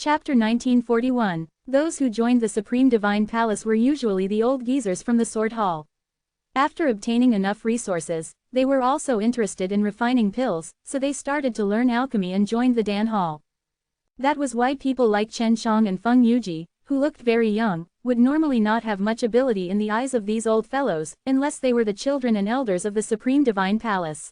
Chapter 1941. Those who joined the Supreme Divine Palace were usually the old geezers from the Sword Hall. After obtaining enough resources, they were also interested in refining pills, so they started to learn alchemy and joined the Dan Hall. That was why people like Chen Shang and Feng Yuji, who looked very young, would normally not have much ability in the eyes of these old fellows, unless they were the children and elders of the Supreme Divine Palace.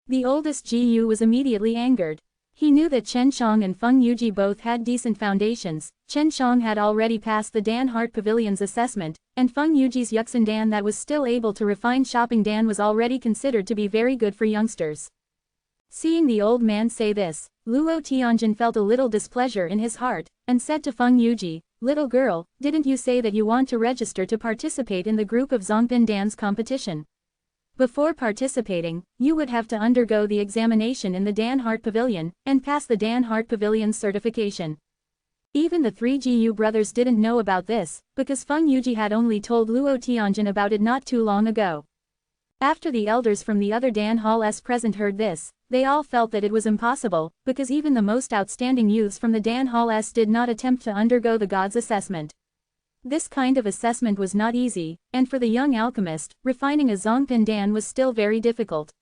The oldest Gu was immediately angered. He knew that Chen Shang and Feng Yuji both had decent foundations. Chen Shang had already passed the Dan Heart Pavilion's assessment, and Feng Yuji's Yuxin Dan that was still able to refine shopping Dan was already considered to be very good for youngsters. Seeing the old man say this, Luo Tianjin felt a little displeasure in his heart, and said to Feng Yuji, "Little girl, didn't you say that you want to register to participate in the group of Zongbin Dan's competition? Before participating, you would have to undergo the examination in the Dan Heart Pavilion, and pass the Dan Heart Pavilion's certification." Even the three Gu brothers didn't know about this, because Feng Yuji had only told Luo Tianjin about it not too long ago. After the elders from the other Dan Halls present heard this, they all felt that it was impossible, because even the most outstanding youths from the Dan Halls did not attempt to undergo the god's assessment. This kind of assessment was not easy, and for the young alchemist, refining a Zongbin Dan was still very difficult.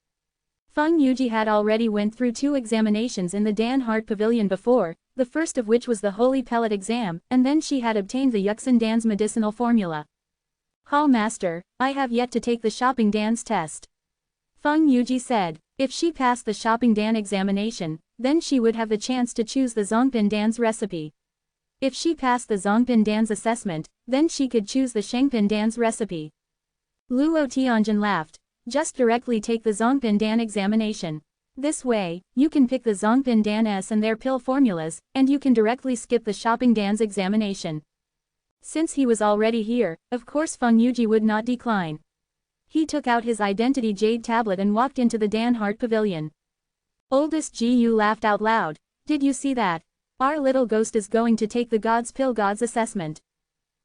Feng Yuji had already went through 2 examinations in the Dan Heart Pavilion before, the first of which was the Holy Pellet exam, and then she had obtained the Yuxin Dan's medicinal formula. "Hall Master, I have yet to take the Shopping Dan's test," Feng Yuji said. If she passed the Shopping Dan examination, then she would have the chance to choose the Zongbin Dan's recipe. If she passed the Zongbin Dan's assessment, then she could choose the Shengpin Dan's recipe. Luo Tianjin laughed. "Just directly take the Zongbin Dan examination. This way, you can pick the Zongbin Dan S and their pill formulas, and you can directly skip the Shopping Dan's examination." Since he was already here, of course Feng Yuji would not decline. He took out his identity jade tablet and walked into the Dan Heart Pavilion. Oldest Gu laughed out loud. "Did you see that? Our little ghost is going to take the God's Pill God's assessment.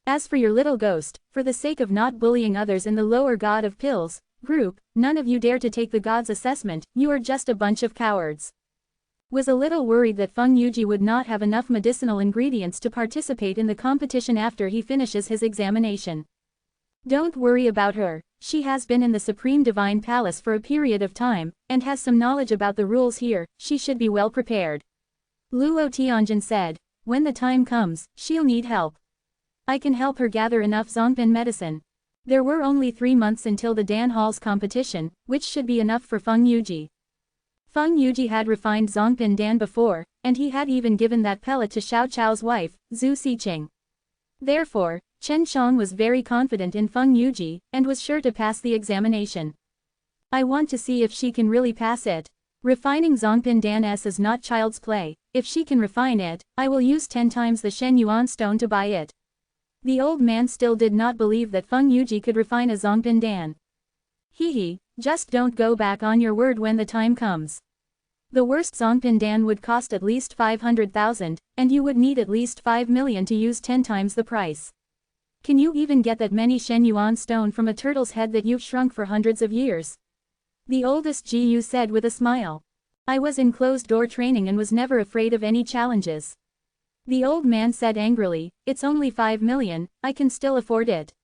As for your little ghost, for the sake of not bullying others in the lower God of Pills group, none of you dare to take the God's assessment, you are just a bunch of cowards." Was a little worried that Feng Yuji would not have enough medicinal ingredients to participate in the competition after he finishes his examination. "Don't worry about her, she has been in the Supreme Divine Palace for a period of time, and has some knowledge about the rules here, she should be well prepared," Luo Tianjin said. "When the time comes, she'll need help. I can help her gather enough Zongbin medicine." There were only 3 months until the Dan Hall's competition, which should be enough for Feng Yuji. Feng Yuji had refined Zongbin Dan before, and he had even given that pellet to Xiao Chao's wife, Zhu Xiqing. Therefore, Chen Shang was very confident in Feng Yuji, and was sure to pass the examination. "I want to see if she can really pass it. Refining Zongbin Dan S is not child's play. If she can refine it, I will use 10 times the Shen Yuan stone to buy it." The old man still did not believe that Feng Yuji could refine a Zongbin Dan. "Hehe, just don't go back on your word when the time comes. The worst Zongbin Dan would cost at least 500,000, and you would need at least 5 million to use 10 times the price. Can you even get that many Shen Yuan stone from a turtle's head that you've shrunk for hundreds of years?" The oldest Gu said with a smile. "I was in closed-door training and was never afraid of any challenges." The old man said angrily, "It's only 5 million, I can still afford it.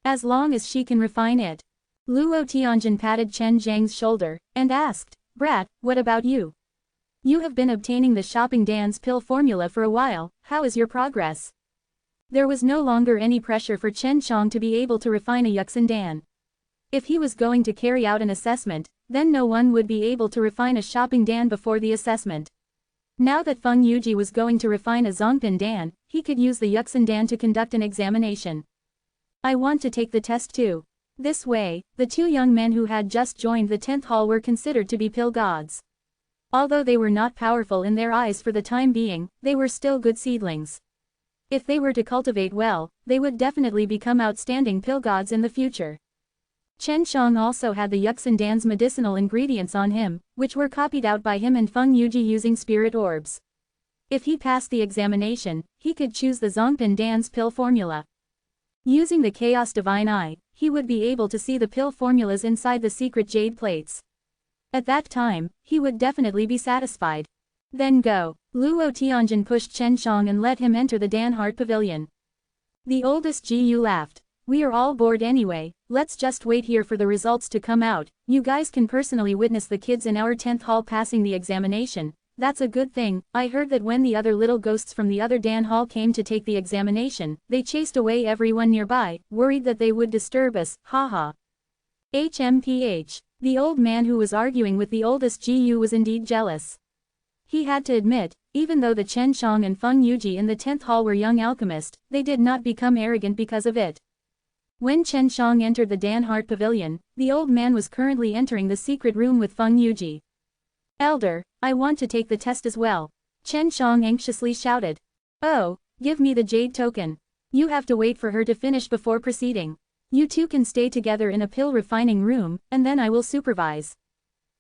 As long as she can refine it." Luo Tianjin patted Chen Zhang's shoulder, and asked, "Brat, what about you? You have been obtaining the Shopping Dan's pill formula for a while, how is your progress?" There was no longer any pressure for Chen Shang to be able to refine a Yuxin Dan. If he was going to carry out an assessment, then no one would be able to refine a Shopping Dan before the assessment. Now that Feng Yuji was going to refine a Zongbin Dan, he could use the Yuxin Dan to conduct an examination. "I want to take the test too." This way, the 2 young men who had just joined the 10th hall were considered to be pill gods. Although they were not powerful in their eyes for the time being, they were still good seedlings. If they were to cultivate well, they would definitely become outstanding pill gods in the future. Chen Shang also had the Yuxin Dan's medicinal ingredients on him, which were copied out by him and Feng Yuji using spirit orbs. If he passed the examination, he could choose the Zongbin Dan's pill formula. Using the Chaos Divine Eye, he would be able to see the pill formulas inside the secret jade plates. At that time, he would definitely be satisfied. Then go. Luo Tianjin pushed Chen Shang and let him enter the Dan Heart Pavilion. The oldest GU laughed. We are all bored anyway, let's just wait here for the results to come out. You guys can personally witness the kids in our 10th hall passing the examination. That's a good thing. I heard that when the other little ghosts from the other Dan hall came to take the examination, they chased away everyone nearby, worried that they would disturb us, haha. HMPH. The old man who was arguing with the oldest GU was indeed jealous. He had to admit, even though the Chen Shang and Feng Yuji in the 10th hall were young alchemists, they did not become arrogant because of it. When Chen Shang entered the Dan Heart Pavilion, the old man was currently entering the secret room with Feng Yuji. Elder, I want to take the test as well. Chen Shang anxiously shouted. Oh, give me the jade token. You have to wait for her to finish before proceeding. You two can stay together in a pill refining room, and then I will supervise.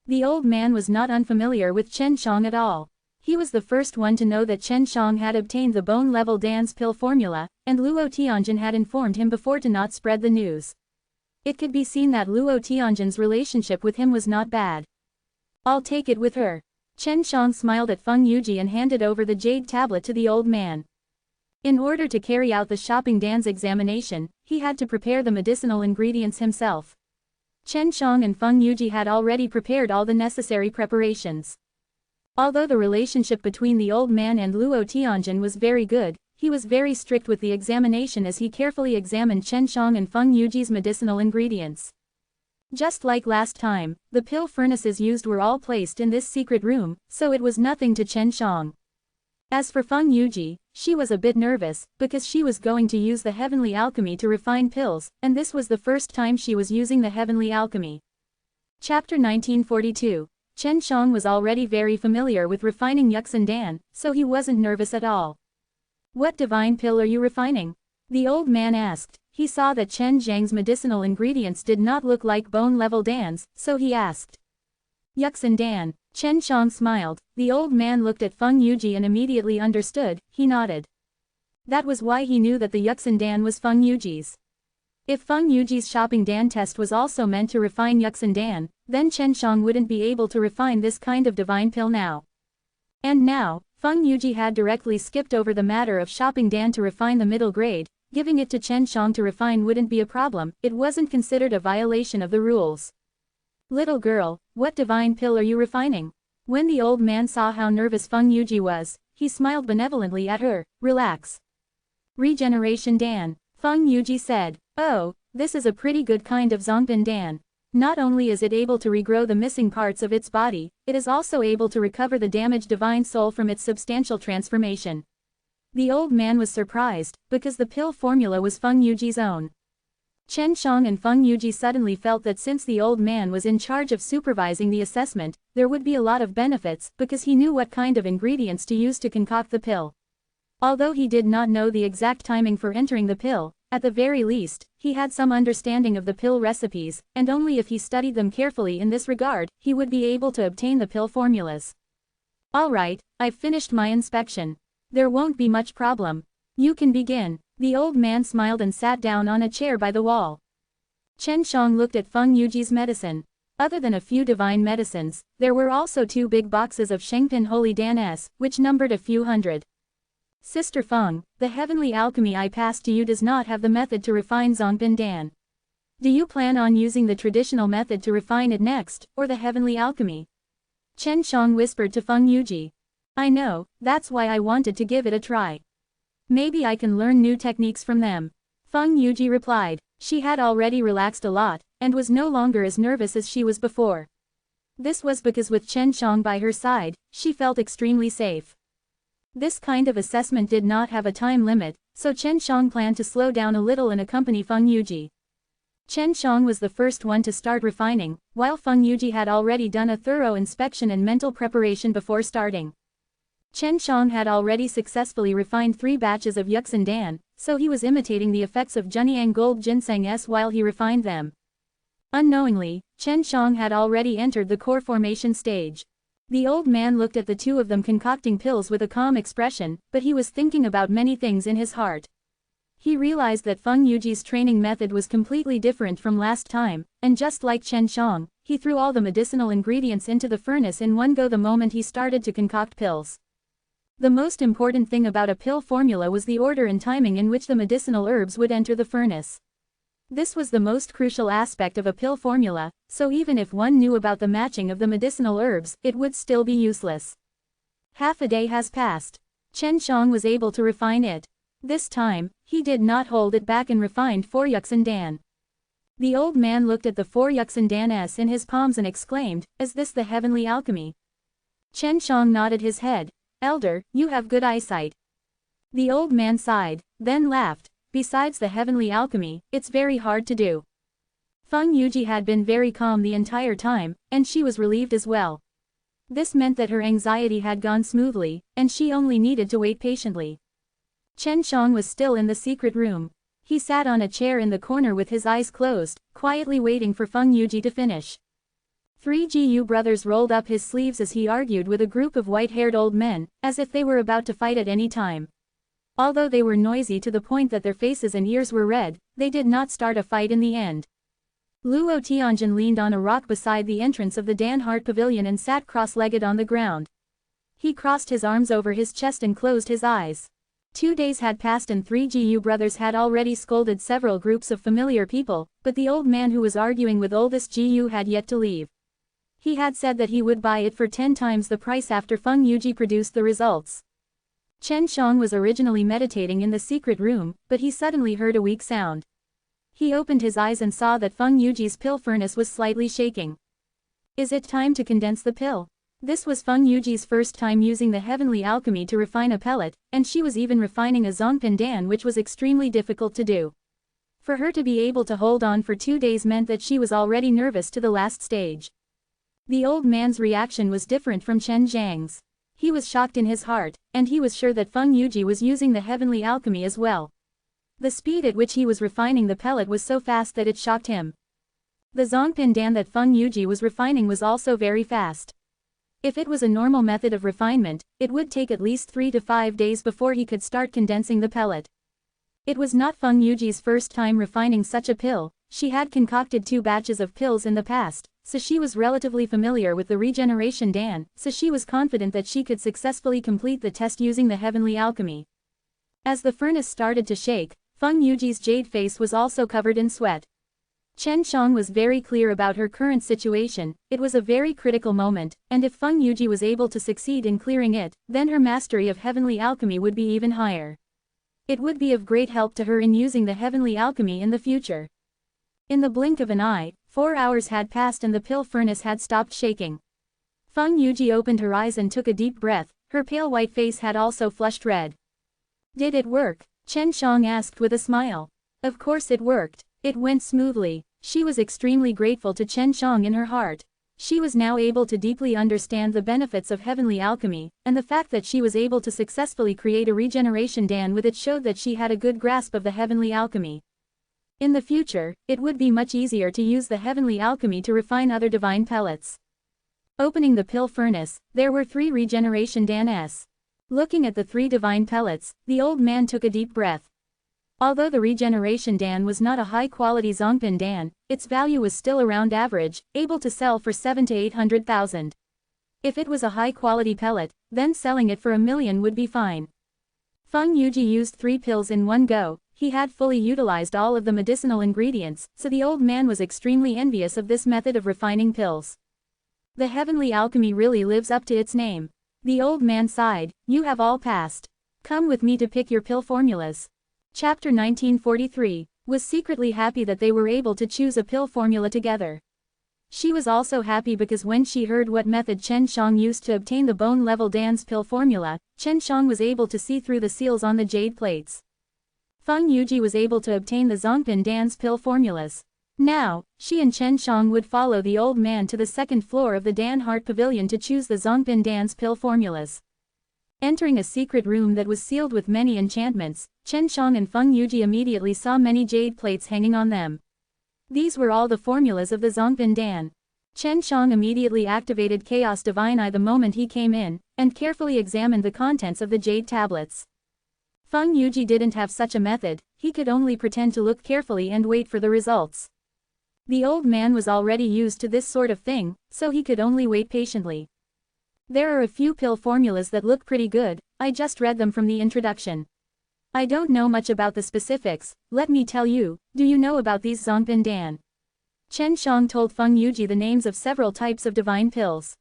The old man was not unfamiliar with Chen Shang at all. He was the first one to know that Chen Shang had obtained the bone-level Dan's pill formula, and Luo Tianjin had informed him before to not spread the news. It could be seen that Luo Tianjin's relationship with him was not bad. I'll take it with her. Chen Shang smiled at Feng Yuji and handed over the jade tablet to the old man. In order to carry out the shopping Dan's examination, he had to prepare the medicinal ingredients himself. Chen Shang and Feng Yuji had already prepared all the necessary preparations. Although the relationship between the old man and Luo Tianjin was very good, he was very strict with the examination as he carefully examined Chen Shang and Feng Yuji's medicinal ingredients. Just like last time, the pill furnaces used were all placed in this secret room, so it was nothing to Chen Shang. As for Feng Yuji, she was a bit nervous, because she was going to use the heavenly alchemy to refine pills, and this was the first time she was using the heavenly alchemy. Chapter 1942. Chen Shang was already very familiar with refining Yuxin Dan, so he wasn't nervous at all. What divine pill are you refining? The old man asked. He saw that Chen Zhang's medicinal ingredients did not look like bone-level Dan's, so he asked. Yuxin Dan. Chen Shang smiled. The old man looked at Feng Yuji and immediately understood, he nodded. That was why he knew that the Yuxin Dan was Feng Yuji's. If Feng Yuji's shopping Dan test was also meant to refine Yuxin Dan, then Chen Shang wouldn't be able to refine this kind of divine pill now. And now, Feng Yuji had directly skipped over the matter of shopping Dan to refine the middle grade. Giving it to Chen Shang to refine wouldn't be a problem, it wasn't considered a violation of the rules. Little girl, what divine pill are you refining? When the old man saw how nervous Feng Yuji was, he smiled benevolently at her. Relax. Regeneration Dan. Feng Yuji said. Oh, this is a pretty good kind of Zongbin Dan. Not only is it able to regrow the missing parts of its body, it is also able to recover the damaged divine soul from its substantial transformation. The old man was surprised, because the pill formula was Feng Yuji's own. Chen Shang and Feng Yuji suddenly felt that since the old man was in charge of supervising the assessment, there would be a lot of benefits, because he knew what kind of ingredients to use to concoct the pill. Although he did not know the exact timing for entering the pill, at the very least, he had some understanding of the pill recipes, and only if he studied them carefully in this regard, he would be able to obtain the pill formulas. Alright, I've finished my inspection. There won't be much problem. You can begin. The old man smiled and sat down on a chair by the wall. Chen Shang looked at Feng Yuji's medicine. Other than a few divine medicines, there were also 2 big boxes of Shengpin Holy Dan S, which numbered a few hundred. Sister Feng, the heavenly alchemy I passed to you does not have the method to refine Zongbin Dan. Do you plan on using the traditional method to refine it next, or the heavenly alchemy? Chen Shang whispered to Feng Yuji. I know, that's why I wanted to give it a try. Maybe I can learn new techniques from them. Feng Yuji replied. She had already relaxed a lot, and was no longer as nervous as she was before. This was because with Chen Shang by her side, she felt extremely safe. This kind of assessment did not have a time limit, so Chen Shang planned to slow down a little and accompany Feng Yuji. Chen Shang was the first one to start refining, while Feng Yuji had already done a thorough inspection and mental preparation before starting. Chen Shang had already successfully refined 3 batches of Yuxin Dan, so he was imitating the effects of Junyang Gold Ginseng S while he refined them. Unknowingly, Chen Shang had already entered the core formation stage. The old man looked at the 2 of them concocting pills with a calm expression, but he was thinking about many things in his heart. He realized that Feng Yuji's training method was completely different from last time, and just like Chen Shang, he threw all the medicinal ingredients into the furnace in one go the moment he started to concoct pills. The most important thing about a pill formula was the order and timing in which the medicinal herbs would enter the furnace. This was the most crucial aspect of a pill formula, so even if one knew about the matching of the medicinal herbs, it would still be useless. Half a day has passed. Chen Shang was able to refine it. This time, he did not hold it back and refined 4 Yuxin. The old man looked at the 4 Yuxin in his palms and exclaimed, "Is this the heavenly alchemy?" Chen Shang nodded his head. "Elder, you have good eyesight." The old man sighed, then laughed. "Besides the heavenly alchemy, it's very hard to do." Feng Yuji had been very calm the entire time, and she was relieved as well. This meant that her anxiety had gone smoothly, and she only needed to wait patiently. Chen Shang was still in the secret room. He sat on a chair in the corner with his eyes closed, quietly waiting for Feng Yuji to finish. 3GU brothers rolled up his sleeves as he argued with a group of white-haired old men, as if they were about to fight at any time. Although they were noisy to the point that their faces and ears were red, they did not start a fight in the end. Luo Tianjin leaned on a rock beside the entrance of the Dan Hart Pavilion and sat cross-legged on the ground. He crossed his arms over his chest and closed his eyes. 2 days had passed and 3GU brothers had already scolded several groups of familiar people, but the old man who was arguing with oldest GU had yet to leave. He had said that he would buy it for 10 times the price after Feng Yuji produced the results. Chen Shang was originally meditating in the secret room, but he suddenly heard a weak sound. He opened his eyes and saw that Feng Yuji's pill furnace was slightly shaking. "Is it time to condense the pill?" This was Feng Yuji's first time using the heavenly alchemy to refine a pellet, and she was even refining a zongpandan, which was extremely difficult to do. For her to be able to hold on for 2 days meant that she was already nervous to the last stage. The old man's reaction was different from Chen Zhang's. He was shocked in his heart, and he was sure that Feng Yuji was using the heavenly alchemy as well. The speed at which he was refining the pellet was so fast that it shocked him. The zongpandan that Feng Yuji was refining was also very fast. If it was a normal method of refinement, it would take at least 3 to 5 days before he could start condensing the pellet. It was not Feng Yuji's first time refining such a pill. She had concocted 2 batches of pills in the past, so she was relatively familiar with the regeneration dan, so she was confident that she could successfully complete the test using the heavenly alchemy. As the furnace started to shake, Feng Yuji's jade face was also covered in sweat. Chen Shang was very clear about her current situation. It was a very critical moment, and if Feng Yuji was able to succeed in clearing it, then her mastery of heavenly alchemy would be even higher. It would be of great help to her in using the heavenly alchemy in the future. In the blink of an eye, 4 hours had passed and the pill furnace had stopped shaking. Feng Yuji opened her eyes and took a deep breath. Her pale white face had also flushed red. "Did it work?" Chen Shang asked with a smile. Of course it worked. It went smoothly. She was extremely grateful to Chen Shang in her heart. She was now able to deeply understand the benefits of heavenly alchemy, and the fact that she was able to successfully create a regeneration dan with it showed that she had a good grasp of the heavenly alchemy. In the future, it would be much easier to use the heavenly alchemy to refine other divine pellets. Opening the pill furnace, there were 3 regeneration dans. Looking at the 3 divine pellets, the old man took a deep breath. Although the regeneration dan was not a high-quality zongpan dan, its value was still around average, able to sell for 700,000 to 800,000. If it was a high-quality pellet, then selling it for $1 million would be fine. Feng Yuji used 3 pills in one go. He had fully utilized all of the medicinal ingredients, so the old man was extremely envious of this method of refining pills. The heavenly alchemy really lives up to its name. The old man sighed. "You have all passed. Come with me to pick your pill formulas." Chapter 1943, was secretly happy that they were able to choose a pill formula together. She was also happy because when she heard what method Chen Shang used to obtain the bone-level dan's pill formula, Chen Shang was able to see through the seals on the jade plates. Feng Yuji was able to obtain the zongpan dan's pill formulas. Now, she and Chen Shang would follow the old man to the 2nd floor of the Dan Hart Pavilion to choose the zongpan dan's pill formulas. Entering a secret room that was sealed with many enchantments, Chen Shang and Feng Yuji immediately saw many jade plates hanging on them. These were all the formulas of the zongpan dan. Chen Shang immediately activated Chaos Divine Eye the moment he came in, and carefully examined the contents of the jade tablets. Feng Yuji didn't have such a method. He could only pretend to look carefully and wait for the results. The old man was already used to this sort of thing, so he could only wait patiently. There are a few pill formulas that look pretty good, I just read them from the introduction. I don't know much about the specifics, let me tell you, do you know about these Zongpin Dan? Chen Shang told Feng Yuji the names of several types of divine pills.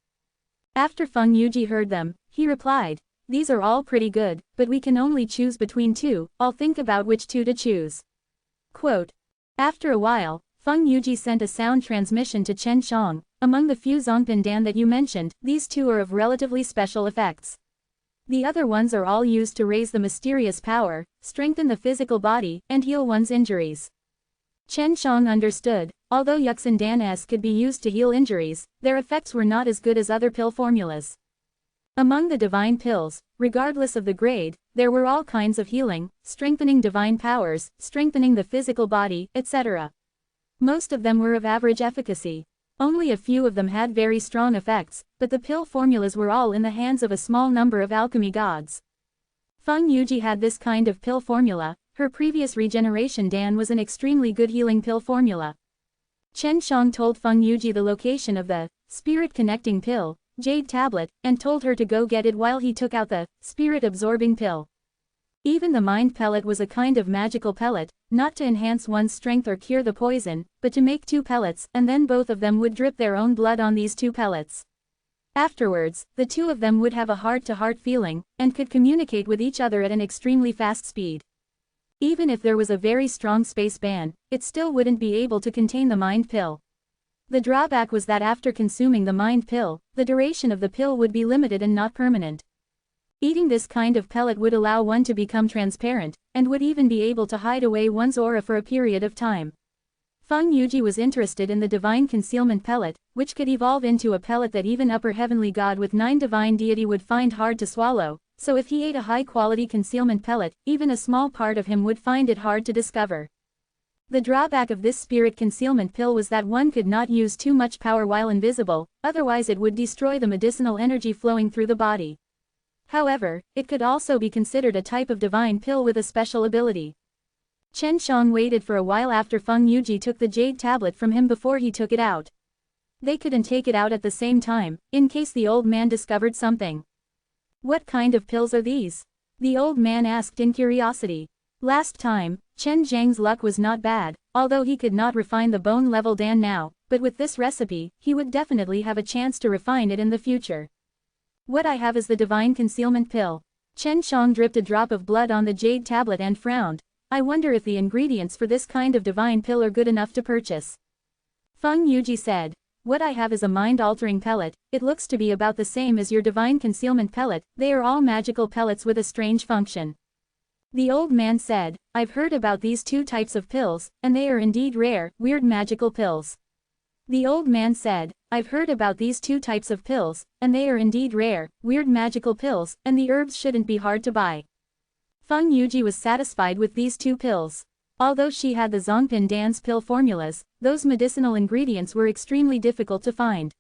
After Feng Yuji heard them, he replied, these are all pretty good, but we can only choose between two, I'll think about which two to choose. Quote. After a while, Feng Yuji sent a sound transmission to Chen Shang, among the few Zongpin Dan that you mentioned, these two are of relatively special effects. The other ones are all used to raise the mysterious power, strengthen the physical body, and heal one's injuries. Chen Shang understood, although Yuxin Dan-S could be used to heal injuries, their effects were not as good as other pill formulas. Among the divine pills, regardless of the grade, there were all kinds of healing, strengthening divine powers, strengthening the physical body, etc. Most of them were of average efficacy. Only a few of them had very strong effects, but the pill formulas were all in the hands of a small number of alchemy gods. Feng Yuji had this kind of pill formula, her previous regeneration Dan was an extremely good healing pill formula. Chen Shang told Feng Yuji the location of the spirit connecting pill, jade tablet, and told her to go get it while he took out the spirit absorbing pill. Even the mind pellet was a kind of magical pellet, not to enhance one's strength or cure the poison, but to make two pellets, and then both of them would drip their own blood on these two pellets. Afterwards, the two of them would have a heart-to-heart feeling, and could communicate with each other at an extremely fast speed. Even if there was a very strong space ban, it still wouldn't be able to contain the mind pill. The drawback was that after consuming the mind pill, the duration of the pill would be limited and not permanent. Eating this kind of pellet would allow one to become transparent, and would even be able to hide away one's aura for a period of time. Feng Yuji was interested in the divine concealment pellet, which could evolve into a pellet that even upper heavenly god with 9 divine deity would find hard to swallow, so if he ate a high-quality concealment pellet, even a small part of him would find it hard to discover. The drawback of this spirit concealment pill was that one could not use too much power while invisible, otherwise it would destroy the medicinal energy flowing through the body. However, it could also be considered a type of divine pill with a special ability. Chen Shang waited for a while after Feng Yuji took the jade tablet from him before he took it out. They couldn't take it out at the same time, in case the old man discovered something. What kind of pills are these? The old man asked in curiosity. Last time, Chen Zhang's luck was not bad, although he could not refine the bone-level Dan now, but with this recipe, he would definitely have a chance to refine it in the future. What I have is the divine concealment pill. Chen Shang dripped a drop of blood on the jade tablet and frowned. I wonder if the ingredients for this kind of divine pill are good enough to purchase. Feng Yuji said, what I have is a mind-altering pellet, it looks to be about the same as your divine concealment pellet, they are all magical pellets with a strange function. The old man said, I've heard about these two types of pills, and they are indeed rare, weird magical pills. The old man said, I've heard about these two types of pills, and they are indeed rare, weird magical pills, and the herbs shouldn't be hard to buy. Feng Yuji was satisfied with these two pills. Although she had the Zongpin Dan's pill formulas, those medicinal ingredients were extremely difficult to find.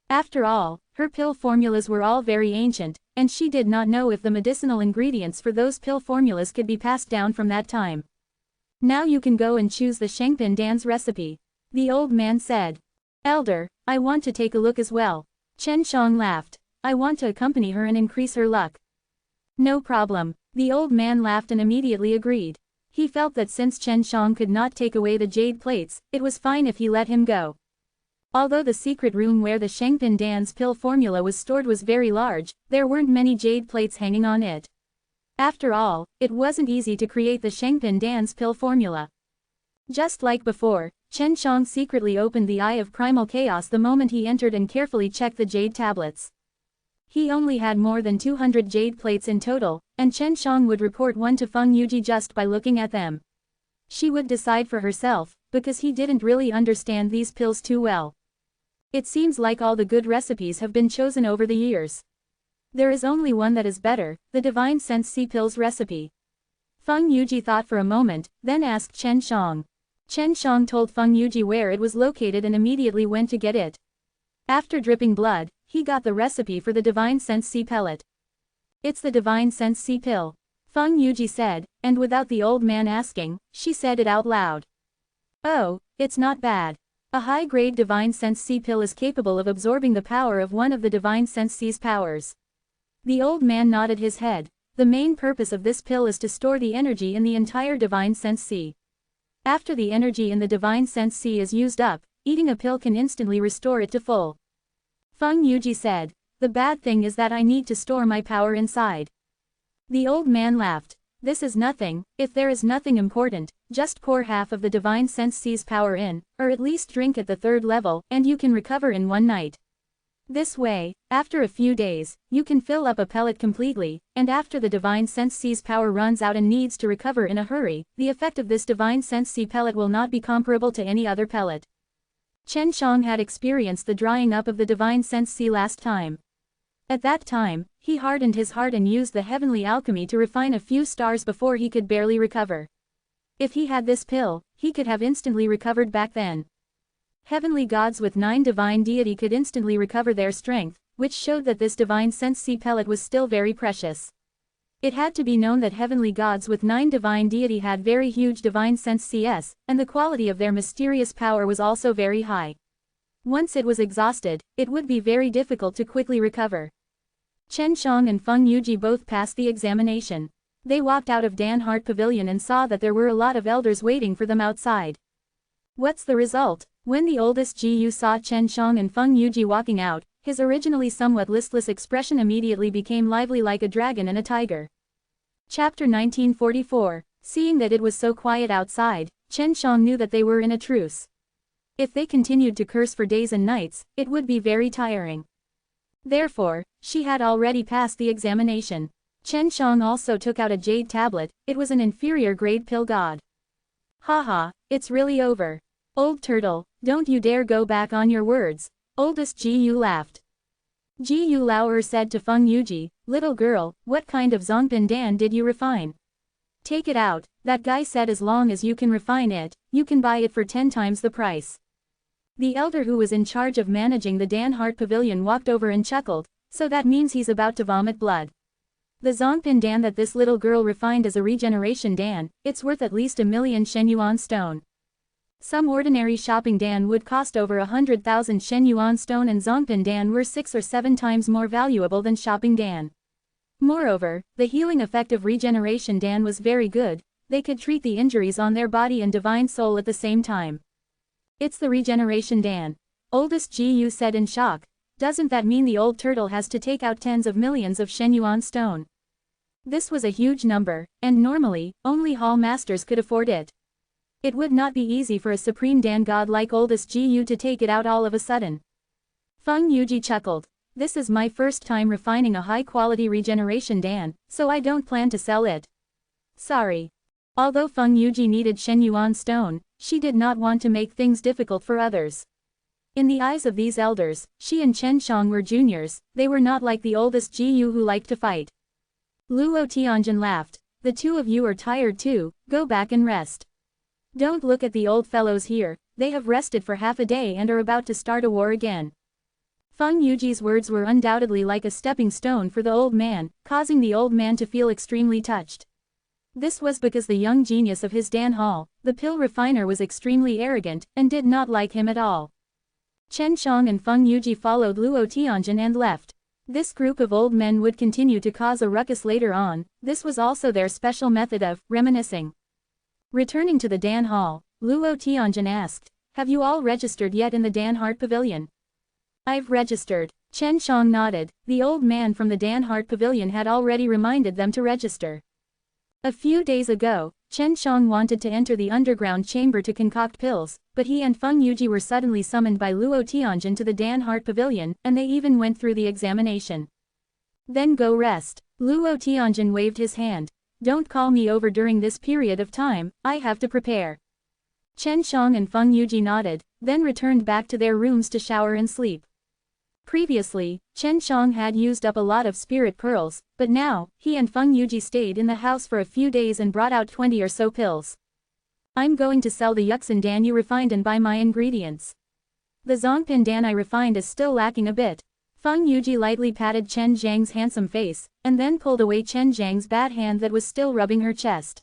After all, her pill formulas were all very ancient, and she did not know if the medicinal ingredients for those pill formulas could be passed down from that time. Now you can go and choose the Zongpin Dan's recipe. The old man said. Elder, I want to take a look as well. Chen Shang laughed. I want to accompany her and increase her luck. No problem. The old man laughed and immediately agreed. He felt that since Chen Shang could not take away the jade plates, it was fine if he let him go. Although the secret room where the Zongpin Dan's pill formula was stored was very large, there weren't many jade plates hanging on it. After all, it wasn't easy to create the Zongpin Dan's pill formula. Just like before, Chen Shang secretly opened the Eye of Primal Chaos the moment he entered and carefully checked the jade tablets. He only had more than 200 jade plates in total, and Chen Shang would report one to Feng Yuji just by looking at them. She would decide for herself, because he didn't really understand these pills too well. It seems like all the good recipes have been chosen over the years. There is only one that is better, the Divine Sense C pills recipe. Feng Yuji thought for a moment, then asked Chen Shang. Chen Shang told Feng Yuji where it was located and immediately went to get it. After dripping blood, he got the recipe for the Divine Sense C pellet. It's the Divine Sense C pill. Feng Yuji said, and without the old man asking, she said it out loud. Oh, it's not bad. A high-grade Divine Sense C pill is capable of absorbing the power of one of the Divine Sense C's powers. The old man nodded his head. The main purpose of this pill is to store the energy in the entire Divine Sense C. After the energy in the Divine Sense C is used up, eating a pill can instantly restore it to full. Feng Yuji said, "The bad thing is that I need to store my power inside." The old man laughed. "This is nothing. If there is nothing important, just pour half of the Divine Sense C's power in, or at least drink at the 3rd level, and you can recover in one night. This way, after a few days, you can fill up a pellet completely, and after the Divine Sense C's power runs out and needs to recover in a hurry, the effect of this Divine Sense C pellet will not be comparable to any other pellet." Chen Shang had experienced the drying up of the Divine Sense C last time. At that time, he hardened his heart and used the heavenly alchemy to refine a few stars before he could barely recover. If he had this pill, he could have instantly recovered back then. Heavenly gods with 9 divine deity could instantly recover their strength, which showed that this Divine Sense C pellet was still very precious. It had to be known that heavenly gods with 9 divine deity had very huge Divine Sense CS, and the quality of their mysterious power was also very high. Once it was exhausted, it would be very difficult to quickly recover. Chen Shang and Feng Yuji both passed the examination. They walked out of Dan Hart Pavilion and saw that there were a lot of elders waiting for them outside. What's the result? When the oldest GU saw Chen Shang and Feng Yuji walking out, his originally somewhat listless expression immediately became lively like a dragon and a tiger. Chapter 1944. Seeing that it was so quiet outside, Chen Shang knew that they were in a truce. If they continued to curse for days and nights, it would be very tiring. Therefore, she had already passed the examination. Chen Shang also took out a jade tablet. It was an inferior grade pill god. "Haha, it's really over. Old turtle, don't you dare go back on your words." Oldest GU laughed. GU Lauer said to Feng Yuji, "Little girl, what kind of Zongpin Dan did you refine? Take it out." That guy said as long as you can refine it, you can buy it for 10 times the price. The elder who was in charge of managing the Dan Hart Pavilion walked over and chuckled, "So that means he's about to vomit blood. The Zongpin Dan that this little girl refined as a regeneration Dan, it's worth at least 1,000,000 Shenyuan stone. Some ordinary shopping Dan would cost over 100,000 Shenyuan stone, and Zongpin Dan were 6 or 7 times more valuable than shopping Dan. Moreover, the healing effect of regeneration Dan was very good. They could treat the injuries on their body and divine soul at the same time. It's the regeneration Dan." Oldest GU said in shock. "Doesn't that mean the old turtle has to take out tens of millions of Shenyuan stone?" This was a huge number, and normally, only hall masters could afford it. It would not be easy for a supreme Dan god like oldest GU to take it out all of a sudden. Feng Yuji chuckled. "This is my first time refining a high-quality regeneration Dan, so I don't plan to sell it. Sorry." Although Feng Yuji needed Shenyuan stone, she did not want to make things difficult for others. In the eyes of these elders, she and Chen Shang were juniors. They were not like the oldest GU who liked to fight. Luo Tianjin laughed. "The two of you are tired too, go back and rest. Don't look at the old fellows here, they have rested for half a day and are about to start a war again." Feng Yuji's words were undoubtedly like a stepping stone for the old man, causing the old man to feel extremely touched. This was because the young genius of his Dan Hall, the pill refiner, was extremely arrogant, and did not like him at all. Chen Shang and Feng Yuji followed Luo Tianjin and left. This group of old men would continue to cause a ruckus later on. This was also their special method of reminiscing. Returning to the Dan Hall, Luo Tianjin asked, "Have you all registered yet in the Dan Hart Pavilion?" "I've registered." Chen Shang nodded. The old man from the Dan Hart Pavilion had already reminded them to register. A few days ago, Chen Shang wanted to enter the underground chamber to concoct pills, but he and Feng Yuji were suddenly summoned by Luo Tianjin to the Dan Hart Pavilion, and they even went through the examination. "Then go rest." Luo Tianjin waved his hand. "Don't call me over during this period of time, I have to prepare." Chen Shang and Feng Yuji nodded, then returned back to their rooms to shower and sleep. Previously, Chen Shang had used up a lot of spirit pearls, but now, he and Feng Yuji stayed in the house for a few days and brought out 20 or so pills. "I'm going to sell the Yuxin Dan you refined and buy my ingredients. The Zongpin Dan I refined is still lacking a bit." Feng Yuji lightly patted Chen Zhang's handsome face, and then pulled away Chen Zhang's bad hand that was still rubbing her chest.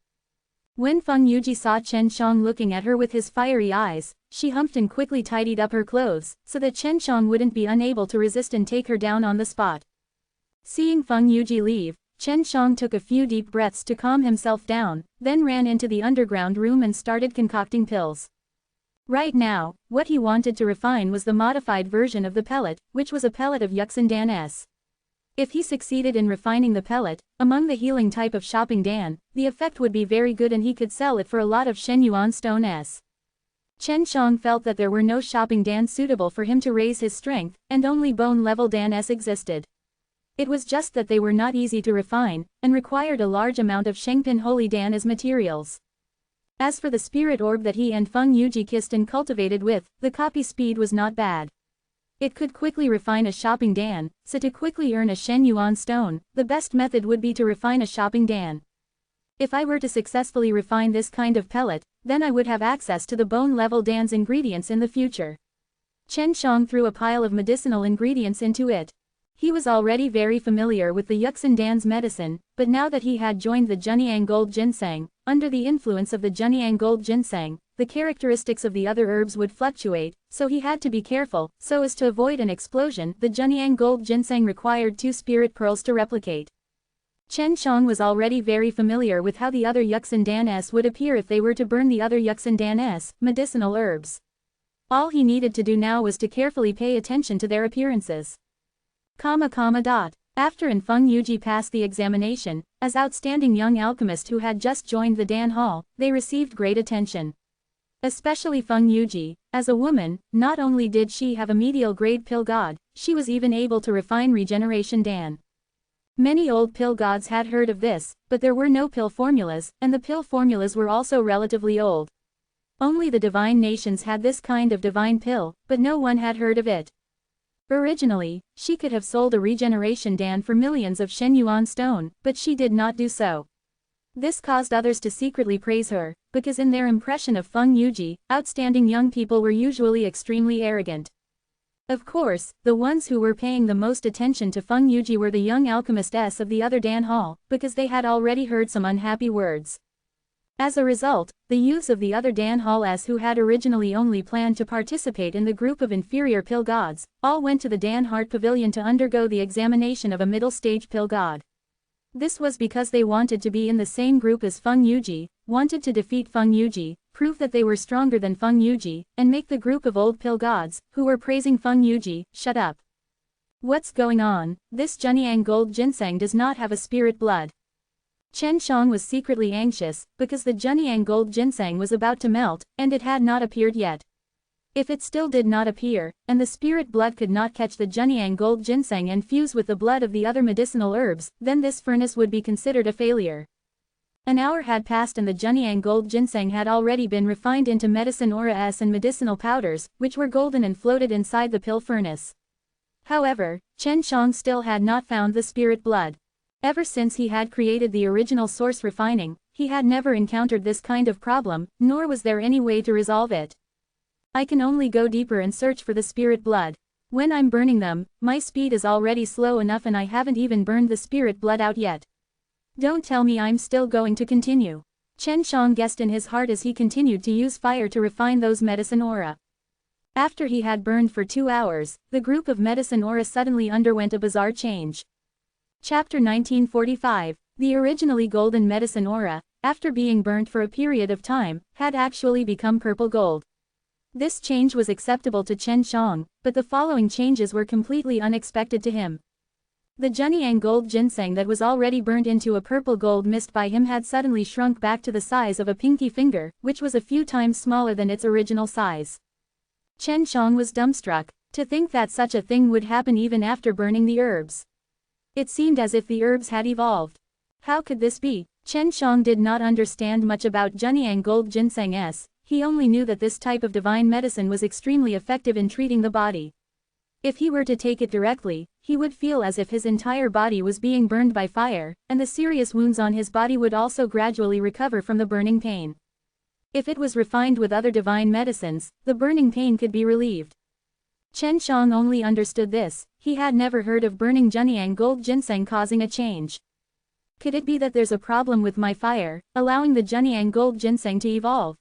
When Feng Yuji saw Chen Shang looking at her with his fiery eyes, she humped and quickly tidied up her clothes, so that Chen Shang wouldn't be unable to resist and take her down on the spot. Seeing Feng Yuji leave, Chen Shang took a few deep breaths to calm himself down, then ran into the underground room and started concocting pills. Right now, what he wanted to refine was the modified version of the pellet, which was a pellet of Yuxin Dan S. If he succeeded in refining the pellet, among the healing type of shopping Dan, the effect would be very good and he could sell it for a lot of Shenyuan stone S. Chen Shang felt that there were no shopping Dan suitable for him to raise his strength, and only bone-level Dan S existed. It was just that they were not easy to refine, and required a large amount of Shengpin Holy Dan as materials. As for the spirit orb that he and Feng Yuji kissed and cultivated with, the copy speed was not bad. It could quickly refine a shopping Dan, so to quickly earn a Shenyuan stone, the best method would be to refine a shopping Dan. If I were to successfully refine this kind of pellet, then I would have access to the bone-level Dan's ingredients in the future. Chen Shang threw a pile of medicinal ingredients into it. He was already very familiar with the Yuxin Dan's medicine, but now that he had joined the Junyang Gold Ginseng, under the influence of the Junyang Gold Ginseng, the characteristics of the other herbs would fluctuate, so he had to be careful, so as to avoid an explosion. The Junyang Gold Ginseng required 2 spirit pearls to replicate. Chen Shang was already very familiar with how the other Yuxin Dan S would appear if they were to burn the other Yuxin Dan S medicinal herbs. All he needed to do now was to carefully pay attention to their appearances. After Feng Yuji passed the examination, as outstanding young alchemist who had just joined the Dan Hall, they received great attention. Especially Feng Yuji, as a woman, not only did she have a medial grade pill god, she was even able to refine regeneration Dan. Many old pill gods had heard of this, but there were no pill formulas, and the pill formulas were also relatively old. Only the divine nations had this kind of divine pill, but no one had heard of it. Originally, she could have sold a regeneration Dan for millions of Shenyuan stone, but she did not do so. This caused others to secretly praise her, because in their impression of Feng Yuji, outstanding young people were usually extremely arrogant. Of course, the ones who were paying the most attention to Feng Yuji were the young alchemists of the other Dan Hall, because they had already heard some unhappy words. As a result, the youths of the other Dan Halls who had originally only planned to participate in the group of inferior pill gods, all went to the Dan Heart Pavilion to undergo the examination of a middle-stage pill god. This was because they wanted to be in the same group as Feng Yuji, wanted to defeat Feng Yuji, prove that they were stronger than Feng Yuji, and make the group of old pill gods, who were praising Feng Yuji, shut up. What's going on? This Junyang Gold Ginseng does not have a spirit blood. Chen Shang was secretly anxious, because the Junyang Gold Ginseng was about to melt, and it had not appeared yet. If it still did not appear, and the spirit blood could not catch the Junyang Gold Ginseng and fuse with the blood of the other medicinal herbs, then this furnace would be considered a failure. An hour had passed and the Junyang Gold Ginseng had already been refined into medicine auras and medicinal powders, which were golden and floated inside the pill furnace. However, Chen Shang still had not found the spirit blood. Ever since he had created the original source refining, he had never encountered this kind of problem, nor was there any way to resolve it. I can only go deeper and search for the spirit blood. When I'm burning them, my speed is already slow enough and I haven't even burned the spirit blood out yet. Don't tell me I'm still going to continue. Chen Shang guessed in his heart as he continued to use fire to refine those medicine aura. After he had burned for 2 hours, the group of medicine aura suddenly underwent a bizarre change. Chapter 1945, the originally golden medicine aura, after being burnt for a period of time, had actually become purple gold. This change was acceptable to Chen Shang, but the following changes were completely unexpected to him. The Junyang Gold Ginseng that was already burnt into a purple gold mist by him had suddenly shrunk back to the size of a pinky finger, which was a few times smaller than its original size. Chen Shang was dumbstruck, to think that such a thing would happen even after burning the herbs. It seemed as if the herbs had evolved. How could this be? Chen Shang did not understand much about Junyang Gold Ginseng S, he only knew that this type of divine medicine was extremely effective in treating the body. If he were to take it directly, he would feel as if his entire body was being burned by fire, and the serious wounds on his body would also gradually recover from the burning pain. If it was refined with other divine medicines, the burning pain could be relieved. Chen Shang only understood this, he had never heard of burning Junyang Gold Ginseng causing a change. Could it be that there's a problem with my fire, allowing the Junyang gold ginseng to evolve?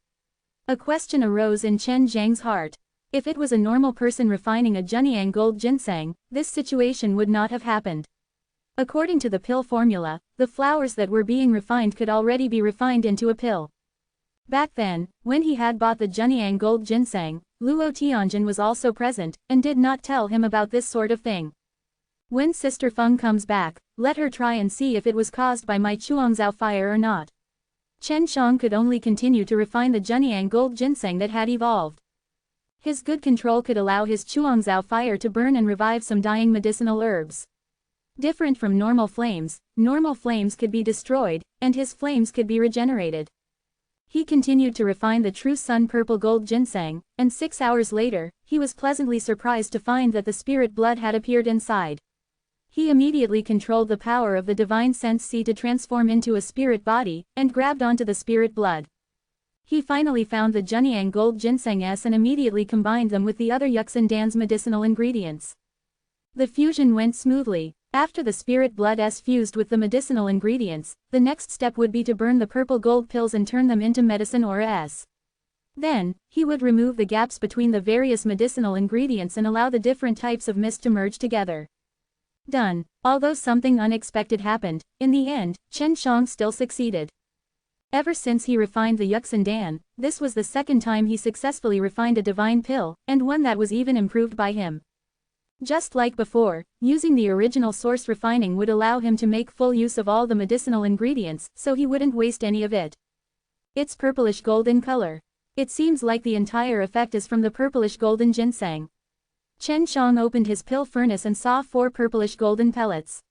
A question arose in Chen Zhang's heart. If it was a normal person refining a Junyang gold ginseng, this situation would not have happened. According to the pill formula, the flowers that were being refined could already be refined into a pill. Back then, when he had bought the Junyang gold ginseng, Luo Tianjin was also present, and did not tell him about this sort of thing. When Sister Feng comes back, let her try and see if it was caused by my Chuangzhou fire or not. Chen Shang could only continue to refine the Junyang gold ginseng that had evolved. His good control could allow his Chuangzhou fire to burn and revive some dying medicinal herbs. Different from normal flames could be destroyed, and his flames could be regenerated. He continued to refine the true sun purple gold ginseng, and 6 hours later, he was pleasantly surprised to find that the spirit blood had appeared inside. He immediately controlled the power of the divine sense C to transform into a spirit body, and grabbed onto the spirit blood. He finally found the Junyang gold ginseng S and immediately combined them with the other Yuxin Dan's medicinal ingredients. The fusion went smoothly. After the spirit blood S fused with the medicinal ingredients, the next step would be to burn the purple gold pills and turn them into medicine aura S. Then, he would remove the gaps between the various medicinal ingredients and allow the different types of mist to merge together. Done. Although something unexpected happened, in the end, Chen Shang still succeeded. Ever since he refined the Yuxin Dan, this was the second time he successfully refined a divine pill, and one that was even improved by him. Just like before, using the original source refining would allow him to make full use of all the medicinal ingredients, so he wouldn't waste any of it. It's purplish gold in color. It seems like the entire effect is from the purplish golden ginseng. Chen Shang opened his pill furnace and saw 4 purplish golden pellets.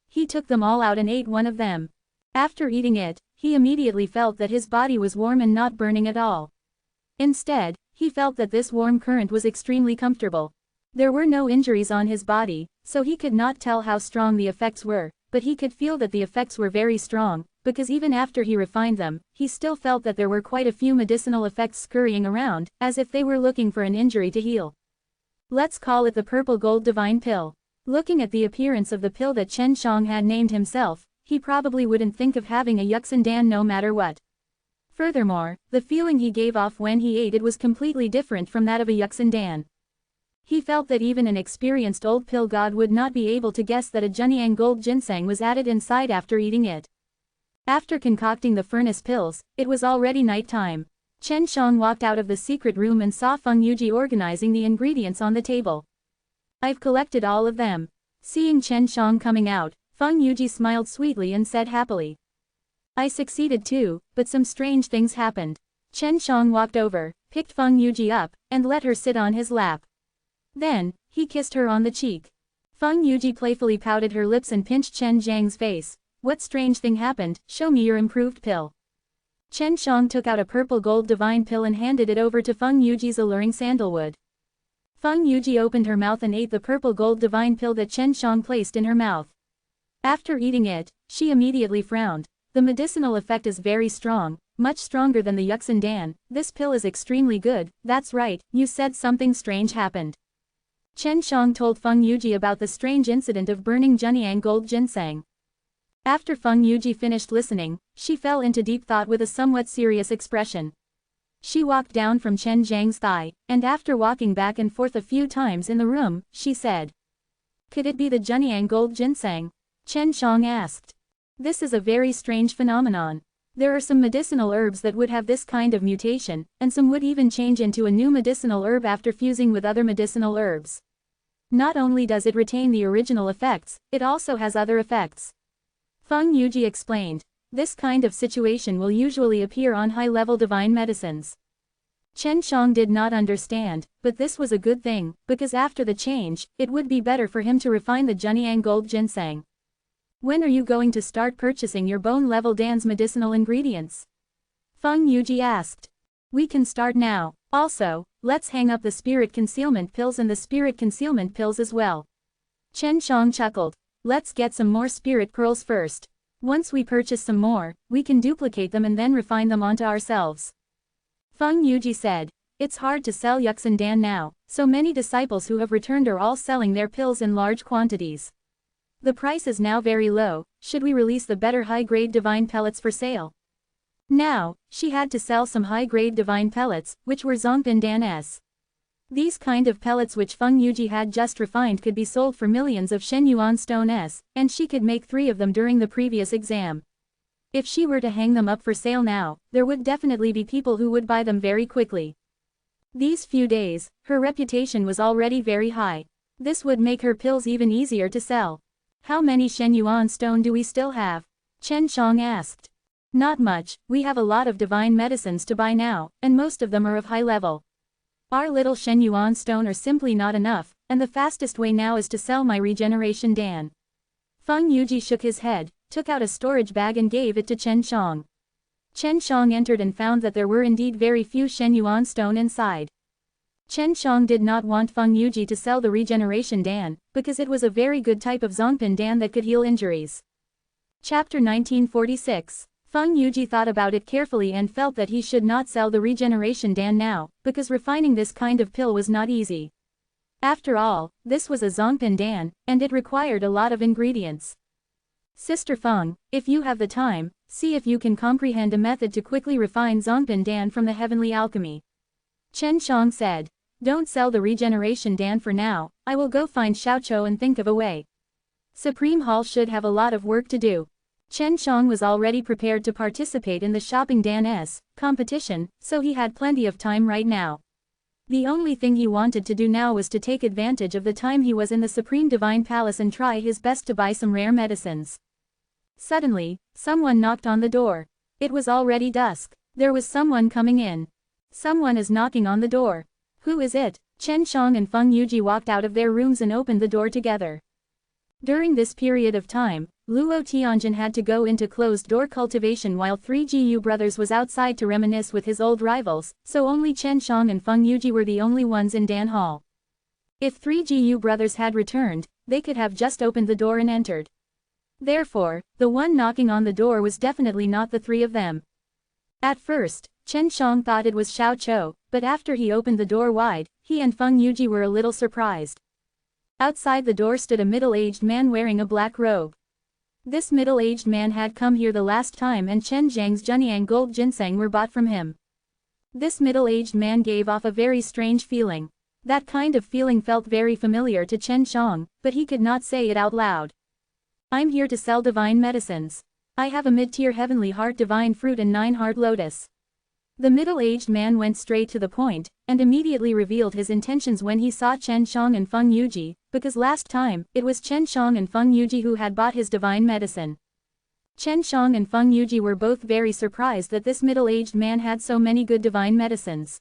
He took them all out and ate one of them. After eating it, he immediately felt that his body was warm and not burning at all. Instead, he felt that this warm current was extremely comfortable. There were no injuries on his body, so he could not tell how strong the effects were, but he could feel that the effects were very strong, because even after he refined them, he still felt that there were quite a few medicinal effects scurrying around, as if they were looking for an injury to heal. Let's call it the purple gold divine pill. Looking at the appearance of the pill that Chen Shang had named himself, he probably wouldn't think of having a Yuxin Dan no matter what. Furthermore, the feeling he gave off when he ate it was completely different from that of a Yuxin Dan. He felt that even an experienced old pill god would not be able to guess that a Junyang gold ginseng was added inside after eating it. After concocting the furnace pills, it was already night time. Chen Shang walked out of the secret room and saw Feng Yuji organizing the ingredients on the table. I've collected all of them. Seeing Chen Shang coming out, Feng Yuji smiled sweetly and said happily. I succeeded too, but some strange things happened. Chen Shang walked over, picked Feng Yuji up, and let her sit on his lap. Then, he kissed her on the cheek. Feng Yuji playfully pouted her lips and pinched Chen Zhang's face. What strange thing happened? Show me your improved pill. Chen Shang took out a purple gold divine pill and handed it over to Feng Yuji's alluring sandalwood. Feng Yuji opened her mouth and ate the purple gold divine pill that Chen Shang placed in her mouth. After eating it, she immediately frowned. The medicinal effect is very strong, much stronger than the Yuxin Dan. This pill is extremely good. That's right, you said something strange happened. Chen Shang told Feng Yuji about the strange incident of burning Junyang gold ginseng. After Feng Yuji finished listening, she fell into deep thought with a somewhat serious expression. She walked down from Chen Zhang's thigh, and after walking back and forth a few times in the room, she said, "Could it be the Junyang gold ginseng?" Chen Shang asked. This is a very strange phenomenon. There are some medicinal herbs that would have this kind of mutation, and some would even change into a new medicinal herb after fusing with other medicinal herbs. Not only does it retain the original effects, it also has other effects. Feng Yuji explained. This kind of situation will usually appear on high-level divine medicines. Chen Shang did not understand, but this was a good thing, because after the change, it would be better for him to refine the Junyang gold ginseng. When are you going to start purchasing your bone-level Dan's medicinal ingredients? Feng Yuji asked. We can start now. Also, let's hang up the spirit concealment pills and the spirit concealment pills as well. Chen Shang chuckled. Let's get some more spirit pearls first. Once we purchase some more, we can duplicate them and then refine them onto ourselves. Feng Yuji said. It's hard to sell Yuxin Dan now, so many disciples who have returned are all selling their pills in large quantities. The price is now very low, should we release the better high-grade divine pellets for sale? Now, she had to sell some high-grade divine pellets, which were Zongbin Dan's. These kind of pellets which Feng Yuji had just refined could be sold for millions of Shen Yuan stones, and she could make 3 of them during the previous exam. If she were to hang them up for sale now, there would definitely be people who would buy them very quickly. These few days, her reputation was already very high. This would make her pills even easier to sell. How many Shen Yuan stone do we still have? Chen Shang asked. Not much, we have a lot of divine medicines to buy now, and most of them are of high level. Our little Shen Yuan stone are simply not enough, and the fastest way now is to sell my regeneration Dan. Feng Yuji shook his head, took out a storage bag and gave it to Chen Shang. Chen Shang entered and found that there were indeed very few Shen Yuan stone inside. Chen Shang did not want Feng Yuji to sell the regeneration Dan, because it was a very good type of Zongbin Dan that could heal injuries. Chapter 1946. Feng Yuji thought about it carefully and felt that he should not sell the regeneration Dan now, because refining this kind of pill was not easy. After all, this was a Zongbin Dan, and it required a lot of ingredients. Sister Feng, if you have the time, see if you can comprehend a method to quickly refine Zongbin Dan from the heavenly alchemy. Chen Shang said. Don't sell the regeneration Dan for now, I will go find Xiaoqiu and think of a way. Supreme Hall should have a lot of work to do. Chen Shang was already prepared to participate in the shopping Dan's competition, so he had plenty of time right now. The only thing he wanted to do now was to take advantage of the time he was in the Supreme Divine Palace and try his best to buy some rare medicines. Suddenly, someone knocked on the door. It was already dusk. There was someone coming in. Someone is knocking on the door. Who is it? Chen Shang and Feng Yuji walked out of their rooms and opened the door together. During this period of time, Luo Tianjin had to go into closed-door cultivation while 3GU Brothers was outside to reminisce with his old rivals, so only Chen Shang and Feng Yuji were the only ones in Dan Hall. If 3GU Brothers had returned, they could have just opened the door and entered. Therefore, the one knocking on the door was definitely not the 3 of them. At first, Chen Shang thought it was Xiaoqiu, but after he opened the door wide, he and Feng Yuji were a little surprised. Outside the door stood a middle-aged man wearing a black robe. This middle-aged man had come here the last time and Chen Zhang's Junyang gold ginseng were bought from him. This middle-aged man gave off a very strange feeling. That kind of feeling felt very familiar to Chen Shang, but he could not say it out loud. I'm here to sell divine medicines. I have a mid-tier heavenly heart divine fruit and 9-heart lotus. The middle-aged man went straight to the point, and immediately revealed his intentions when he saw Chen Shang and Feng Yuji, because last time, it was Chen Shang and Feng Yuji who had bought his divine medicine. Chen Shang and Feng Yuji were both very surprised that this middle-aged man had so many good divine medicines.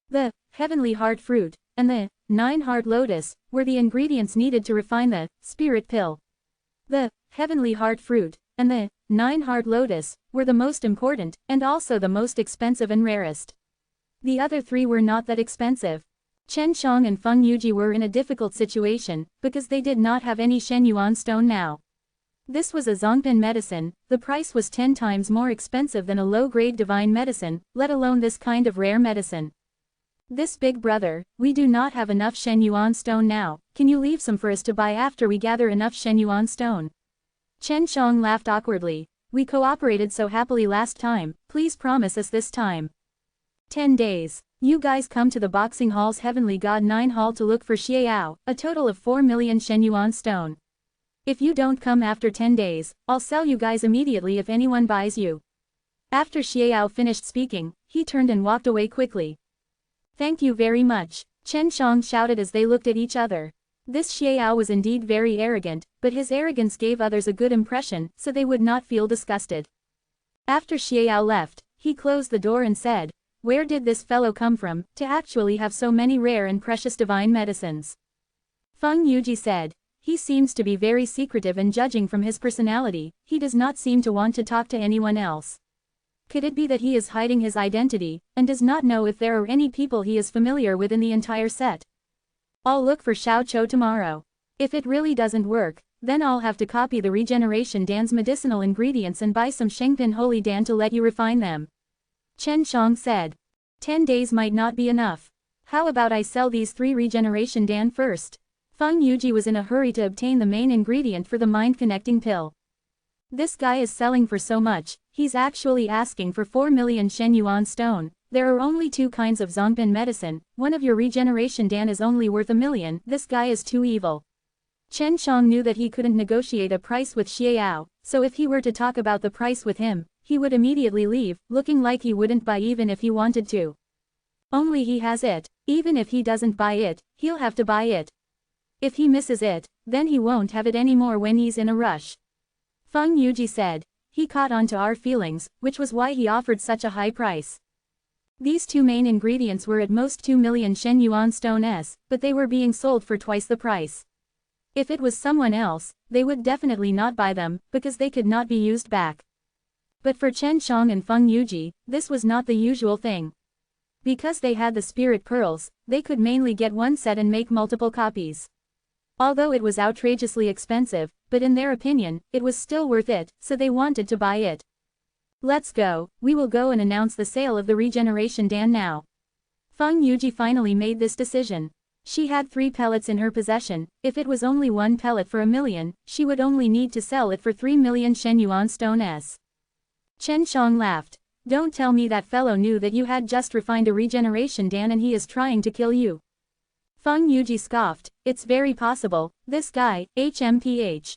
The heavenly heart fruit, and the 9-heart lotus, were the ingredients needed to refine the spirit pill. The heavenly heart fruit, and the 9-heart lotus, were the most important, and also the most expensive and rarest. The other 3 were not that expensive. Chen Shang and Feng Yuji were in a difficult situation, because they did not have any Shen Yuan stone now. This was a Zongbin medicine, the price was 10 times more expensive than a low-grade divine medicine, let alone this kind of rare medicine. This big brother, we do not have enough Shen Yuan stone now, can you leave some for us to buy after we gather enough Shen Yuan stone? Chen Shang laughed awkwardly. We cooperated so happily last time, please promise us this time. 10 days. You guys come to the boxing hall's Heavenly God 9 Hall to look for Xiao, a total of 4 million Shen Yuan stone. If you don't come after 10 days, I'll sell you guys immediately if anyone buys you. After Xiao finished speaking, he turned and walked away quickly. Thank you very much, Chen Shang shouted as they looked at each other. This Xiao was indeed very arrogant, but his arrogance gave others a good impression, so they would not feel disgusted. After Xiao left, he closed the door and said, where did this fellow come from, to actually have so many rare and precious divine medicines? Feng Yuji said, he seems to be very secretive and judging from his personality, he does not seem to want to talk to anyone else. Could it be that he is hiding his identity, and does not know if there are any people he is familiar with in the entire set? I'll look for Xiaoqiu tomorrow. If it really doesn't work, then I'll have to copy the regeneration Dan's medicinal ingredients and buy some Shengpin Holy Dan to let you refine them. Chen Shang said. 10 days might not be enough. How about I sell these 3 regeneration Dan first? Feng Yuji was in a hurry to obtain the main ingredient for the mind-connecting pill. This guy is selling for so much, he's actually asking for 4 million Shen Yuan stone. There are only 2 kinds of Zongbin medicine, one of your regeneration Dan is only worth 1 million, this guy is too evil. Chen Shang knew that he couldn't negotiate a price with Xiao, so if he were to talk about the price with him, he would immediately leave, looking like he wouldn't buy even if he wanted to. Only he has it. Even if he doesn't buy it, he'll have to buy it. If he misses it, then he won't have it anymore when he's in a rush. Feng Yuji said. He caught on to our feelings, which was why he offered such a high price. These 2 main ingredients were at most 2 million Shen Yuan stones, but they were being sold for twice the price. If it was someone else, they would definitely not buy them, because they could not be used back. But for Chen Shang and Feng Yuji, this was not the usual thing. Because they had the spirit pearls, they could mainly get one set and make multiple copies. Although it was outrageously expensive, but in their opinion, it was still worth it, so they wanted to buy it. Let's go, we will go and announce the sale of the regeneration Dan now. Feng Yuji finally made this decision. She had 3 pellets in her possession, if it was only 1 pellet for 1 million, she would only need to sell it for 3 million Shen Yuan stones. Chen Shang laughed. Don't tell me that fellow knew that you had just refined a regeneration Dan and he is trying to kill you. Feng Yuji scoffed. It's very possible, this guy, HMPH.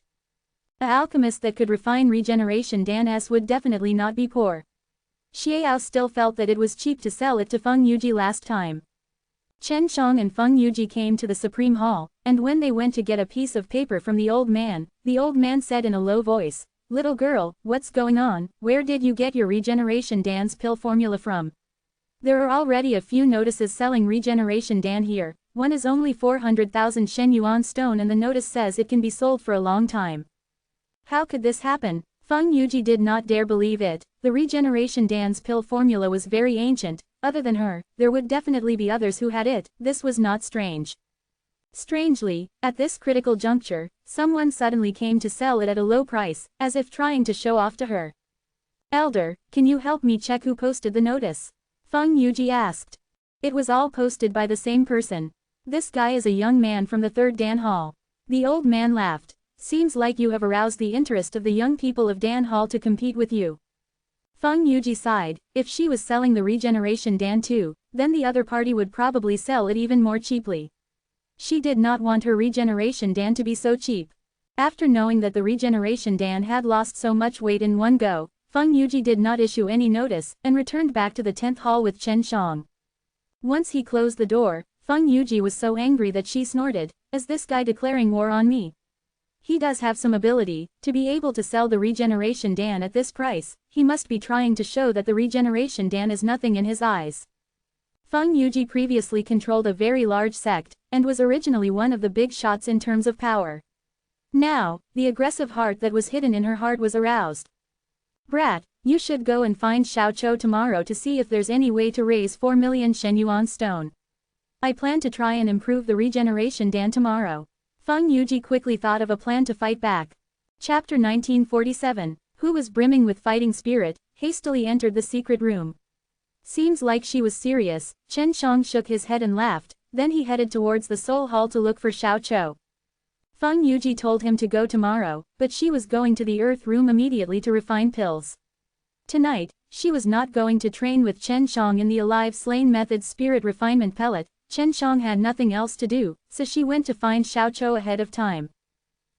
A alchemist that could refine regeneration Dan would definitely not be poor. Xiao still felt that it was cheap to sell it to Feng Yuji last time. Chen Shang and Feng Yuji came to the Supreme Hall, and when they went to get a piece of paper from the old man said in a low voice, "Little girl, what's going on? Where did you get your regeneration Dan's pill formula from? There are already a few notices selling regeneration Dan here, one is only 400,000 Shen Yuan stone and the notice says it can be sold for a long time." How could this happen? Feng Yuji did not dare believe it. The regeneration Dan's pill formula was very ancient. Other than her, there would definitely be others who had it. This was not strange. Strangely, at this critical juncture, someone suddenly came to sell it at a low price, as if trying to show off to her. "Elder, can you help me check who posted the notice?" Feng Yuji asked. It was all posted by the same person. This guy is a young man from the 3rd Dan Hall. The old man laughed. Seems like you have aroused the interest of the young people of Dan Hall to compete with you. Feng Yuji sighed. If she was selling the regeneration Dan too, then the other party would probably sell it even more cheaply. She did not want her regeneration Dan to be so cheap. After knowing that the regeneration Dan had lost so much weight in one go, Feng Yuji did not issue any notice, and returned back to the 10th hall with Chen Shang. Once he closed the door, Feng Yuji was so angry that she snorted, "Is this guy declaring war on me? He does have some ability, to be able to sell the regeneration Dan at this price, he must be trying to show that the regeneration Dan is nothing in his eyes." Feng Yuji previously controlled a very large sect, and was originally one of the big shots in terms of power. Now, the aggressive heart that was hidden in her heart was aroused. "Brat, you should go and find Xiao Chou tomorrow to see if there's any way to raise 4 million Shen Yuan stone. I plan to try and improve the regeneration Dan tomorrow." Feng Yuji quickly thought of a plan to fight back. Chapter 1947, who was brimming with fighting spirit, hastily entered the secret room. Seems like she was serious. Chen Shang shook his head and laughed, then he headed towards the Soul Hall to look for Xiao Chou. Feng Yuji told him to go tomorrow, but she was going to the Earth Room immediately to refine pills. Tonight, she was not going to train with Chen Shang in the Alive Slain Method Spirit Refinement Pellet. Chen Shang had nothing else to do, so she went to find Xiao Chou ahead of time.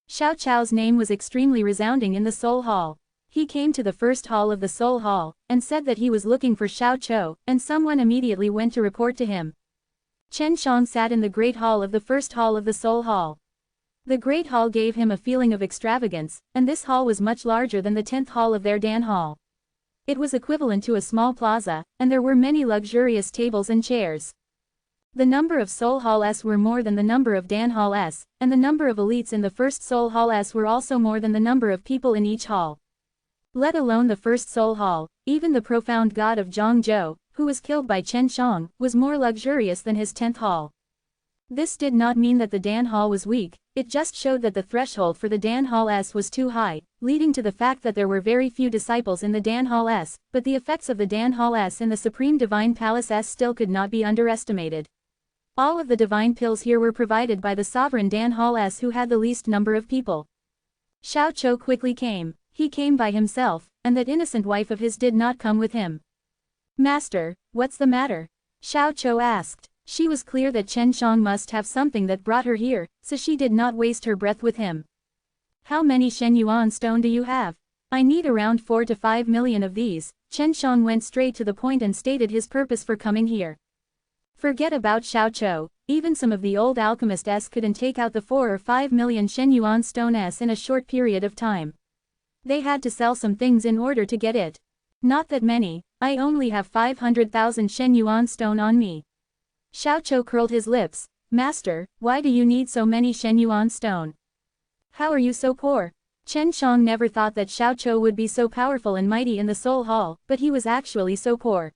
Xiao Chou's name was extremely resounding in the Soul Hall. He came to the first hall of the Soul Hall, and said that he was looking for Xiao Chou, and someone immediately went to report to him. Chen Shang sat in the Great Hall of the first hall of the Soul Hall. The Great Hall gave him a feeling of extravagance, and this hall was much larger than the 10th hall of their Dan Hall. It was equivalent to a small plaza, and there were many luxurious tables and chairs. The number of Soul Halls were more than the number of Dan Halls, and the number of elites in the first Soul Halls were also more than the number of people in each hall. Let alone the first Soul Hall, even the profound god of Zhongzhou, who was killed by Chen Shang, was more luxurious than his 10th hall. This did not mean that the Dan Hall was weak, it just showed that the threshold for the Dan Halls was too high, leading to the fact that there were very few disciples in the Dan Halls, but the effects of the Dan Halls in the Supreme Divine Palace still could not be underestimated. All of the divine pills here were provided by the sovereign Dan Hall S who had the least number of people. Xiao Chou quickly came. He came by himself, and that innocent wife of his did not come with him. Master, what's the matter? Xiao Chou asked. She was clear that Chen Shang must have something that brought her here, so she did not waste her breath with him. How many Shen Yuan stone do you have? I need around 4 to 5 million of these. Chen Shang went straight to the point and stated his purpose for coming here. Forget about Xiao Chou, even some of the old alchemists couldn't take out the 4 or 5 million Shen Yuan stone in a short period of time. They had to sell some things in order to get it. Not that many, I only have 500,000 Shen Yuan stone on me. Xiao Chou curled his lips. Master, why do you need so many Shen Yuan stone? How are you so poor? Chen Shang never thought that Xiao Chou would be so powerful and mighty in the Soul Hall, but he was actually so poor.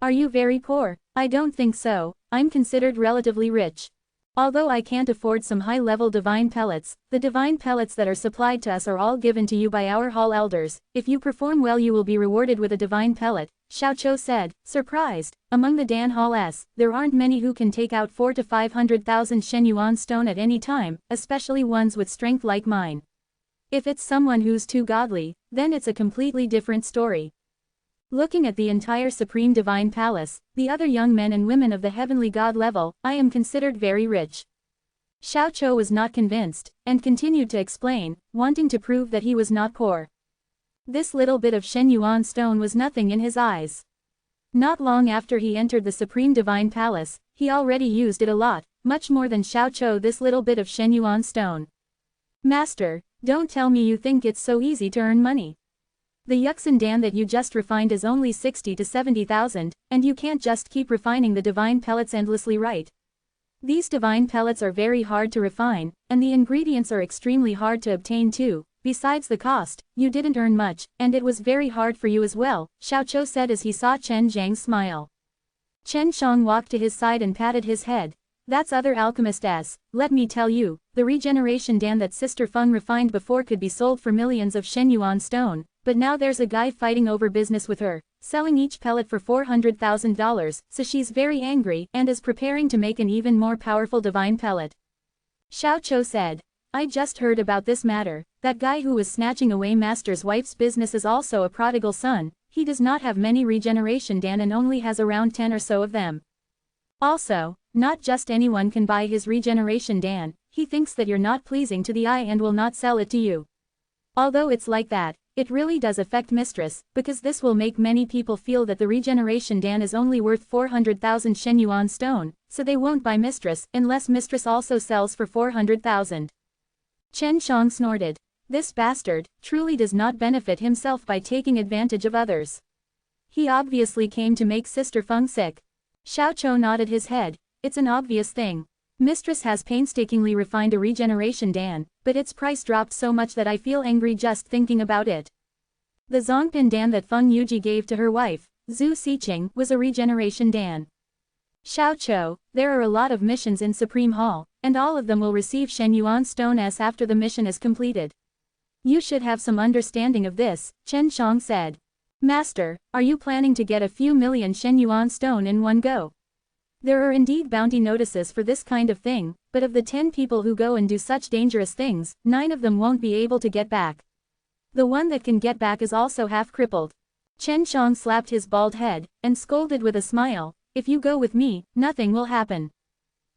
Are you very poor? I don't think so, I'm considered relatively rich. Although I can't afford some high-level divine pellets, the divine pellets that are supplied to us are all given to you by our hall elders. If you perform well you will be rewarded with a divine pellet, Xiao Chou said, surprised. Among the Dan Hall S, there aren't many who can take out 4 to 500,000 Shen Yuan stone at any time, especially ones with strength like mine. If it's someone who's too godly, then it's a completely different story. Looking at the entire Supreme Divine Palace, the other young men and women of the heavenly god level, I am considered very rich. Xiao Chou was not convinced, and continued to explain, wanting to prove that he was not poor. This little bit of Shen Yuan stone was nothing in his eyes. Not long after he entered the Supreme Divine Palace, he already used it a lot, much more than Xiao Chou this little bit of Shen Yuan stone. Master, don't tell me you think it's so easy to earn money. The Yuxin Dan that you just refined is only 60 to 70,000, and you can't just keep refining the divine pellets endlessly, right? These divine pellets are very hard to refine, and the ingredients are extremely hard to obtain too. Besides the cost, you didn't earn much, and it was very hard for you as well, Xiao Chou said as he saw Chen Zhang smile. Chen Shang walked to his side and patted his head. That's other alchemists. Let me tell you, the regeneration Dan that Sister Feng refined before could be sold for millions of Shen Yuan stone, but now there's a guy fighting over business with her, selling each pellet for $400,000, so she's very angry and is preparing to make an even more powerful divine pellet. Xiao Chou said, I just heard about this matter. That guy who was snatching away Master's wife's business is also a prodigal son. He does not have many regeneration Dan and only has around 10 or so of them. Also, not just anyone can buy his regeneration Dan. He thinks that you're not pleasing to the eye and will not sell it to you. Although it's like that, it really does affect Mistress, because this will make many people feel that the regeneration Dan is only worth 400,000 Shen Yuan stone, so they won't buy Mistress unless Mistress also sells for 400,000. Chen Shang snorted. This bastard truly does not benefit himself by taking advantage of others. He obviously came to make Sister Feng sick. Xiao Chou nodded his head. It's an obvious thing. Mistress has painstakingly refined a regeneration Dan, but its price dropped so much that I feel angry just thinking about it. The Zongpin Dan that Feng Yuji gave to her wife, Zhu Xiqing, was a regeneration Dan. Xiao Chou, there are a lot of missions in Supreme Hall, and all of them will receive Shen Yuan Stone after the mission is completed. You should have some understanding of this, Chen Shang said. Master, are you planning to get a few million Shen Yuan Stone in one go? There are indeed bounty notices for this kind of thing, but of the 10 people who go and do such dangerous things, 9 of them won't be able to get back. The one that can get back is also half crippled. Chen Shang slapped his bald head, and scolded with a smile, if you go with me, nothing will happen.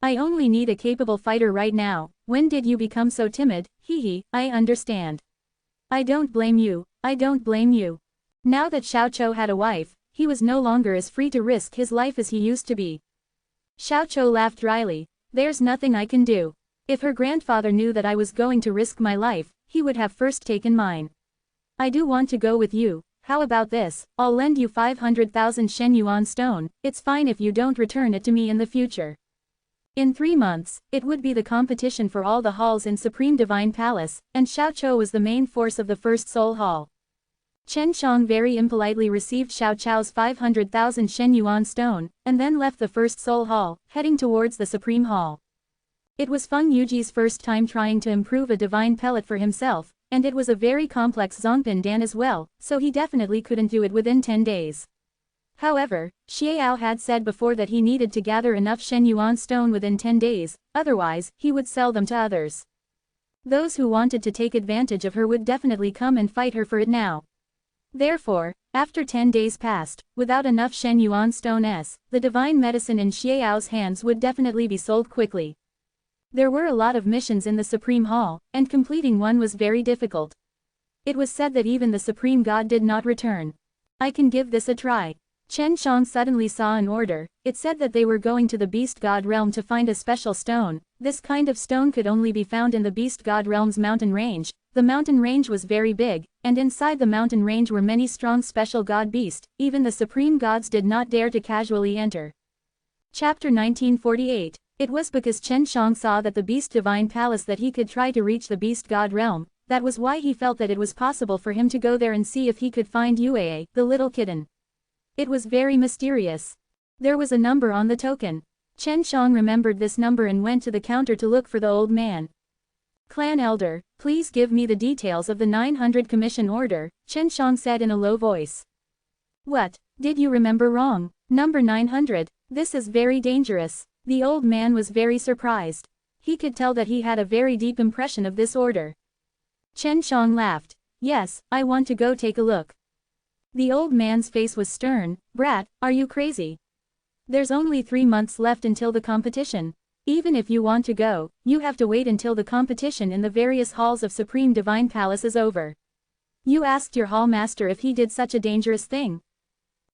I only need a capable fighter right now. When did you become so timid? Hehe, I understand. I don't blame you, I don't blame you. Now that Xiao Chou had a wife, he was no longer as free to risk his life as he used to be. Xiao Chou laughed dryly. There's nothing I can do. If her grandfather knew that I was going to risk my life, he would have first taken mine. I do want to go with you. How about this? I'll lend you 500,000 Shen Yuan Stone. It's fine if you don't return it to me in the future. In 3 months, it would be the competition for all the halls in Supreme Divine Palace, and Xiao Chou was the main force of the first Soul Hall. Chen Shang very impolitely received Xiao Chou's 500,000 Shen Yuan Stone, and then left the first Soul Hall, heading towards the Supreme Hall. It was Feng Yuji's first time trying to improve a divine pellet for himself, and it was a very complex Zongpin Dan as well, so he definitely couldn't do it within 10 days. However, Xiao had said before that he needed to gather enough Shen Yuan stone within 10 days, otherwise, he would sell them to others. Those who wanted to take advantage of her would definitely come and fight her for it now. Therefore, after 10 days passed, without enough Shen Yuan stones, the divine medicine in Xiao's hands would definitely be sold quickly. There were a lot of missions in the Supreme Hall, and completing one was very difficult. It was said that even the Supreme God did not return. I can give this a try. Chen Shang suddenly saw an order. It said that they were going to the Beast God realm to find a special stone. This kind of stone could only be found in the Beast God realm's mountain range. The mountain range was very big, and inside the mountain range were many strong special god beasts. Even the supreme gods did not dare to casually enter. Chapter 1948. It was because Chen Shang saw that the Beast Divine Palace that he could try to reach the Beast God realm. That was why he felt that it was possible for him to go there and see if he could find Yue, the little kitten. It was very mysterious. There was a number on the token. Chen Shang remembered this number and went to the counter to look for the old man. Clan Elder, please give me the details of the 900 commission order, Chen Shang said in a low voice. What, did you remember wrong? Number 900, this is very dangerous. The old man was very surprised. He could tell that he had a very deep impression of this order. Chen Shang laughed. Yes, I want to go take a look. The old man's face was stern. Brat, are you crazy? There's only 3 months left until the competition. Even if you want to go, you have to wait until the competition in the various halls of Supreme Divine Palace is over. You asked your hall master if he did such a dangerous thing.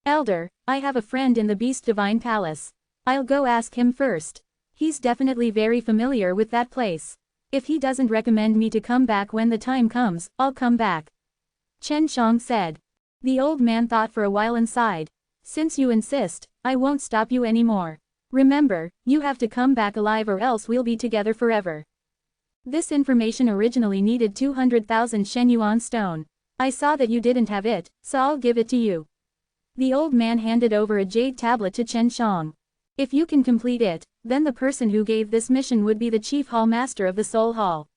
Elder, I have a friend in the Beast Divine Palace. I'll go ask him first. He's definitely very familiar with that place. If he doesn't recommend me to come back when the time comes, I'll come back. Chen Shang said. The old man thought for a while and sighed. Since you insist, I won't stop you anymore. Remember, you have to come back alive or else we'll be together forever. This information originally needed 200,000 Shen Yuan stone. I saw that you didn't have it, so I'll give it to you. The old man handed over a jade tablet to Chen Shang. If you can complete it, then the person who gave this mission would be the chief hall master of the Soul Hall.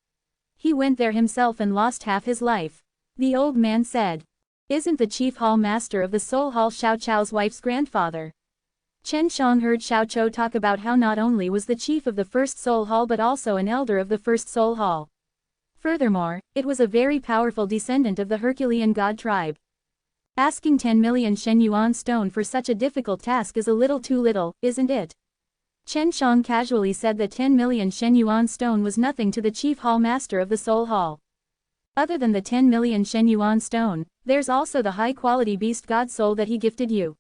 He went there himself and lost half his life. The old man said. Isn't the chief hall master of the Soul Hall Xiao Chou's wife's grandfather? Chen Shang heard Xiao Chou talk about how not only was the chief of the first Soul Hall but also an elder of the first Soul Hall. Furthermore, it was a very powerful descendant of the Herculean god tribe. Asking 10 million Shen Yuan stone for such a difficult task is a little too little, isn't it? Chen Shang casually said that 10 million Shen Yuan stone was nothing to the chief hall master of the Soul Hall. Other than the 10 million Shen Yuan stone, there's also the high-quality beast god soul that he gifted you.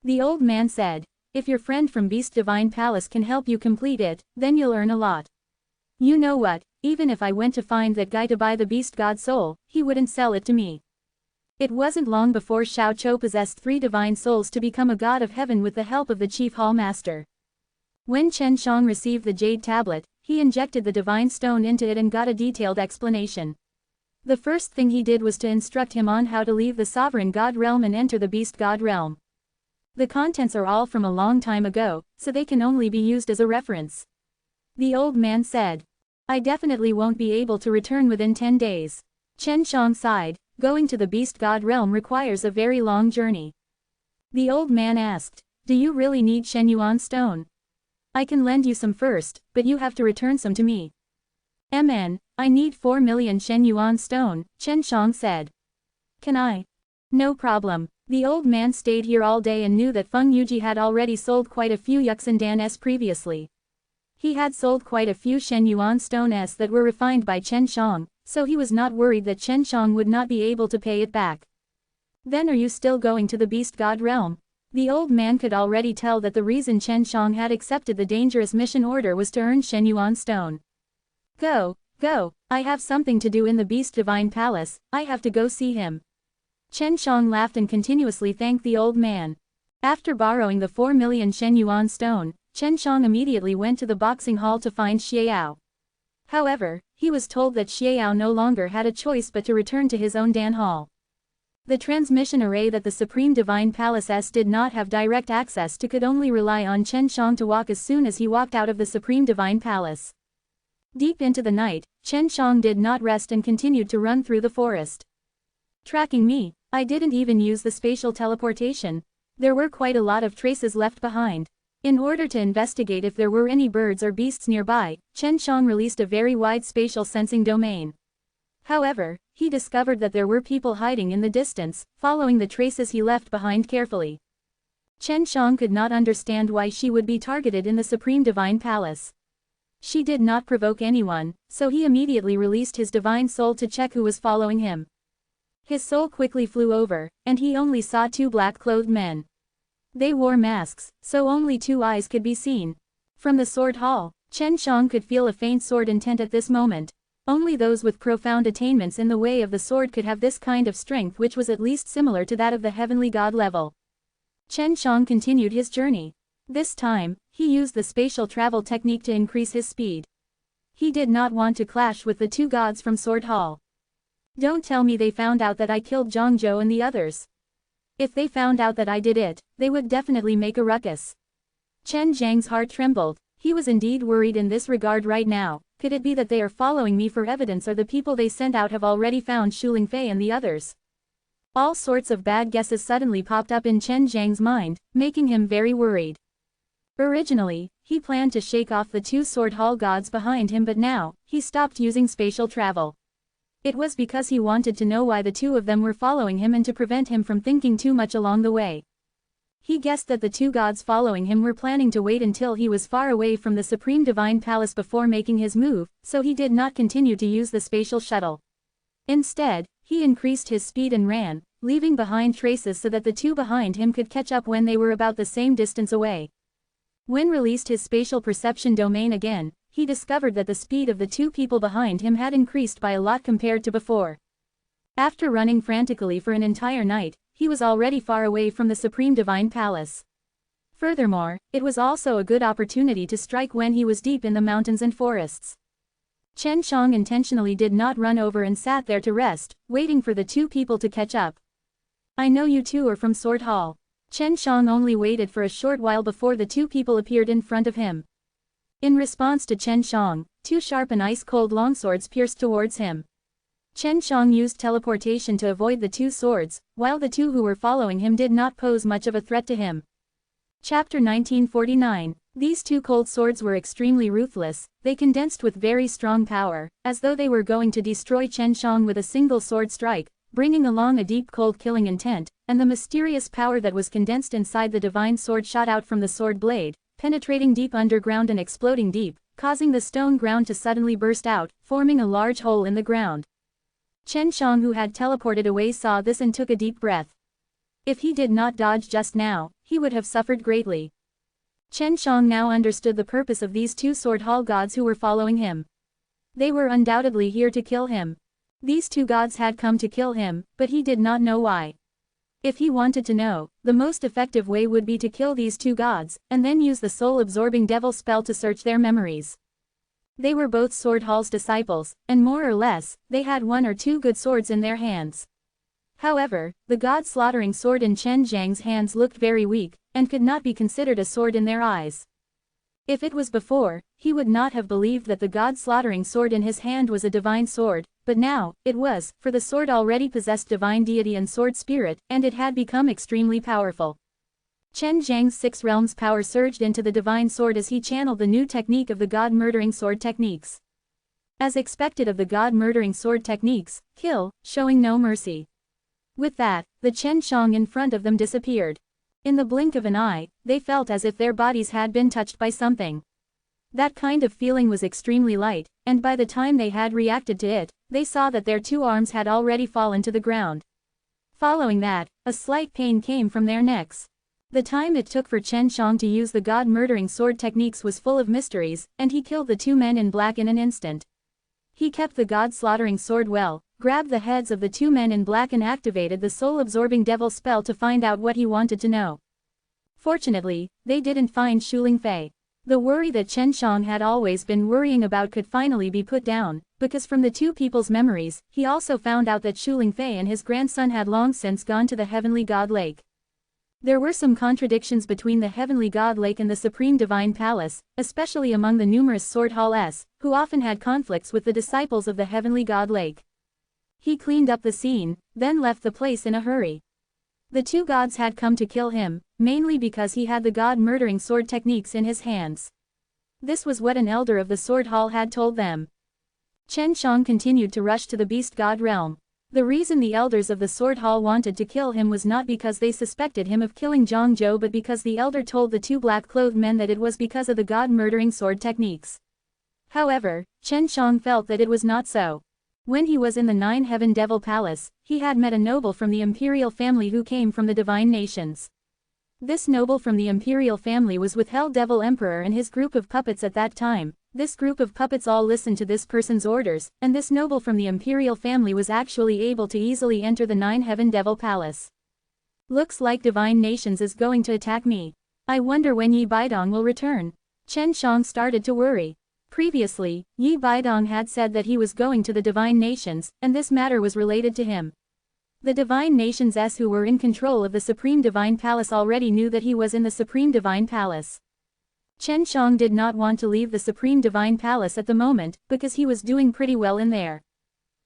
The old man said, if your friend from Beast Divine Palace can help you complete it, then you'll earn a lot. You know what, even if I went to find that guy to buy the beast god soul, he wouldn't sell it to me. It wasn't long before Xiao Chou possessed 3 divine souls to become a god of heaven with the help of the chief hall master. When Chen Shang received the jade tablet, he injected the divine stone into it and got a detailed explanation. The first thing he did was to instruct him on how to leave the sovereign god realm and enter the beast god realm. The contents are all from a long time ago, so they can only be used as a reference. The old man said. I definitely won't be able to return within 10 days. Chen Shang sighed. Going to the beast god realm requires a very long journey. The old man asked. Do you really need Shen Yuan stone? I can lend you some first, but you have to return some to me. I need 4 million Shen Yuan stone, Chen Shang said. Can I? No problem. The old man stayed here all day and knew that Feng Yuji had already sold quite a few Yuxindan previously. He had sold quite a few Shen Yuan stone that were refined by Chen Shang, so he was not worried that Chen Shang would not be able to pay it back. Then are you still going to the beast god realm? The old man could already tell that the reason Chen Shang had accepted the dangerous mission order was to earn Shen Yuan stone. Go, I have something to do in the Beast Divine Palace, I have to go see him. Chen Shang laughed and continuously thanked the old man. After borrowing the 4 million Shen Yuan stone, Chen Shang immediately went to the boxing hall to find Xiao. However, he was told that Xiao no longer had a choice but to return to his own Dan hall. The transmission array that the Supreme Divine Palace did not have direct access to could only rely on Chen Shang to walk as soon as he walked out of the Supreme Divine Palace. Deep into the night, Chen Shang did not rest and continued to run through the forest. Tracking me, I didn't even use the spatial teleportation. There were quite a lot of traces left behind. In order to investigate if there were any birds or beasts nearby, Chen Shang released a very wide spatial sensing domain. However, he discovered that there were people hiding in the distance, following the traces he left behind carefully. Chen Shang could not understand why she would be targeted in the Supreme Divine Palace. She did not provoke anyone, so he immediately released his divine soul to check who was following him. His soul quickly flew over, and he only saw two black-clothed men. They wore masks, so only two eyes could be seen. From the sword hall, Chen Shang could feel a faint sword intent at this moment. Only those with profound attainments in the way of the sword could have this kind of strength, which was at least similar to that of the heavenly god level. Chen Shang continued his journey. This time, he used the spatial travel technique to increase his speed. He did not want to clash with the two gods from Sword Hall. Don't tell me they found out that I killed Zhangzhou and the others. If they found out that I did it, they would definitely make a ruckus. Chen Zhang's heart trembled. He was indeed worried in this regard right now. Could it be that they are following me for evidence, or the people they sent out have already found Shu Lingfei and the others? All sorts of bad guesses suddenly popped up in Chen Zhang's mind, making him very worried. Originally, he planned to shake off the two Sword Hall gods behind him, but now, he stopped using spatial travel. It was because he wanted to know why the two of them were following him and to prevent him from thinking too much along the way. He guessed that the two gods following him were planning to wait until he was far away from the Supreme Divine Palace before making his move, so he did not continue to use the spatial shuttle. Instead, he increased his speed and ran, leaving behind traces so that the two behind him could catch up when they were about the same distance away. When released his spatial perception domain again, he discovered that the speed of the two people behind him had increased by a lot compared to before. After running frantically for an entire night, he was already far away from the Supreme Divine Palace. Furthermore, it was also a good opportunity to strike when he was deep in the mountains and forests. Chen Shang intentionally did not run over and sat there to rest, waiting for the two people to catch up. I know you two are from Sword Hall. Chen Shang only waited for a short while before the two people appeared in front of him. In response to Chen Shang, two sharp and ice-cold longswords pierced towards him. Chen Shang used teleportation to avoid the two swords, while the two who were following him did not pose much of a threat to him. Chapter 1949. These two cold swords were extremely ruthless. They condensed with very strong power, as though they were going to destroy Chen Shang with a single sword strike, bringing along a deep cold killing intent, and the mysterious power that was condensed inside the divine sword shot out from the sword blade, penetrating deep underground and exploding deep, causing the stone ground to suddenly burst out, forming a large hole in the ground. Chen Shang, who had teleported away, saw this and took a deep breath. If he did not dodge just now, he would have suffered greatly. Chen Shang now understood the purpose of these two Sword Hall gods who were following him. They were undoubtedly here to kill him. These two gods had come to kill him, but he did not know why. If he wanted to know, the most effective way would be to kill these two gods, and then use the soul-absorbing devil spell to search their memories. They were both Sword Hall's disciples, and more or less, they had one or two good swords in their hands. However, the god-slaughtering sword in Chen Zhang's hands looked very weak, and could not be considered a sword in their eyes. If it was before, he would not have believed that the god-slaughtering sword in his hand was a divine sword, but now, it was, for the sword already possessed divine deity and sword spirit, and it had become extremely powerful. Chen Zhang's 6 realms power surged into the divine sword as he channeled the new technique of the god-murdering sword techniques. As expected of the god-murdering sword techniques, kill, showing no mercy. With that, the Chen Shang in front of them disappeared. In the blink of an eye, they felt as if their bodies had been touched by something. That kind of feeling was extremely light, and by the time they had reacted to it, they saw that their two arms had already fallen to the ground. Following that, a slight pain came from their necks. The time it took for Chen Shang to use the god-murdering sword techniques was full of mysteries, and he killed the two men in black in an instant. He kept the god-slaughtering sword well, grabbed the heads of the two men in black and activated the soul-absorbing devil spell to find out what he wanted to know. Fortunately, they didn't find Shu Lingfei. The worry that Chen Shang had always been worrying about could finally be put down, because from the two people's memories, he also found out that Shu Lingfei and his grandson had long since gone to the Heavenly God Lake. There were some contradictions between the Heavenly God Lake and the Supreme Divine Palace, especially among the numerous Sword Halls, who often had conflicts with the disciples of the Heavenly God Lake. He cleaned up the scene, then left the place in a hurry. The two gods had come to kill him, mainly because he had the god-murdering sword techniques in his hands. This was what an elder of the Sword Hall had told them. Chen Shang continued to rush to the beast god realm. The reason the elders of the Sword Hall wanted to kill him was not because they suspected him of killing Zhang Zhou, but because the elder told the two black-clothed men that it was because of the god-murdering sword techniques. However, Chen Shang felt that it was not so. When he was in the Nine-Heaven Devil Palace, he had met a noble from the imperial family who came from the divine nations. This noble from the imperial family was with Hell Devil Emperor and his group of puppets at that time. This group of puppets all listened to this person's orders, and this noble from the imperial family was actually able to easily enter the Nine-Heaven Devil Palace. Looks like divine nations is going to attack me. I wonder when Yi Baidong will return. Chen Shang started to worry. Previously, Yi Baidong had said that he was going to the divine nations, and this matter was related to him. The divine nations who were in control of the Supreme Divine Palace already knew that he was in the Supreme Divine Palace. Chen Shang did not want to leave the Supreme Divine Palace at the moment, because he was doing pretty well in there.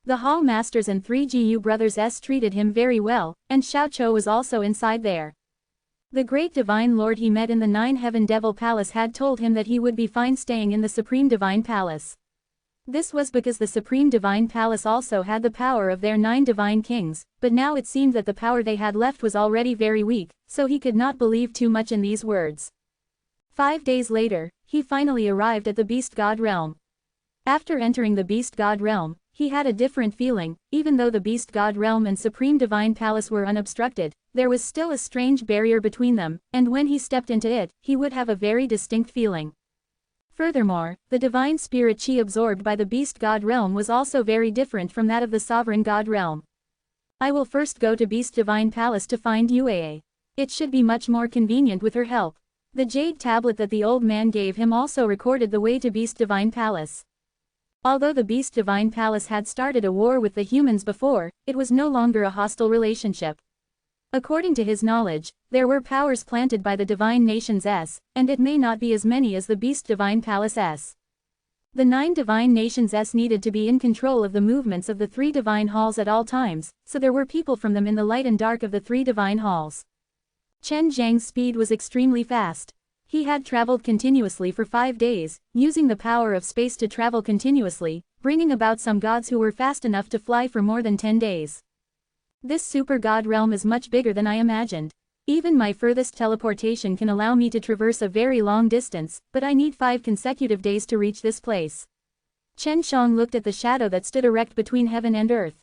The Hall Masters and 3 GU brothers treated him very well, and Xiao Chou was also inside there. The great divine lord he met in the Nine-Heaven Devil Palace had told him that he would be fine staying in the Supreme Divine Palace. This was because the Supreme Divine Palace also had the power of their 9 divine kings, but now it seemed that the power they had left was already very weak, so he could not believe too much in these words. 5 days later, he finally arrived at the Beast God realm. After entering the Beast God realm, he had a different feeling. Even though the Beast God realm and Supreme Divine Palace were unobstructed, there was still a strange barrier between them, and when he stepped into it, he would have a very distinct feeling. Furthermore, the divine spirit chi absorbed by the Beast God realm was also very different from that of the Sovereign God realm. I will first go to Beast Divine Palace to find Yuaa. It should be much more convenient with her help. The jade tablet that the old man gave him also recorded the way to Beast Divine Palace. Although the Beast Divine Palace had started a war with the humans before, it was no longer a hostile relationship. According to his knowledge, there were powers planted by the divine nations and it may not be as many as the Beast Divine Palace. The 9 divine nations needed to be in control of the movements of the 3 divine halls at all times, so there were people from them in the light and dark of the 3 divine halls. Chen Zhang's speed was extremely fast. He had traveled continuously for 5 days, using the power of space to travel continuously, bringing about some gods who were fast enough to fly for more than 10 days. This super god realm is much bigger than I imagined. Even my furthest teleportation can allow me to traverse a very long distance, but I need 5 consecutive days to reach this place. Chen Shang looked at the shadow that stood erect between heaven and earth.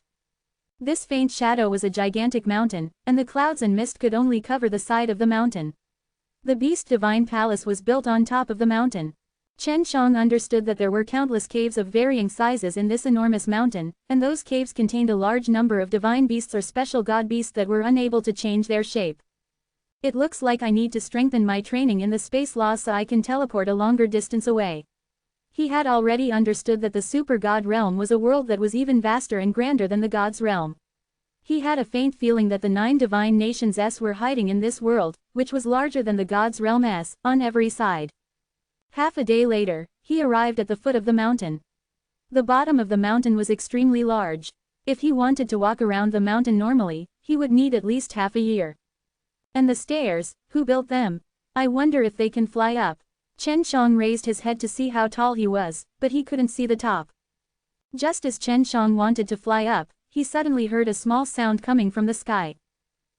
This faint shadow was a gigantic mountain, and the clouds and mist could only cover the side of the mountain. The Beast Divine Palace was built on top of the mountain. Chen Shang understood that there were countless caves of varying sizes in this enormous mountain, and those caves contained a large number of divine beasts or special god beasts that were unable to change their shape. It looks like I need to strengthen my training in the space laws so I can teleport a longer distance away. He had already understood that the super god realm was a world that was even vaster and grander than the god's realm. He had a faint feeling that the 9 divine nations were hiding in this world, which was larger than the god's realm on every side. Half a day later, he arrived at the foot of the mountain. The bottom of the mountain was extremely large. If he wanted to walk around the mountain normally, he would need at least half a year. And the stairs, who built them? I wonder if they can fly up. Chen Shang raised his head to see how tall he was, but he couldn't see the top. Just as Chen Shang wanted to fly up, he suddenly heard a small sound coming from the sky.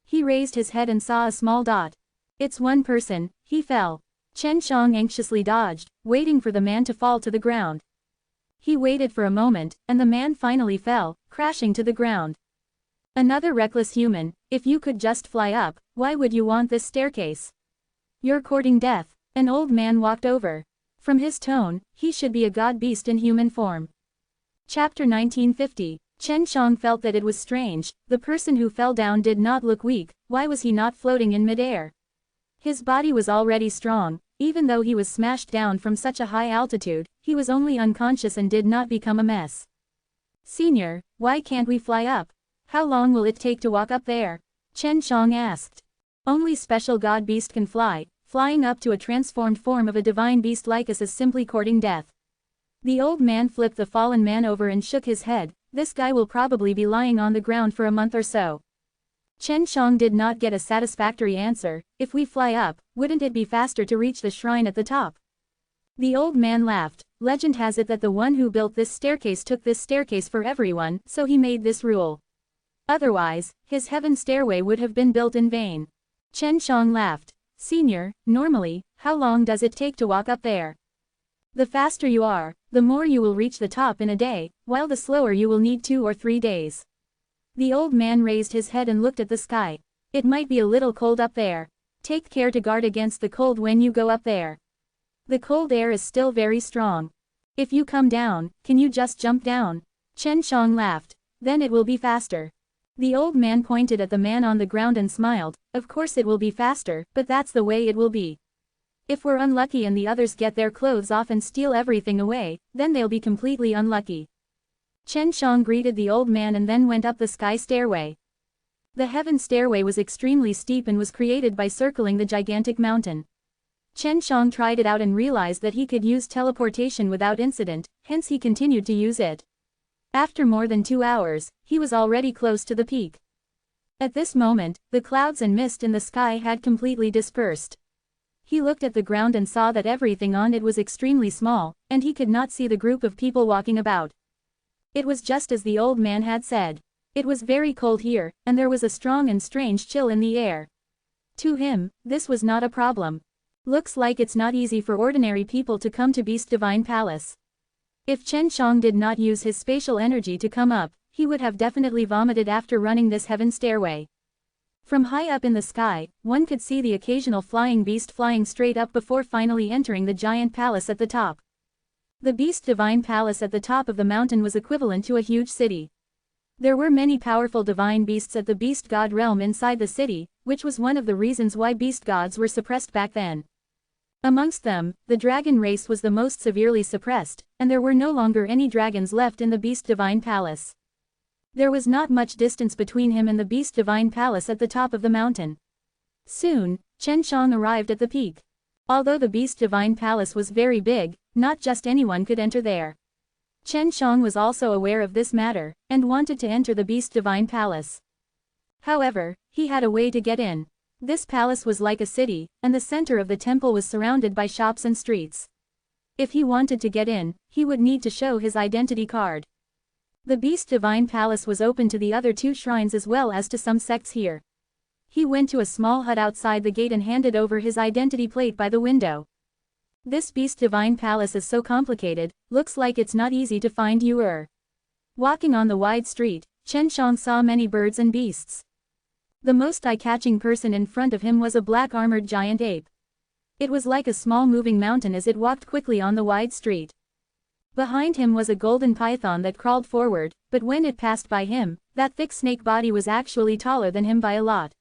He raised his head and saw a small dot. It's one person. He fell. Chen Shang anxiously dodged, waiting for the man to fall to the ground. He waited for a moment, and the man finally fell, crashing to the ground. Another reckless human. If you could just fly up, why would you want this staircase? You're courting death. An old man walked over. From his tone, he should be a god beast in human form. Chapter 1950. Chen Shang felt that it was strange. The person who fell down did not look weak. Why was he not floating in midair? His body was already strong. Even though he was smashed down from such a high altitude, he was only unconscious and did not become a mess. Senior, why can't we fly up? How long will it take to walk up there? Chen Shang asked. Only special god beast can fly. Flying up to a transformed form of a divine beast like us is simply courting death. The old man flipped the fallen man over and shook his head. This guy will probably be lying on the ground for a month or so. Chen Shang did not get a satisfactory answer. If we fly up, wouldn't it be faster to reach the shrine at the top? The old man laughed. Legend has it that the one who built this staircase took this staircase for everyone, so he made this rule. Otherwise, his heaven stairway would have been built in vain. Chen Shang laughed. Senior, normally, how long does it take to walk up there? The faster you are, the more you will reach the top in a day, while the slower you will need 2 or 3 days. The old man raised his head and looked at the sky. It might be a little cold up there. Take care to guard against the cold when you go up there. The cold air is still very strong. If you come down, can you just jump down? Chen Shang laughed. Then it will be faster. The old man pointed at the man on the ground and smiled. Of course it will be faster, but that's the way it will be. If we're unlucky and the others get their clothes off and steal everything away, then they'll be completely unlucky. Chen Shang greeted the old man and then went up the sky stairway. The heaven stairway was extremely steep and was created by circling the gigantic mountain. Chen Shang tried it out and realized that he could use teleportation without incident, hence he continued to use it. After more than 2 hours, he was already close to the peak. At this moment, the clouds and mist in the sky had completely dispersed. He looked at the ground and saw that everything on it was extremely small, and he could not see the group of people walking about. It was just as the old man had said. It was very cold here, and there was a strong and strange chill in the air. To him, this was not a problem. Looks like it's not easy for ordinary people to come to Beast Divine Palace. If Chen Shang did not use his spatial energy to come up, he would have definitely vomited after running this heaven stairway. From high up in the sky, one could see the occasional flying beast flying straight up before finally entering the giant palace at the top. The Beast Divine Palace at the top of the mountain was equivalent to a huge city. There were many powerful divine beasts at the beast god realm inside the city, which was one of the reasons why beast gods were suppressed back then. Amongst them, the dragon race was the most severely suppressed, and there were no longer any dragons left in the Beast Divine Palace. There was not much distance between him and the Beast Divine Palace at the top of the mountain. Soon, Chen Shang arrived at the peak. Although the Beast Divine Palace was very big, not just anyone could enter there. Chen Shang was also aware of this matter, and wanted to enter the Beast Divine Palace. However, he had a way to get in. This palace was like a city, and the center of the temple was surrounded by shops and streets. If he wanted to get in, he would need to show his identity card. The Beast Divine Palace was open to the other 2 shrines as well as to some sects here. He went to a small hut outside the gate and handed over his identity plate by the window. This Beast Divine Palace is so complicated, looks like it's not easy to find you. Walking on the wide street, Chen Shang saw many birds and beasts. The most eye-catching person in front of him was a black-armored giant ape. It was like a small moving mountain as it walked quickly on the wide street. Behind him was a golden python that crawled forward, but when it passed by him, that thick snake body was actually taller than him by a lot.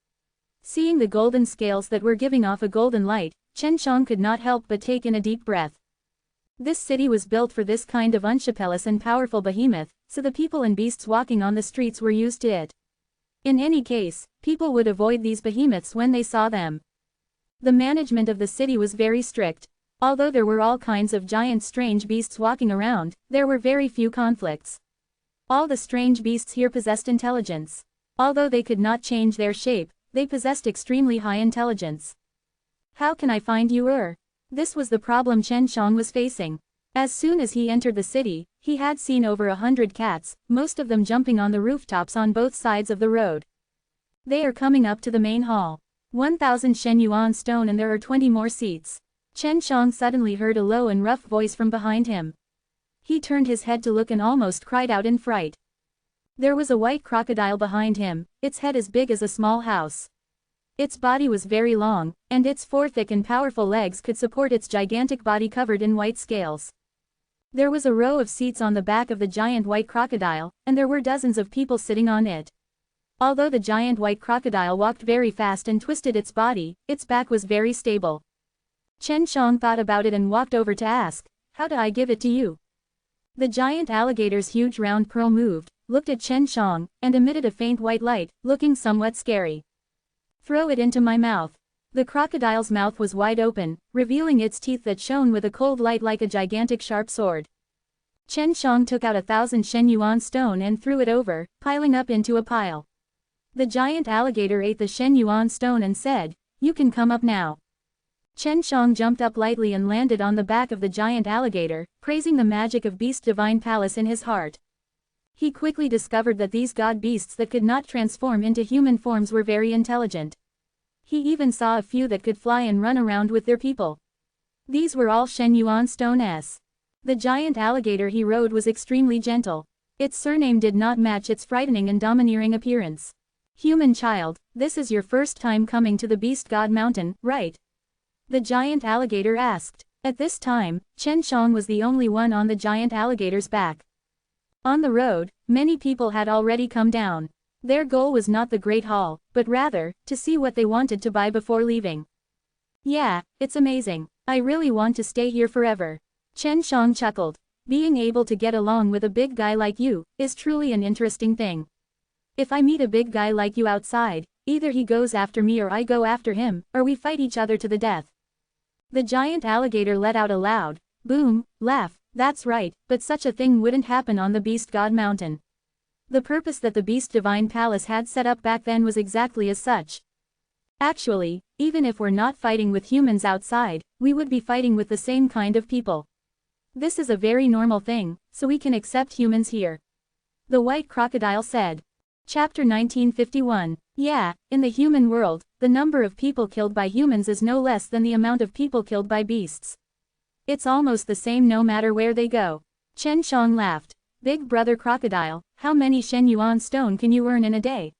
Seeing the golden scales that were giving off a golden light, Chen Shang could not help but take in a deep breath. This city was built for this kind of unscrupulous and powerful behemoth, so the people and beasts walking on the streets were used to it. In any case, people would avoid these behemoths when they saw them. The management of the city was very strict. Although there were all kinds of giant strange beasts walking around, there were very few conflicts. All the strange beasts here possessed intelligence. Although they could not change their shape, they possessed extremely high intelligence. How can I find you? This was the problem Chen Shang was facing. As soon as he entered the city, he had seen over 100 cats, most of them jumping on the rooftops on both sides of the road. They are coming up to the main hall. 1,000 Shen Yuan stone and there are 20 more seats. Chen Shang suddenly heard a low and rough voice from behind him. He turned his head to look and almost cried out in fright. There was a white crocodile behind him, its head as big as a small house. Its body was very long, and its 4 thick and powerful legs could support its gigantic body covered in white scales. There was a row of seats on the back of the giant white crocodile, and there were dozens of people sitting on it. Although the giant white crocodile walked very fast and twisted its body, its back was very stable. Chen Shang thought about it and walked over to ask, "How do I give it to you?" The giant alligator's huge round pearl moved, looked at Chen Shang, and emitted a faint white light, looking somewhat scary. "Throw it into my mouth." The crocodile's mouth was wide open, revealing its teeth that shone with a cold light like a gigantic sharp sword. Chen Shang took out 1,000 Shen Yuan stone and threw it over, piling up into a pile. The giant alligator ate the Shen Yuan stone and said, "You can come up now." Chen Shang jumped up lightly and landed on the back of the giant alligator, praising the magic of Beast Divine Palace in his heart. He quickly discovered that these god beasts that could not transform into human forms were very intelligent. He even saw a few that could fly and run around with their people. These were all Shen Yuan stones. The giant alligator he rode was extremely gentle. Its surname did not match its frightening and domineering appearance. "Human child, this is your first time coming to the Beast God Mountain, right?" the giant alligator asked. At this time, Chen Shang was the only one on the giant alligator's back. On the road, many people had already come down. Their goal was not the Great Hall, but rather, to see what they wanted to buy before leaving. "Yeah, it's amazing. I really want to stay here forever." Chen Shang chuckled. "Being able to get along with a big guy like you is truly an interesting thing. If I meet a big guy like you outside, either he goes after me or I go after him, or we fight each other to the death." The giant alligator let out a loud, boom, laugh. "That's right, but such a thing wouldn't happen on the Beast God Mountain." The purpose that the Beast Divine Palace had set up back then was exactly as such. Actually, even if we're not fighting with humans outside, we would be fighting with the same kind of people. This is a very normal thing, so we can accept humans here. The white crocodile said. Chapter 1951. Yeah, in the human world, the number of people killed by humans is no less than the amount of people killed by beasts. It's almost the same no matter where they go. Chen Shang laughed. "Big brother crocodile, how many Shen Yuan stone can you earn in a day?"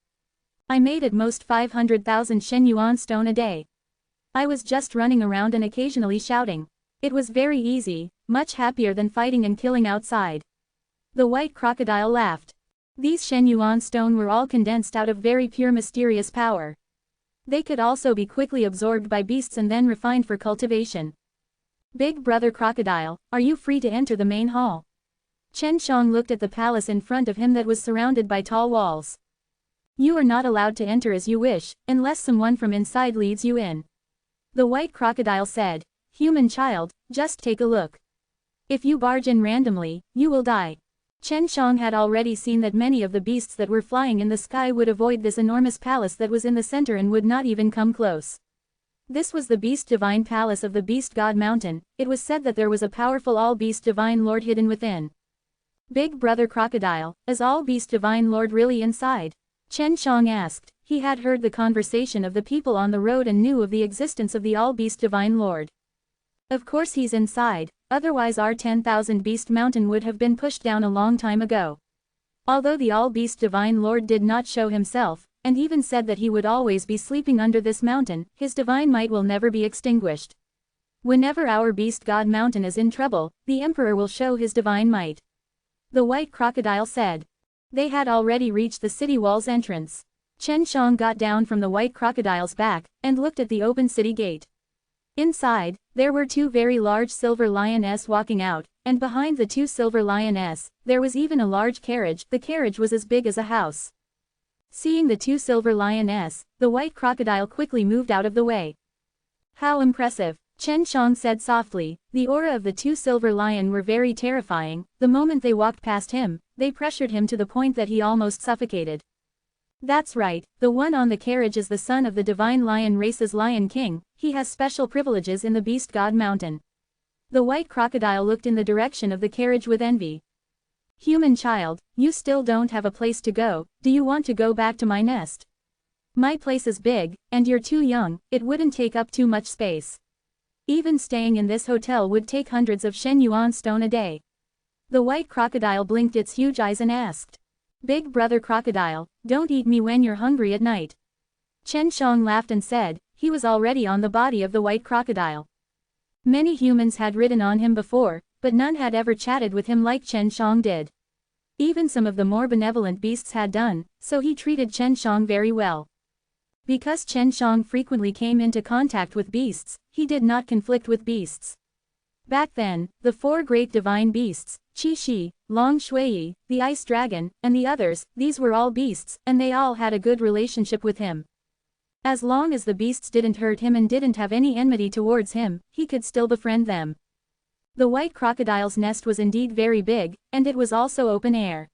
"I made at most 500,000 Shen Yuan stone a day. I was just running around and occasionally shouting. It was very easy, much happier than fighting and killing outside." The white crocodile laughed. These Shen Yuan stone were all condensed out of very pure mysterious power. They could also be quickly absorbed by beasts and then refined for cultivation. "Big brother crocodile, are you free to enter the main hall?" Chen Shang looked at the palace in front of him that was surrounded by tall walls. "You are not allowed to enter as you wish, unless someone from inside leads you in." The white crocodile said. "Human child, just take a look. If you barge in randomly, you will die." Chen Shang had already seen that many of the beasts that were flying in the sky would avoid this enormous palace that was in the center and would not even come close. This was the Beast Divine Palace of the Beast God Mountain. It was said that there was a powerful All-Beast Divine Lord hidden within. "Big brother crocodile, is All-Beast Divine Lord really inside?" Chen Shang asked. He had heard the conversation of the people on the road and knew of the existence of the All-Beast Divine Lord. "Of course he's inside, otherwise our 10,000 Beast Mountain would have been pushed down a long time ago." Although the All-Beast Divine Lord did not show himself, and even said that he would always be sleeping under this mountain, his divine might will never be extinguished. Whenever our Beast God Mountain is in trouble, the Emperor will show his divine might. The white crocodile said. They had already reached the city wall's entrance. Chen Shang got down from the white crocodile's back, and looked at the open city gate. Inside, there were two very large silver lioness walking out, and behind the two silver lioness, there was even a large carriage. The carriage was as big as a house. Seeing the two silver lioness, the white crocodile quickly moved out of the way. "How impressive," Chen Shang said softly. The aura of the two silver lion were very terrifying. The moment they walked past him, they pressured him to the point that he almost suffocated. "That's right, the one on the carriage is the son of the divine lion race's Lion King. He has special privileges in the Beast God Mountain." The white crocodile looked in the direction of the carriage with envy. "Human child, you still don't have a place to go. Do you want to go back to my nest? My place is big, and you're too young. It wouldn't take up too much space. Even staying in this hotel would take hundreds of Shen Yuan stone a day." The white crocodile blinked its huge eyes and asked. "Big brother crocodile, don't eat me when you're hungry at night." Chen Shang laughed and said. He was already on the body of the white crocodile. Many humans had ridden on him before, but none had ever chatted with him like Chen Shang did. Even some of the more benevolent beasts had done, so he treated Chen Shang very well. Because Chen Shang frequently came into contact with beasts, he did not conflict with beasts. Back then, the four great divine beasts, Qi Shi, Long Shui, the Ice Dragon, and the others, these were all beasts, and they all had a good relationship with him. As long as the beasts didn't hurt him and didn't have any enmity towards him, he could still befriend them. The white crocodile's nest was indeed very big, and it was also open air.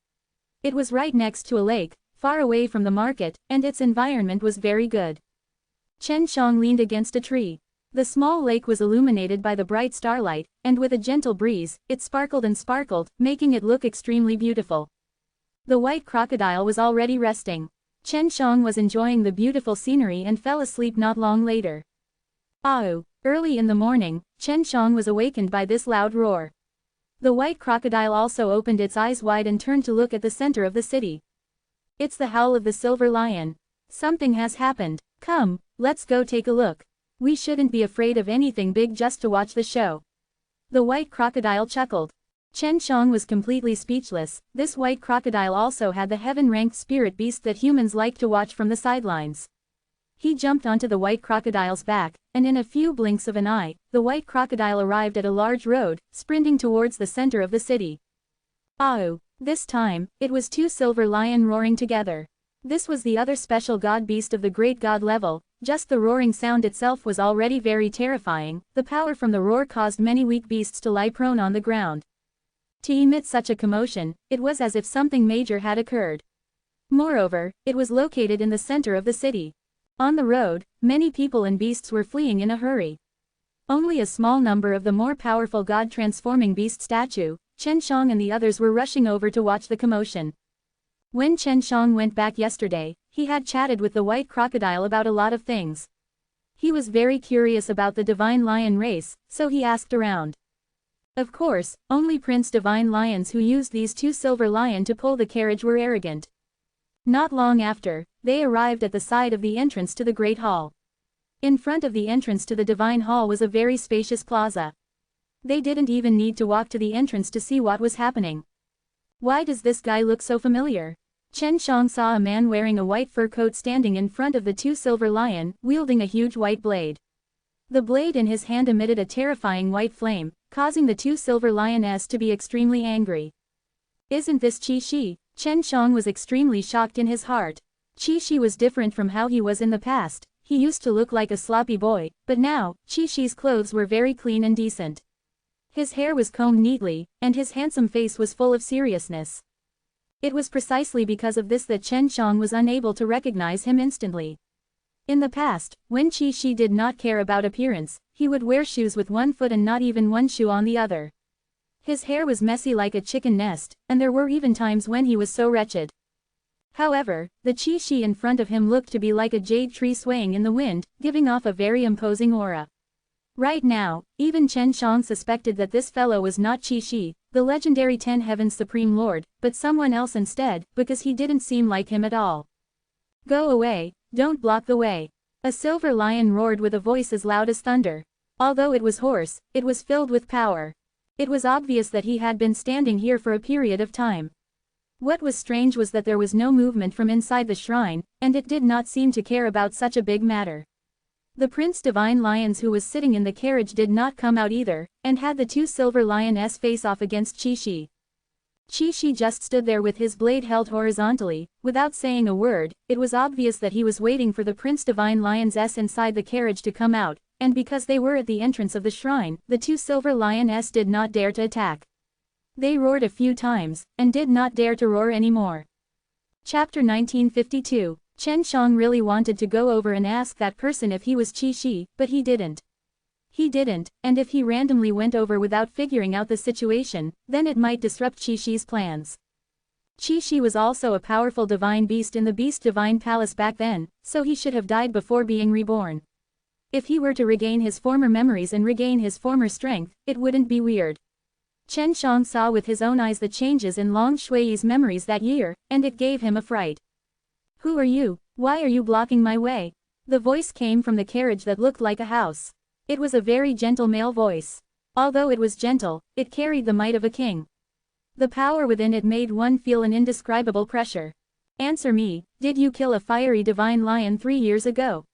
It was right next to a lake, far away from the market, and its environment was very good. Chen Xiang leaned against a tree. The small lake was illuminated by the bright starlight, and with a gentle breeze, it sparkled and sparkled, making it look extremely beautiful. The white crocodile was already resting. Chen Xiang was enjoying the beautiful scenery and fell asleep not long later. Early in the morning, Chen Xiang was awakened by this loud roar. The white crocodile also opened its eyes wide and turned to look at the center of the city. It's the howl of the silver lion. Something has happened. Come, let's go take a look. We shouldn't be afraid of anything big just to watch the show. The white crocodile chuckled. Chen Xiang was completely speechless. This white crocodile also had the heaven-ranked spirit beast that humans like to watch from the sidelines. He jumped onto the white crocodile's back, and in a few blinks of an eye, the white crocodile arrived at a large road, sprinting towards the center of the city. This time, it was two silver lions roaring together. This was the other special god beast of the great god level. Just the roaring sound itself was already very terrifying. The power from the roar caused many weak beasts to lie prone on the ground. To emit such a commotion, it was as if something major had occurred. Moreover, it was located in the center of the city. On the road, many people and beasts were fleeing in a hurry. Only a small number of the more powerful god-transforming beast statue, Chen Xiang and the others were rushing over to watch the commotion. When Chen Xiang went back yesterday, he had chatted with the white crocodile about a lot of things. He was very curious about the divine lion race, so he asked around. Of course, only Prince Divine Lions who used these two silver lions to pull the carriage were arrogant. Not long after, they arrived at the side of the entrance to the Great Hall. In front of the entrance to the Divine Hall was a very spacious plaza. They didn't even need to walk to the entrance to see what was happening. Why does this guy look so familiar? Chen Xiang saw a man wearing a white fur coat standing in front of the two silver lions, wielding a huge white blade. The blade in his hand emitted a terrifying white flame, causing the two silver lions to be extremely angry. Isn't this Qi Shi? Chen Xiang was extremely shocked in his heart. Qi Shi was different from how he was in the past. He used to look like a sloppy boy, but now, Qi Shi's clothes were very clean and decent. His hair was combed neatly, and his handsome face was full of seriousness. It was precisely because of this that Chen Xiang was unable to recognize him instantly. In the past, when Qi Shi did not care about appearance, he would wear shoes with one foot and not even one shoe on the other. His hair was messy like a chicken nest, and there were even times when he was so wretched. However, the Qi Shi in front of him looked to be like a jade tree swaying in the wind, giving off a very imposing aura. Right now, even Chen Xiang suspected that this fellow was not Qi Shi, the legendary Ten Heavens Supreme Lord, but someone else instead, because he didn't seem like him at all. Go away, don't block the way. A silver lion roared with a voice as loud as thunder. Although it was hoarse, it was filled with power. It was obvious that he had been standing here for a period of time. What was strange was that there was no movement from inside the shrine, and it did not seem to care about such a big matter. The Prince Divine Lions who was sitting in the carriage did not come out either, and had the two silver lions face off against Qi Shi. Qi Shi just stood there with his blade held horizontally, without saying a word. It was obvious that he was waiting for the Prince Divine Lions inside the carriage to come out, and because they were at the entrance of the shrine, the two silver lions did not dare to attack. They roared a few times, and did not dare to roar anymore. Chapter 1952. Chen Xiang really wanted to go over and ask that person if he was Qi Shi, but he didn't. He didn't, and if he randomly went over without figuring out the situation, then it might disrupt Qi Shi's plans. Qi Shi was also a powerful divine beast in the Beast Divine Palace back then, so he should have died before being reborn. If he were to regain his former memories and regain his former strength, it wouldn't be weird. Chen Xiang saw with his own eyes the changes in Long Shui's memories that year, and it gave him a fright. Who are you? Why are you blocking my way? The voice came from the carriage that looked like a house. It was a very gentle male voice. Although it was gentle, it carried the might of a king. The power within it made one feel an indescribable pressure. Answer me, did you kill a fiery divine lion 3 years ago?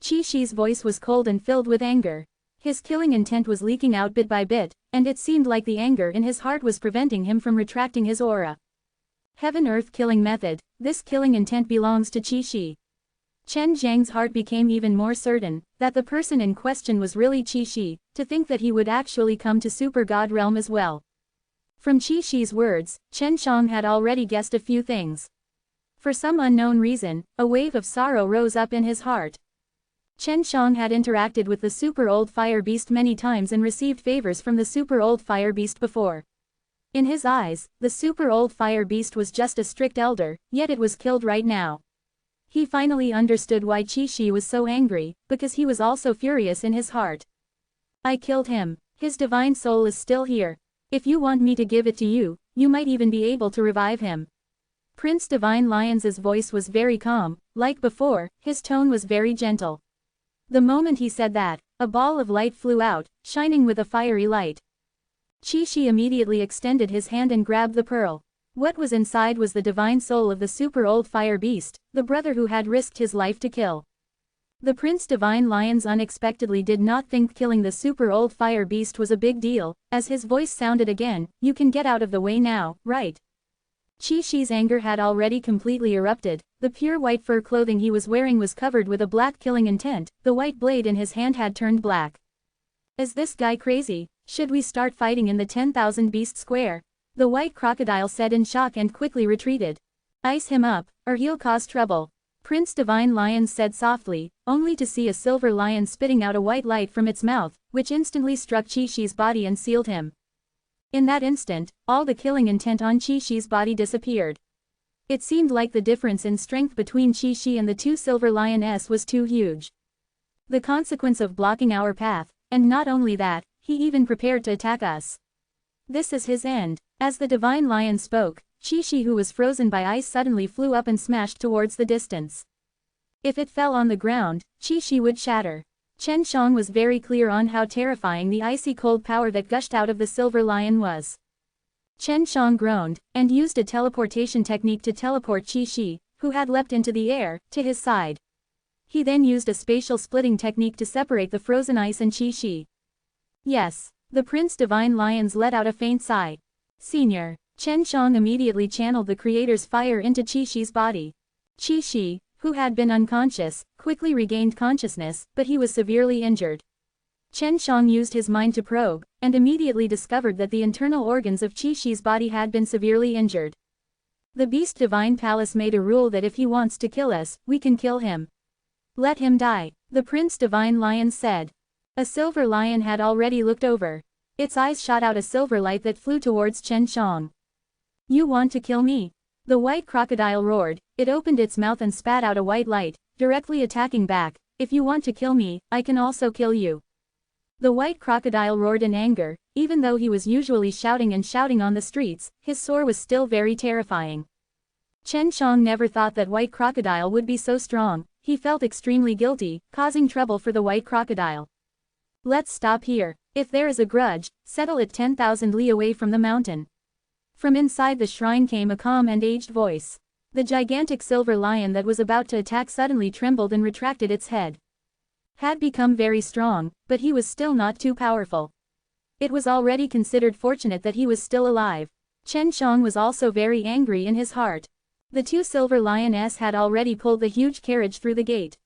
Qi Shi's voice was cold and filled with anger. His killing intent was leaking out bit by bit, and it seemed like the anger in his heart was preventing him from retracting his aura. Heaven-earth killing method, this killing intent belongs to Qi Shi. Chen Zhang's heart became even more certain that the person in question was really Qi Shi, to think that he would actually come to Super God realm as well. From Qi Shi's words, Chen Xiang had already guessed a few things. For some unknown reason, a wave of sorrow rose up in his heart. Chen Shang had interacted with the super old fire beast many times and received favors from the super old fire beast before. In his eyes, the super old fire beast was just a strict elder, yet it was killed right now. He finally understood why Qi Shi was so angry, because he was also furious in his heart. I killed him. His divine soul is still here. If you want me to give it to you, you might even be able to revive him. Prince Divine Lion's voice was very calm, like before, his tone was very gentle. The moment he said that, a ball of light flew out, shining with a fiery light. Qi Shi immediately extended his hand and grabbed the pearl. What was inside was the divine soul of the super old fire beast, the brother who had risked his life to kill. The Prince Divine Lions unexpectedly did not think killing the super old fire beast was a big deal, as his voice sounded again, "You can get out of the way now, right?" Qi Shi's anger had already completely erupted. The pure white fur clothing he was wearing was covered with a black killing intent, the white blade in his hand had turned black. Is this guy crazy? Should we start fighting in the 10,000 Beast Square? The white crocodile said in shock and quickly retreated. Ice him up, or he'll cause trouble. Prince Divine Lion said softly, only to see a silver lion spitting out a white light from its mouth, which instantly struck Qi Shi's body and sealed him. In that instant, all the killing intent on Qi Shi's body disappeared. It seemed like the difference in strength between Qi Shi and the two silver lions was too huge. The consequence of blocking our path, and not only that, he even prepared to attack us. This is his end. As the Divine Lion spoke, Qi Shi, who was frozen by ice, suddenly flew up and smashed towards the distance. If it fell on the ground, Qi Shi would shatter. Chen Shang was very clear on how terrifying the icy cold power that gushed out of the silver lion was. Chen Shang groaned, and used a teleportation technique to teleport Qi Shi, who had leapt into the air, to his side. He then used a spatial splitting technique to separate the frozen ice and Qi Shi. Yes. The Prince Divine Lions let out a faint sigh. Senior. Chen Shang immediately channeled the creator's fire into Qi Shi's body. Qi Shi, who had been unconscious, quickly regained consciousness, but he was severely injured. Chen Shang used his mind to probe, and immediately discovered that the internal organs of Qi Shi's body had been severely injured. The Beast Divine Palace made a rule that if he wants to kill us, we can kill him. Let him die, the Prince Divine Lion said. A silver lion had already looked over. Its eyes shot out a silver light that flew towards Chen Shang. You want to kill me? The white crocodile roared. It opened its mouth and spat out a white light, directly attacking back. If you want to kill me, I can also kill you. The white crocodile roared in anger. Even though he was usually shouting on the streets, his roar was still very terrifying. Chen Shang never thought that white crocodile would be so strong. He felt extremely guilty, causing trouble for the white crocodile. Let's stop here. If there is a grudge, settle it 10,000 li away from the mountain. From inside the shrine came a calm and aged voice. The gigantic silver lion that was about to attack suddenly trembled and retracted its head. Had become very strong, but he was still not too powerful. It was already considered fortunate that he was still alive. Chen Shang was also very angry in his heart. The two silver lions had already pulled the huge carriage through the gate.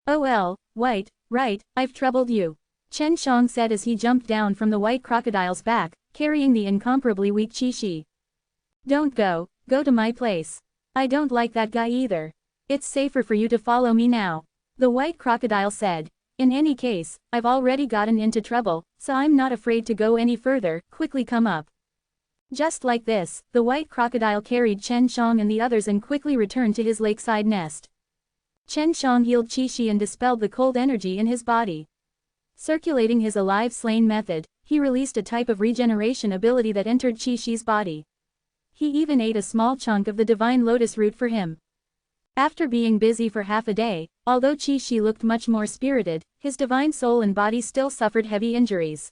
Oh well, white, right, I've troubled you. Chen Shang said as he jumped down from the white crocodile's back, carrying the incomparably weak Qi Shi. Don't go to my place. I don't like that guy either. It's safer for you to follow me now. The white crocodile said. In any case, I've already gotten into trouble, so I'm not afraid to go any further, quickly come up. Just like this, the white crocodile carried Chen Shang and the others and quickly returned to his lakeside nest. Chen Shang healed Qi Shi and dispelled the cold energy in his body. Circulating his alive slain method, he released a type of regeneration ability that entered Qi Shi's body. He even ate a small chunk of the divine lotus root for him. After being busy for half a day, although Qi Shi looked much more spirited, his divine soul and body still suffered heavy injuries.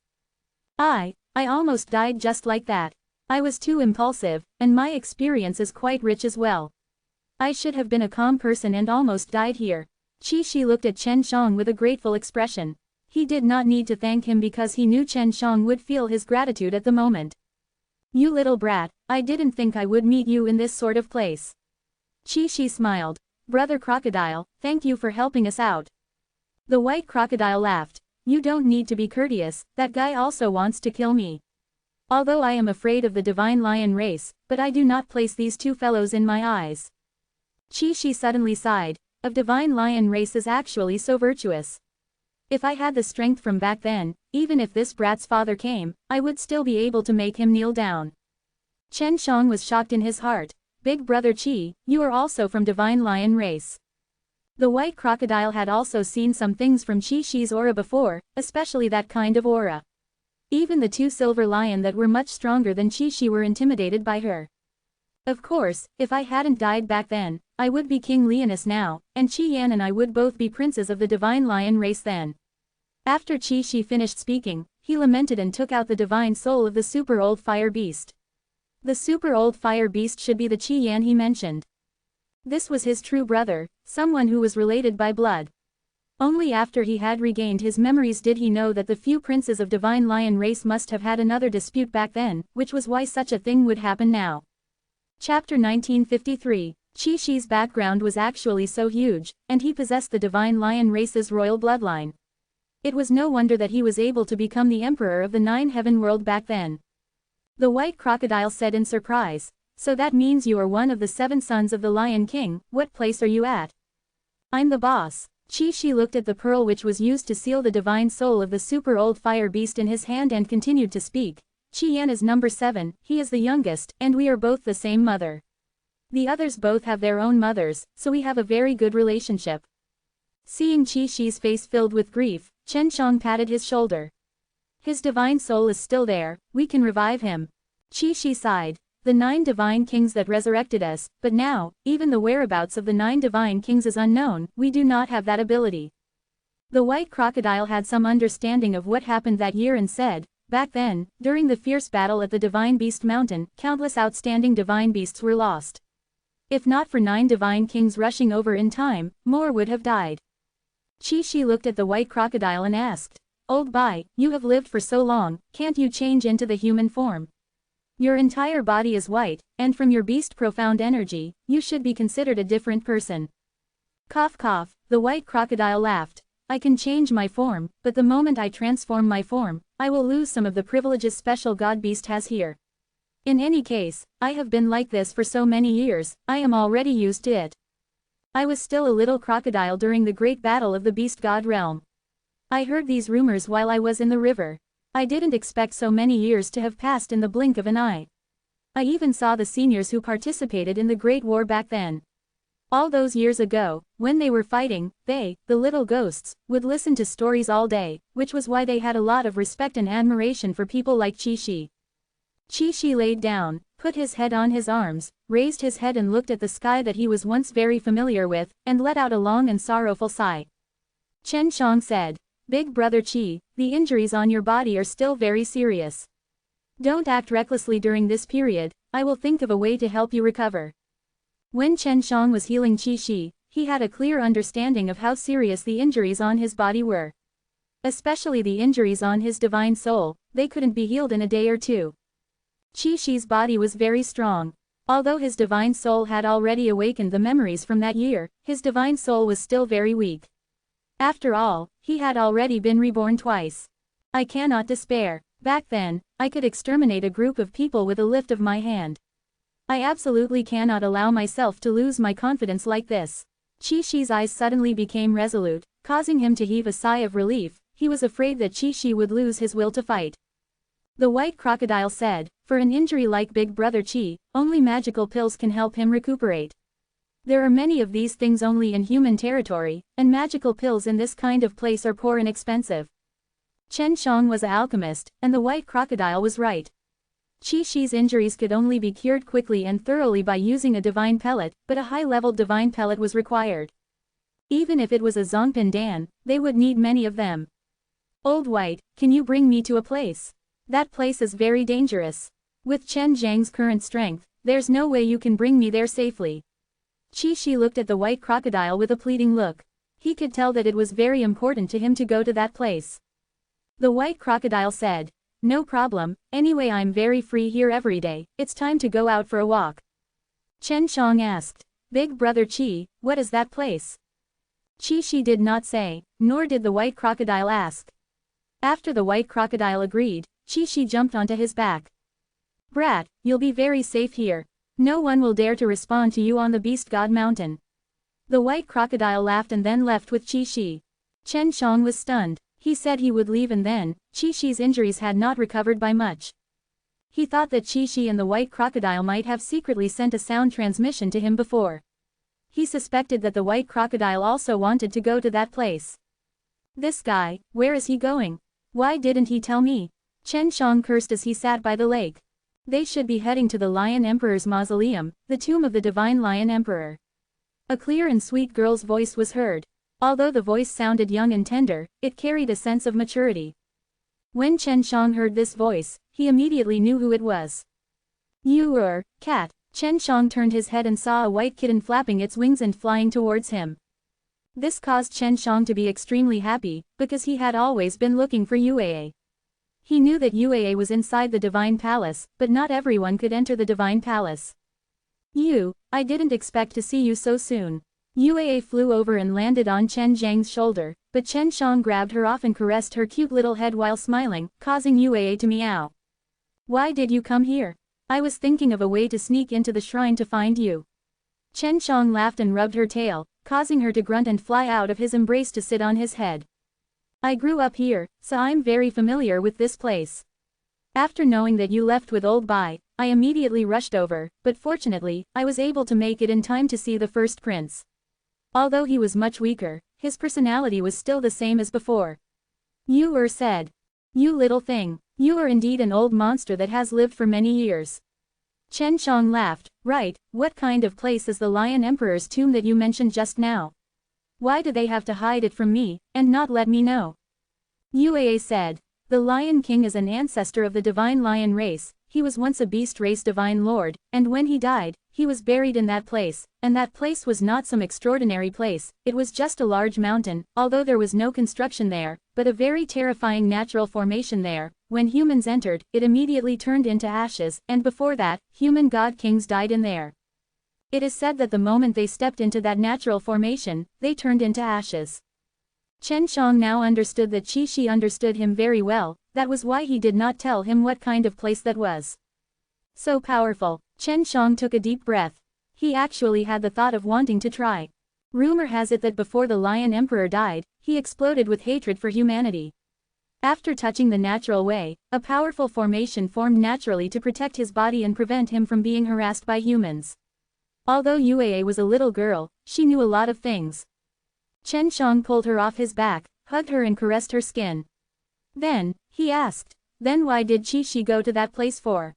I almost died just like that. I was too impulsive, and my experience is quite rich as well. I should have been a calm person and almost died here. Qi Shi looked at Chen Shang with a grateful expression. He did not need to thank him because he knew Chen Shang would feel his gratitude at the moment. You little brat, I didn't think I would meet you in this sort of place. Qi Shi smiled. Brother Crocodile, thank you for helping us out. The white crocodile laughed. You don't need to be courteous, that guy also wants to kill me. Although I am afraid of the divine lion race, but I do not place these two fellows in my eyes. Chi suddenly sighed. Of divine lion race is actually so virtuous. If I had the strength from back then, even if this brat's father came, I would still be able to make him kneel down. Chen Shang was shocked in his heart. Big brother Qi, you are also from divine lion race. The white crocodile had also seen some things from Qi aura before, especially that kind of aura. Even the two silver lion that were much stronger than Qi were intimidated by her. Of course, if I hadn't died back then, I would be King Leonis now, and Qi Yan and I would both be princes of the divine lion race then. After Qi finished speaking, he lamented and took out the divine soul of the super old fire beast. The super old fire beast should be the Qi Yan he mentioned. This was his true brother, someone who was related by blood. Only after he had regained his memories did he know that the few princes of divine lion race must have had another dispute back then, which was why such a thing would happen now. Chapter 1953. Qi background was actually so huge, and he possessed the divine lion race's royal bloodline. It was no wonder that he was able to become the emperor of the 9 heaven world back then. The white crocodile said in surprise, so that means you are one of the 7 sons of the Lion King. What place are you at? I'm the boss. Qi looked at the pearl which was used to seal the divine soul of the super old fire beast in his hand and continued to speak. Qi Yan is number 7, he is the youngest, and we are both the same mother. The others both have their own mothers, so we have a very good relationship. Seeing Qi's face filled with grief, Chen Shang patted his shoulder. His divine soul is still there, we can revive him. Qi sighed. The 9 divine kings that resurrected us, but now, even the whereabouts of the 9 divine kings is unknown, we do not have that ability. The white crocodile had some understanding of what happened that year and said, back then, during the fierce battle at the Divine Beast Mountain, countless outstanding divine beasts were lost. If not for 9 divine kings rushing over in time, more would have died. Qi looked at the white crocodile and asked, Old Bai, you have lived for so long, can't you change into the human form? Your entire body is white, and from your beast profound energy, you should be considered a different person. Cough cough, the white crocodile laughed. I can change my form, but the moment I transform my form, I will lose some of the privileges special God Beast has here. In any case, I have been like this for so many years, I am already used to it. I was still a little crocodile during the great battle of the Beast God realm. I heard these rumors while I was in the river. I didn't expect so many years to have passed in the blink of an eye. I even saw the seniors who participated in the Great War back then. All those years ago, when they were fighting, they, the little ghosts, would listen to stories all day, which was why they had a lot of respect and admiration for people like Qi. Qi laid down, put his head on his arms, raised his head and looked at the sky that he was once very familiar with, and let out a long and sorrowful sigh. Chen Shang said, Big brother Qi, the injuries on your body are still very serious. Don't act recklessly during this period, I will think of a way to help you recover. When Chen Shang was healing Qi, he had a clear understanding of how serious the injuries on his body were. Especially the injuries on his divine soul, they couldn't be healed in a day or two. Qi's body was very strong. Although his divine soul had already awakened the memories from that year, his divine soul was still very weak. After all, he had already been reborn twice. I cannot despair. Back then, I could exterminate a group of people with a lift of my hand. I absolutely cannot allow myself to lose my confidence like this. Qi's eyes suddenly became resolute, causing him to heave a sigh of relief. He was afraid that Qi would lose his will to fight. The white crocodile said, for an injury like Big Brother Qi, only magical pills can help him recuperate. There are many of these things only in human territory, and magical pills in this kind of place are poor and expensive. Chen Shang was an alchemist, and the white crocodile was right. Qi's injuries could only be cured quickly and thoroughly by using a divine pellet, but a high-level divine pellet was required. Even if it was a Zongpin Dan, they would need many of them. Old White, can you bring me to a place? That place is very dangerous. With Chen Zhang's current strength, there's no way you can bring me there safely. Qi looked at the white crocodile with a pleading look. He could tell that it was very important to him to go to that place. The white crocodile said, no problem, anyway I'm very free here every day, it's time to go out for a walk. Chen Shang asked, Big brother Qi, what is that place? Qi did not say, nor did the white crocodile ask. After the white crocodile agreed, Qi jumped onto his back. Brat, you'll be very safe here. No one will dare to respond to you on the Beast God Mountain. The white crocodile laughed and then left with Qi. Chen Shang was stunned. He said he would leave and then, Qi's injuries had not recovered by much. He thought that Qi and the white crocodile might have secretly sent a sound transmission to him before. He suspected that the white crocodile also wanted to go to that place. This guy, where is he going? Why didn't he tell me? Chen Shang cursed as he sat by the lake. They should be heading to the Lion Emperor's mausoleum, the tomb of the Divine Lion Emperor. A clear and sweet girl's voice was heard. Although the voice sounded young and tender, it carried a sense of maturity. When Chen Shang heard this voice, he immediately knew who it was. You are, cat. Chen Shang turned his head and saw a white kitten flapping its wings and flying towards him. This caused Chen Shang to be extremely happy, because he had always been looking for Yue. He knew that Yue was inside the Divine Palace, but not everyone could enter the Divine Palace. I didn't expect to see you so soon. Yue flew over and landed on Chen Zhang's shoulder, but Chen Shang grabbed her off and caressed her cute little head while smiling, causing Yue to meow. Why did you come here? I was thinking of a way to sneak into the shrine to find you. Chen Shang laughed and rubbed her tail, causing her to grunt and fly out of his embrace to sit on his head. I grew up here, so I'm very familiar with this place. After knowing that you left with old Bai, I immediately rushed over, but fortunately, I was able to make it in time to see the first prince. Although he was much weaker, his personality was still the same as before. Yu said. You little thing, you are indeed an old monster that has lived for many years. Chen Shang laughed. Right, what kind of place is the Lion Emperor's tomb that you mentioned just now? Why do they have to hide it from me, and not let me know? Yue said. The Lion King is an ancestor of the Divine Lion race. He was once a beast race divine lord, and when he died, he was buried in that place, and that place was not some extraordinary place, it was just a large mountain, although there was no construction there, but a very terrifying natural formation there. When humans entered, it immediately turned into ashes, and before that, human god kings died in there. It is said that the moment they stepped into that natural formation, they turned into ashes. Chen Shang now understood that Qi understood him very well, that was why he did not tell him what kind of place that was. So powerful. Chen Shang took a deep breath. He actually had the thought of wanting to try. Rumor has it that before the Lion Emperor died, he exploded with hatred for humanity. After touching the natural way, a powerful formation formed naturally to protect his body and prevent him from being harassed by humans. Although Yue was a little girl, she knew a lot of things. Chen Shang pulled her off his back, hugged her and caressed her skin. Then, he asked, then why did Qi go to that place for?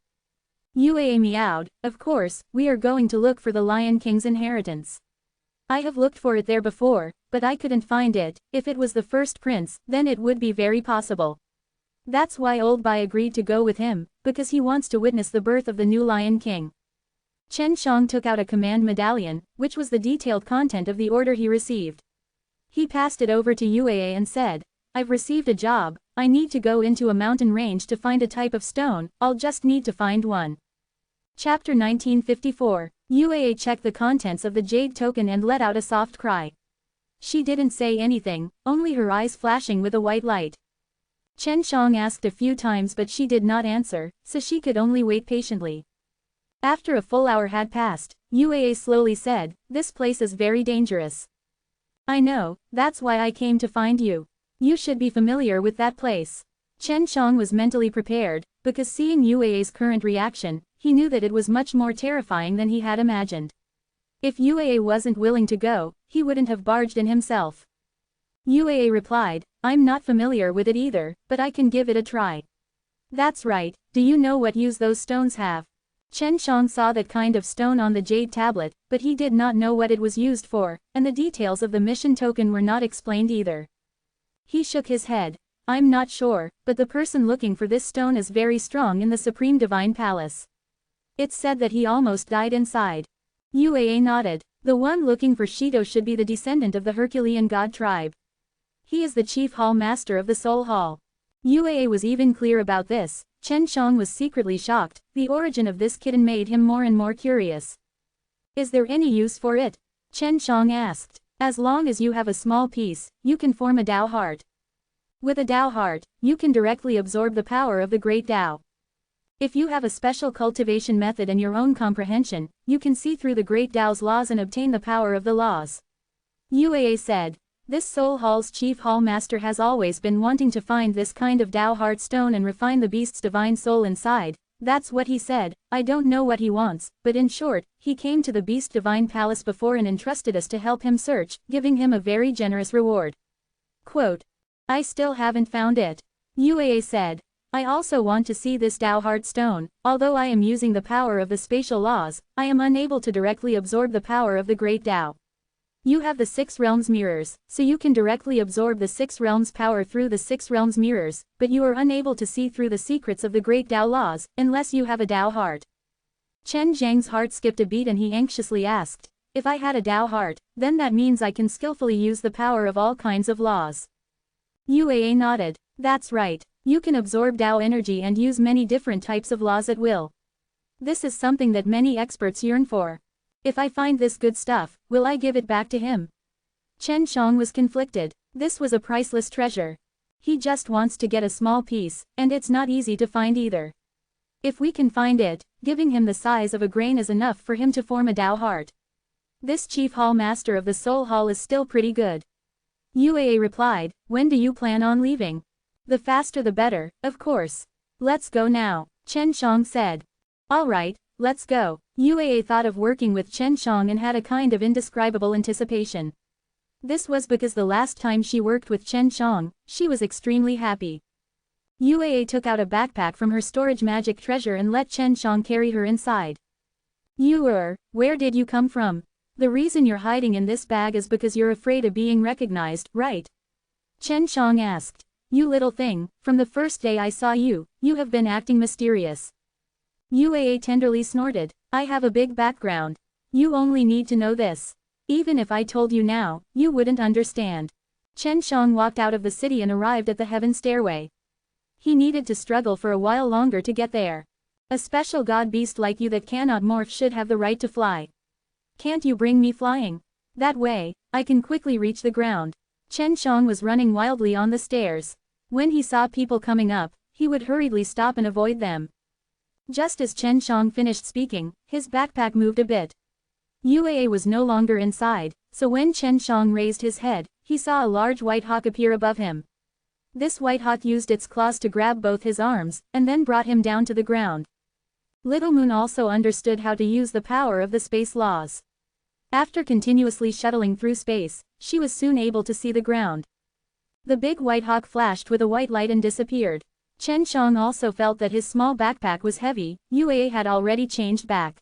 Yue meowed, of course, we are going to look for the Lion King's inheritance. I have looked for it there before, but I couldn't find it. If it was the first prince, then it would be very possible. That's why old Bai agreed to go with him, because he wants to witness the birth of the new Lion King. Chen Shang took out a command medallion, which was the detailed content of the order he received. He passed it over to Yue and said, I've received a job, I need to go into a mountain range to find a type of stone, I'll just need to find one. Chapter 1954. Yue checked the contents of the jade token and let out a soft cry. She didn't say anything, only her eyes flashing with a white light. Chen Shang asked a few times but she did not answer, so she could only wait patiently. After a full hour had passed, Yue slowly said, this place is very dangerous. I know, that's why I came to find you. You should be familiar with that place. Chen Shang was mentally prepared, because seeing Yue's current reaction, he knew that it was much more terrifying than he had imagined. If Yue wasn't willing to go, he wouldn't have barged in himself. Yue replied, I'm not familiar with it either, but I can give it a try. That's right, do you know what use those stones have? Chen Shang saw that kind of stone on the jade tablet, but he did not know what it was used for, and the details of the mission token were not explained either. He shook his head. I'm not sure, but the person looking for this stone is very strong in the Supreme Divine Palace. It's said that he almost died inside. Yue nodded. The one looking for Shido should be the descendant of the Herculean god tribe. He is the chief hall master of the Soul Hall. Yue was even clear about this. Chen Shang was secretly shocked. The origin of this kitten made him more and more curious. Is there any use for it? Chen Shang asked. As long as you have a small piece, you can form a Tao heart. With a Tao heart, you can directly absorb the power of the great Tao. If you have a special cultivation method and your own comprehension, you can see through the great Tao's laws and obtain the power of the laws. Uaa said. This Soul Hall's chief hall master has always been wanting to find this kind of Tao heart stone and refine the beast's divine soul inside. That's what he said. I don't know what he wants, but in short, he came to the Beast Divine Palace before and entrusted us to help him search, giving him a very generous reward. Quote. I still haven't found it. Uaa said. I also want to see this Tao heart stone. Although I am using the power of the spatial laws, I am unable to directly absorb the power of the great Tao. You have the 6 realms mirrors, so you can directly absorb the 6 realms power through the 6 realms mirrors, but you are unable to see through the secrets of the great Tao laws, unless you have a Tao heart. Chen Zhang's heart skipped a beat and he anxiously asked, if I had a Tao heart, then that means I can skillfully use the power of all kinds of laws. Uaa nodded. That's right, you can absorb Tao energy and use many different types of laws at will. This is something that many experts yearn for. If I find this good stuff, will I give it back to him? Chen Shang was conflicted. This was a priceless treasure. He just wants to get a small piece, and it's not easy to find either. If we can find it, giving him the size of a grain is enough for him to form a Tao heart. This chief hall master of the Soul Hall is still pretty good. Uaa replied, when do you plan on leaving? The faster the better, of course. Let's go now, Chen Shang said. All right, let's go. Uaa thought of working with Chen Shang and had a kind of indescribable anticipation. This was because the last time she worked with Chen Shang, she was extremely happy. Uaa took out a backpack from her storage magic treasure and let Chen Shang carry her inside. Where did you come from? The reason you're hiding in this bag is because you're afraid of being recognized, right? Chen Shang asked. You little thing, from the first day I saw you, you have been acting mysterious. Uaa tenderly snorted. I have a big background. You only need to know this. Even if I told you now, you wouldn't understand. Chen Shang walked out of the city and arrived at the heaven stairway. He needed to struggle for a while longer to get there. A special god beast like you that cannot morph should have the right to fly. Can't you bring me flying? That way, I can quickly reach the ground. Chen Shang was running wildly on the stairs. When he saw people coming up, he would hurriedly stop and avoid them. Just as Chen Shang finished speaking, his backpack moved a bit. Uaa was no longer inside, so when Chen Shang raised his head, he saw a large white hawk appear above him. This white hawk used its claws to grab both his arms, and then brought him down to the ground. Little Moon also understood how to use the power of the space laws. After continuously shuttling through space, she was soon able to see the ground. The big white hawk flashed with a white light and disappeared. Chen Shang also felt that his small backpack was heavy. Uaa had already changed back.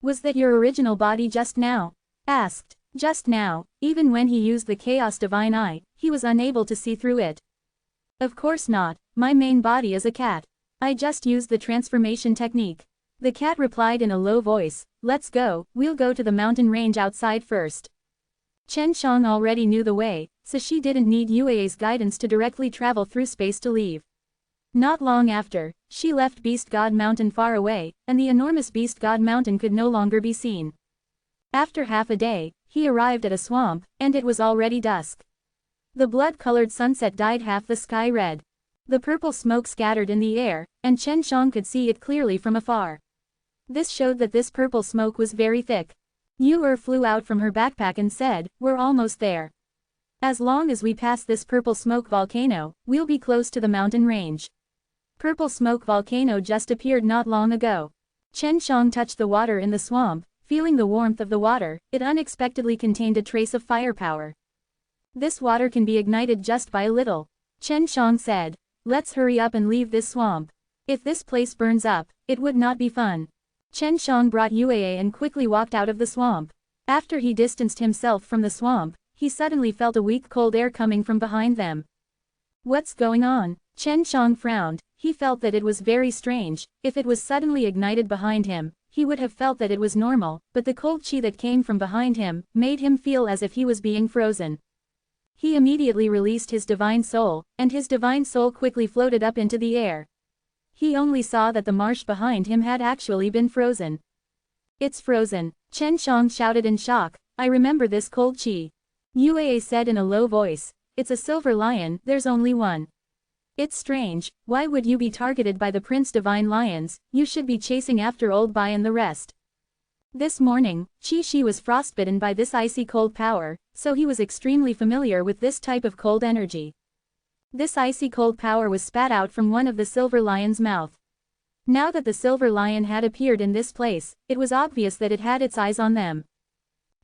Was that your original body just now? Asked. Just now, even when he used the Chaos Divine Eye, he was unable to see through it. Of course not, my main body is a cat. I just used the transformation technique. The cat replied in a low voice, let's go, we'll go to the mountain range outside first. Chen Shang already knew the way, so she didn't need Uaa's guidance to directly travel through space to leave. Not long after, she left Beast God Mountain far away, and the enormous Beast God Mountain could no longer be seen. After half a day, he arrived at a swamp, and it was already dusk. The blood-colored sunset dyed half the sky red. The purple smoke scattered in the air, and Chen Shang could see it clearly from afar. This showed that this purple smoke was very thick. Flew out from her backpack and said, we're almost there. As long as we pass this purple smoke volcano, we'll be close to the mountain range. Purple smoke volcano just appeared not long ago. Chen Shang touched the water in the swamp, feeling the warmth of the water, it unexpectedly contained a trace of firepower. This water can be ignited just by a little. Chen Shang said, let's hurry up and leave this swamp. If this place burns up, it would not be fun. Chen Shang brought Uaa and quickly walked out of the swamp. After he distanced himself from the swamp, he suddenly felt a weak cold air coming from behind them. What's going on? Chen Shang frowned. He felt that it was very strange. If it was suddenly ignited behind him, he would have felt that it was normal, but the cold chi that came from behind him made him feel as if he was being frozen. He immediately released his divine soul, and his divine soul quickly floated up into the air. He only saw that the marsh behind him had actually been frozen. It's frozen, Chen Shang shouted in shock. I remember this cold chi. Uaa said in a low voice. It's a silver lion, there's only one. It's strange, why would you be targeted by the Prince Divine Lions? You should be chasing after Old Bai and the rest. This morning, Chi Shi was frostbitten by this icy cold power, so he was extremely familiar with this type of cold energy. This icy cold power was spat out from one of the silver lion's mouth. Now that the silver lion had appeared in this place, it was obvious that it had its eyes on them.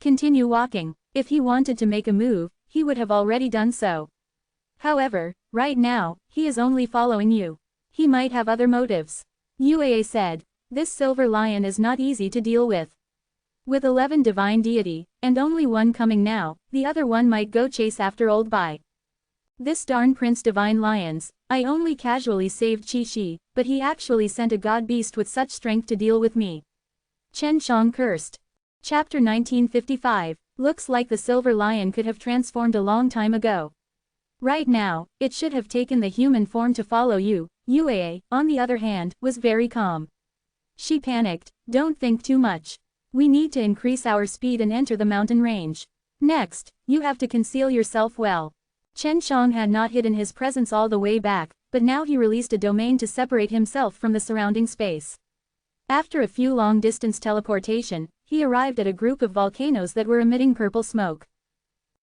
Continue walking. If he wanted to make a move, he would have already done so. However, right now, he is only following you. He might have other motives. Uaa said. This silver lion is not easy to deal with. With 11 divine deity, and only one coming now, the other one might go chase after old Bai. This darn Prince Divine Lions, I only casually saved Qi Shi, but he actually sent a god beast with such strength to deal with me. Chen Shang cursed. Chapter 1955, looks like the silver lion could have transformed a long time ago. Right now, it should have taken the human form to follow you. Uaa, on the other hand, was very calm. She panicked. Don't think too much. We need to increase our speed and enter the mountain range. Next, you have to conceal yourself well. Chen Shang had not hidden his presence all the way back, but now he released a domain to separate himself from the surrounding space. After a few long-distance teleportation, he arrived at a group of volcanoes that were emitting purple smoke.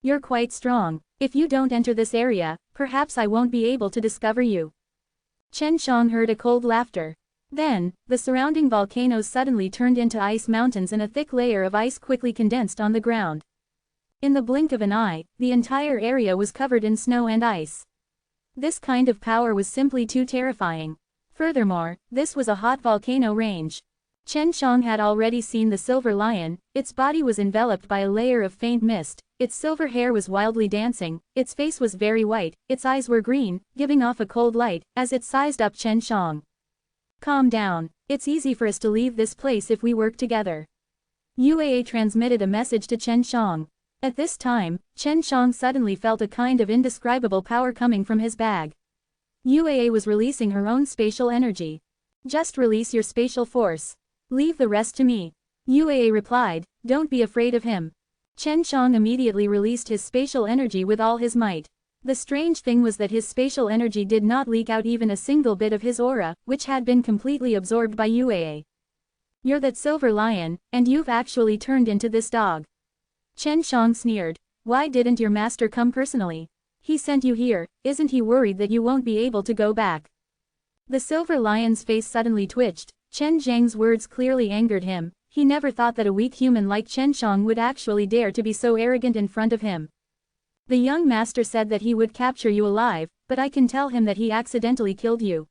You're quite strong. If you don't enter this area, perhaps I won't be able to discover you. Chen Shang heard a cold laughter. Then, the surrounding volcanoes suddenly turned into ice mountains and a thick layer of ice quickly condensed on the ground. In the blink of an eye, the entire area was covered in snow and ice. This kind of power was simply too terrifying. Furthermore, this was a hot volcano range. Chen Shang had already seen the silver lion. Its body was enveloped by a layer of faint mist, its silver hair was wildly dancing, its face was very white, its eyes were green, giving off a cold light, as it sized up Chen Shang. Calm down. It's easy for us to leave this place if we work together. Uaa transmitted a message to Chen Shang. At this time, Chen Shang suddenly felt a kind of indescribable power coming from his bag. Uaa was releasing her own spatial energy. Just release your spatial force. Leave the rest to me. Uaa replied, don't be afraid of him. Chen Shang immediately released his spatial energy with all his might. The strange thing was that his spatial energy did not leak out even a single bit of his aura, which had been completely absorbed by Uaa. You're that silver lion, and you've actually turned into this dog. Chen Shang sneered. Why didn't your master come personally? He sent you here, isn't he worried that you won't be able to go back? The silver lion's face suddenly twitched. Chen Zhang's words clearly angered him. He never thought that a weak human like Chen Shang would actually dare to be so arrogant in front of him. The young master said that he would capture you alive, but I can tell him that he accidentally killed you.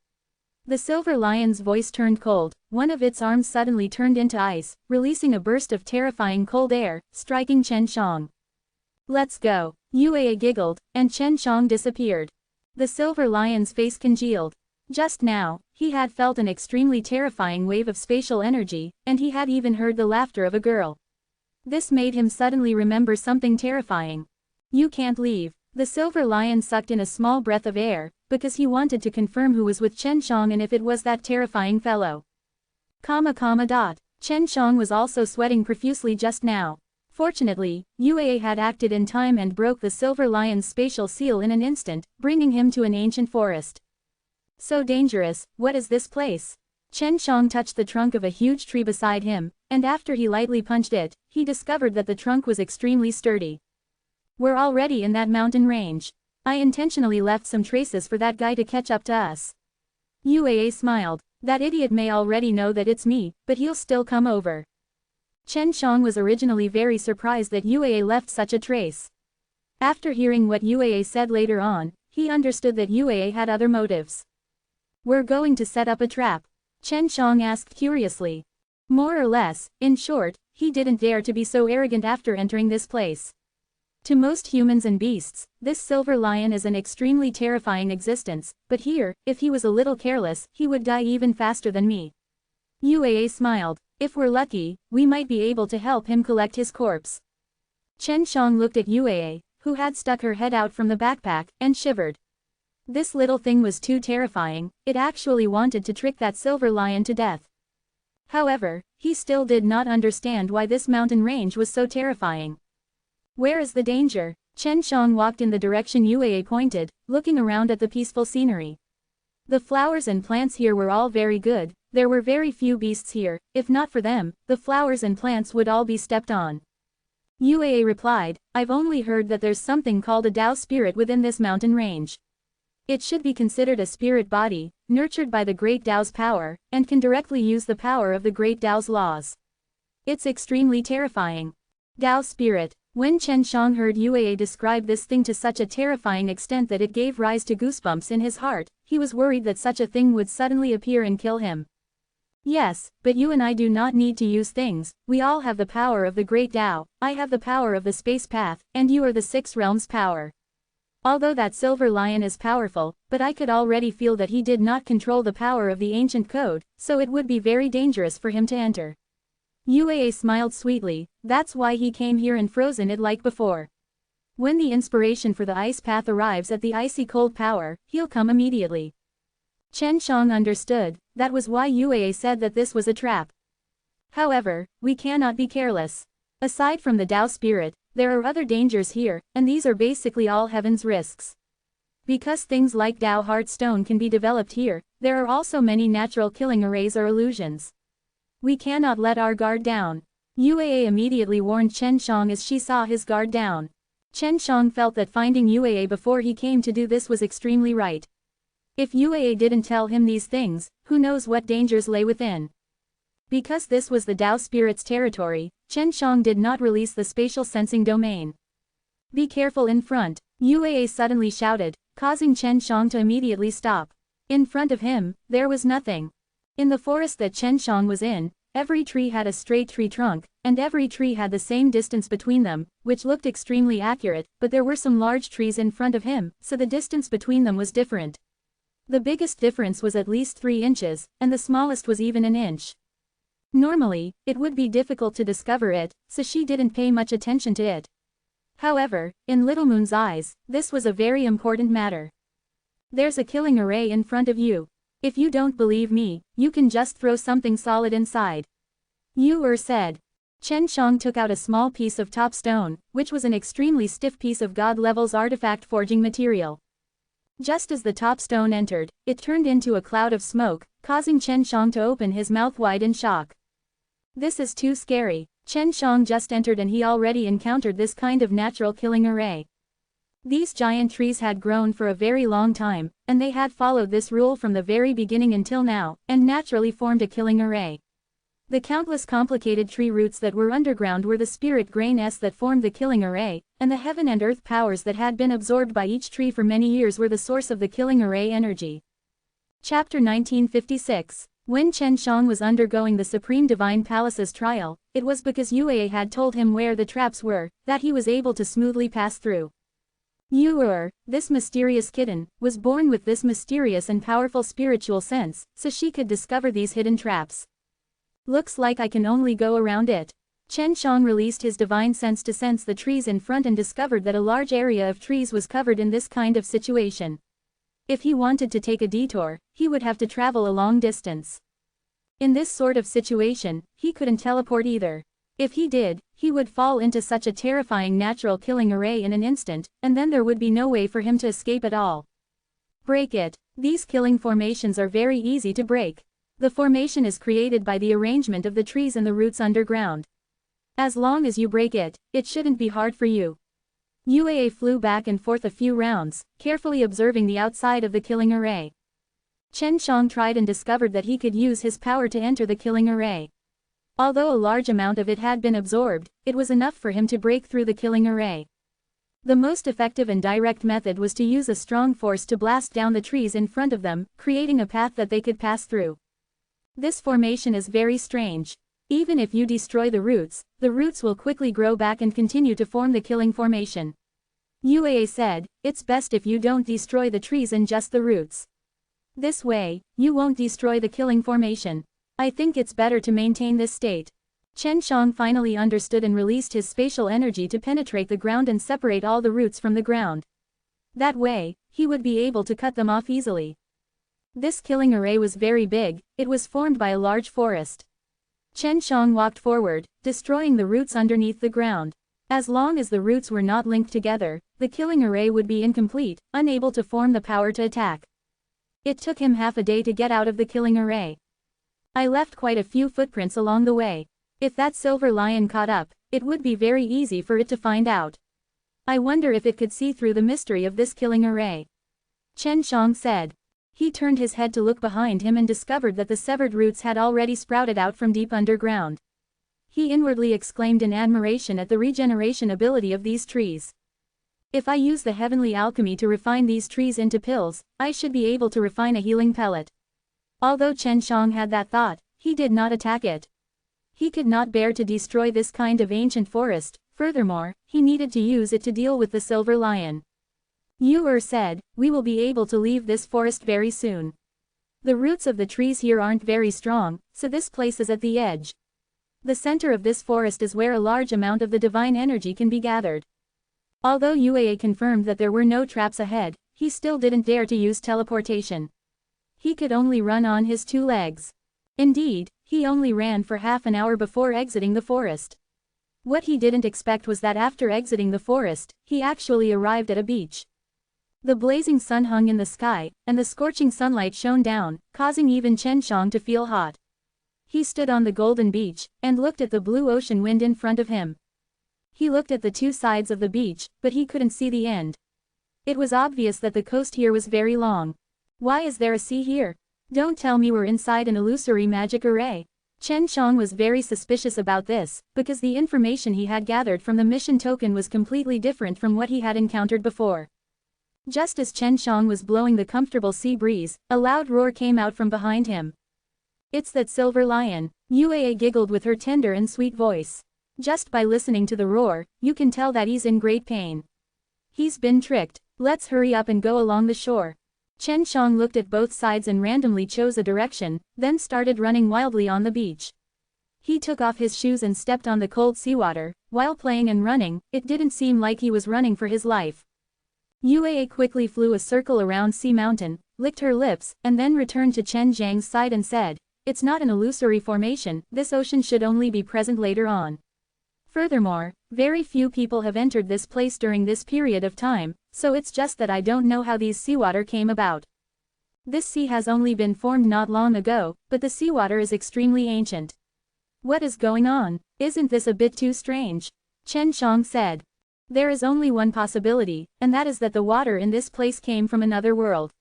The silver lion's voice turned cold. One of its arms suddenly turned into ice, releasing a burst of terrifying cold air, striking Chen Shang. Let's go. Uaa giggled, and Chen Shang disappeared. The silver lion's face congealed. Just now, he had felt an extremely terrifying wave of spatial energy, and he had even heard the laughter of a girl. This made him suddenly remember something terrifying. You can't leave. The silver lion sucked in a small breath of air, because he wanted to confirm who was with Chen Shang and if it was that terrifying fellow. Chen Shang was also sweating profusely just now. Fortunately, Uaa had acted in time and broke the silver lion's spatial seal in an instant, bringing him to an ancient forest. So dangerous, what is this place? Chen Shang touched the trunk of a huge tree beside him, and after he lightly punched it, he discovered that the trunk was extremely sturdy. We're already in that mountain range. I intentionally left some traces for that guy to catch up to us. Uaa smiled. That idiot may already know that it's me, but he'll still come over. Chen Shang was originally very surprised that Uaa left such a trace. After hearing what Uaa said later on, he understood that Uaa had other motives. We're going to set up a trap? Chen Shang asked curiously. More or less, in short, he didn't dare to be so arrogant after entering this place. To most humans and beasts, this silver lion is an extremely terrifying existence, but here, if he was a little careless, he would die even faster than me. Uaa smiled. If we're lucky, we might be able to help him collect his corpse. Chen Shang looked at Uaa, who had stuck her head out from the backpack, and shivered. This little thing was too terrifying, it actually wanted to trick that silver lion to death. However, he still did not understand why this mountain range was so terrifying. Where is the danger? Chen Shang walked in the direction Uaa pointed, looking around at the peaceful scenery. The flowers and plants here were all very good, there were very few beasts here, if not for them, the flowers and plants would all be stepped on. Uaa replied, I've only heard that there's something called a Tao spirit within this mountain range. It should be considered a spirit body, nurtured by the Great Tao's power, and can directly use the power of the Great Tao's laws. It's extremely terrifying. Tao spirit. When Chen Shang heard Uaa describe this thing to such a terrifying extent that it gave rise to goosebumps in his heart, he was worried that such a thing would suddenly appear and kill him. Yes, but you and I do not need to use things, we all have the power of the Great Tao, I have the power of the space path, and you are the six realms power. Although that silver lion is powerful, but I could already feel that he did not control the power of the ancient code, so it would be very dangerous for him to enter. Uaa smiled sweetly, that's why he came here and frozen it like before. When the inspiration for the ice path arrives at the icy cold power, he'll come immediately. Chen Shang understood, that was why Uaa said that this was a trap. However, we cannot be careless. Aside from the Tao spirit, there are other dangers here, and these are basically all heaven's risks. Because things like Tao Heart Stone can be developed here, there are also many natural killing arrays or illusions. We cannot let our guard down. Uaa immediately warned Chen Shang as she saw his guard down. Chen Shang felt that finding Uaa before he came to do this was extremely right. If Uaa didn't tell him these things, who knows what dangers lay within. Because this was the Tao spirit's territory, Chen Shang did not release the spatial sensing domain. Be careful in front, Uaa suddenly shouted, causing Chen Shang to immediately stop. In front of him, there was nothing. In the forest that Chen Shang was in, every tree had a straight tree trunk, and every tree had the same distance between them, which looked extremely accurate, but there were some large trees in front of him, so the distance between them was different. The biggest difference was at least 3 inches, and the smallest was even an inch. Normally, it would be difficult to discover it, so she didn't pay much attention to it. However, in Little Moon's eyes, this was a very important matter. There's a killing array in front of you. If you don't believe me, you can just throw something solid inside. Yu said. Chen Shang took out a small piece of top stone, which was an extremely stiff piece of God level's artifact forging material. Just as the top stone entered, it turned into a cloud of smoke, causing Chen Shang to open his mouth wide in shock. This is too scary. Chen Shang just entered and he already encountered this kind of natural killing array. These giant trees had grown for a very long time, and they had followed this rule from the very beginning until now, and naturally formed a killing array. The countless complicated tree roots that were underground were the spirit grains that formed the killing array, and the heaven and earth powers that had been absorbed by each tree for many years were the source of the killing array energy. Chapter 1956. When Chen Shang was undergoing the Supreme Divine Palace's trial, it was because Uaa had told him where the traps were, that he was able to smoothly pass through. Yu, this mysterious kitten, was born with this mysterious and powerful spiritual sense, so she could discover these hidden traps. Looks like I can only go around it. Chen Shang released his divine sense to sense the trees in front and discovered that a large area of trees was covered in this kind of situation. If he wanted to take a detour, he would have to travel a long distance. In this sort of situation, he couldn't teleport either. If he did, he would fall into such a terrifying natural killing array in an instant, and then there would be no way for him to escape at all. Break it. These killing formations are very easy to break. The formation is created by the arrangement of the trees and the roots underground. As long as you break it, it shouldn't be hard for you. Uaa flew back and forth a few rounds, carefully observing the outside of the killing array. Chen Shang tried and discovered that he could use his power to enter the killing array. Although a large amount of it had been absorbed, it was enough for him to break through the killing array. The most effective and direct method was to use a strong force to blast down the trees in front of them, creating a path that they could pass through. This formation is very strange. Even if you destroy the roots will quickly grow back and continue to form the killing formation. Uaa said, it's best if you don't destroy the trees and just the roots. This way, you won't destroy the killing formation. I think it's better to maintain this state. Chen Shang finally understood and released his spatial energy to penetrate the ground and separate all the roots from the ground. That way, he would be able to cut them off easily. This killing array was very big, it was formed by a large forest. Chen Shang walked forward, destroying the roots underneath the ground. As long as the roots were not linked together, the killing array would be incomplete, unable to form the power to attack. It took him half a day to get out of the killing array. I left quite a few footprints along the way. If that silver lion caught up, It would be very easy for it to find out. I wonder if it could see through the mystery of this killing array. Chen Shang said. He turned his head to look behind him and discovered that the severed roots had already sprouted out from deep underground. He inwardly exclaimed in admiration at the regeneration ability of these trees. If I use the heavenly alchemy to refine these trees into pills, I should be able to refine a healing pellet. Although Chen Shang had that thought, he did not attack it. He could not bear to destroy this kind of ancient forest. Furthermore, he needed to use it to deal with the silver lion. Yu said, we will be able to leave this forest very soon. The roots of the trees here aren't very strong, so this place is at the edge. The center of this forest is where a large amount of the divine energy can be gathered. Although Yue confirmed that there were no traps ahead, he still didn't dare to use teleportation. He could only run on his 2 legs. Indeed, he only ran for half an hour before exiting the forest. What he didn't expect was that after exiting the forest, he actually arrived at a beach. The blazing sun hung in the sky, and the scorching sunlight shone down, causing even Chen Shang to feel hot. He stood on the golden beach, and looked at the blue ocean wind in front of him. He looked at the 2 sides of the beach, but he couldn't see the end. It was obvious that the coast here was very long. Why is there a sea here? Don't tell me we're inside an illusory magic array. Chen Shang was very suspicious about this, because the information he had gathered from the mission token was completely different from what he had encountered before. Just as Chen Shang was blowing the comfortable sea breeze, a loud roar came out from behind him. It's that silver lion, Yue giggled with her tender and sweet voice. Just by listening to the roar, you can tell that he's in great pain. He's been tricked. Let's hurry up and go along the shore. Chen Shang looked at both sides and randomly chose a direction, then started running wildly on the beach. He took off his shoes and stepped on the cold seawater. While playing and running, it didn't seem like he was running for his life. Yue quickly flew a circle around Sea Mountain, licked her lips, and then returned to Chen Zhang's side and said, it's not an illusory formation, this ocean should only be present later on. Furthermore, very few people have entered this place during this period of time, so it's just that I don't know how these seawater came about. This sea has only been formed not long ago, but the seawater is extremely ancient. What is going on? Isn't this a bit too strange? Chen Shang said. There is only one possibility, and that is that the water in this place came from another world.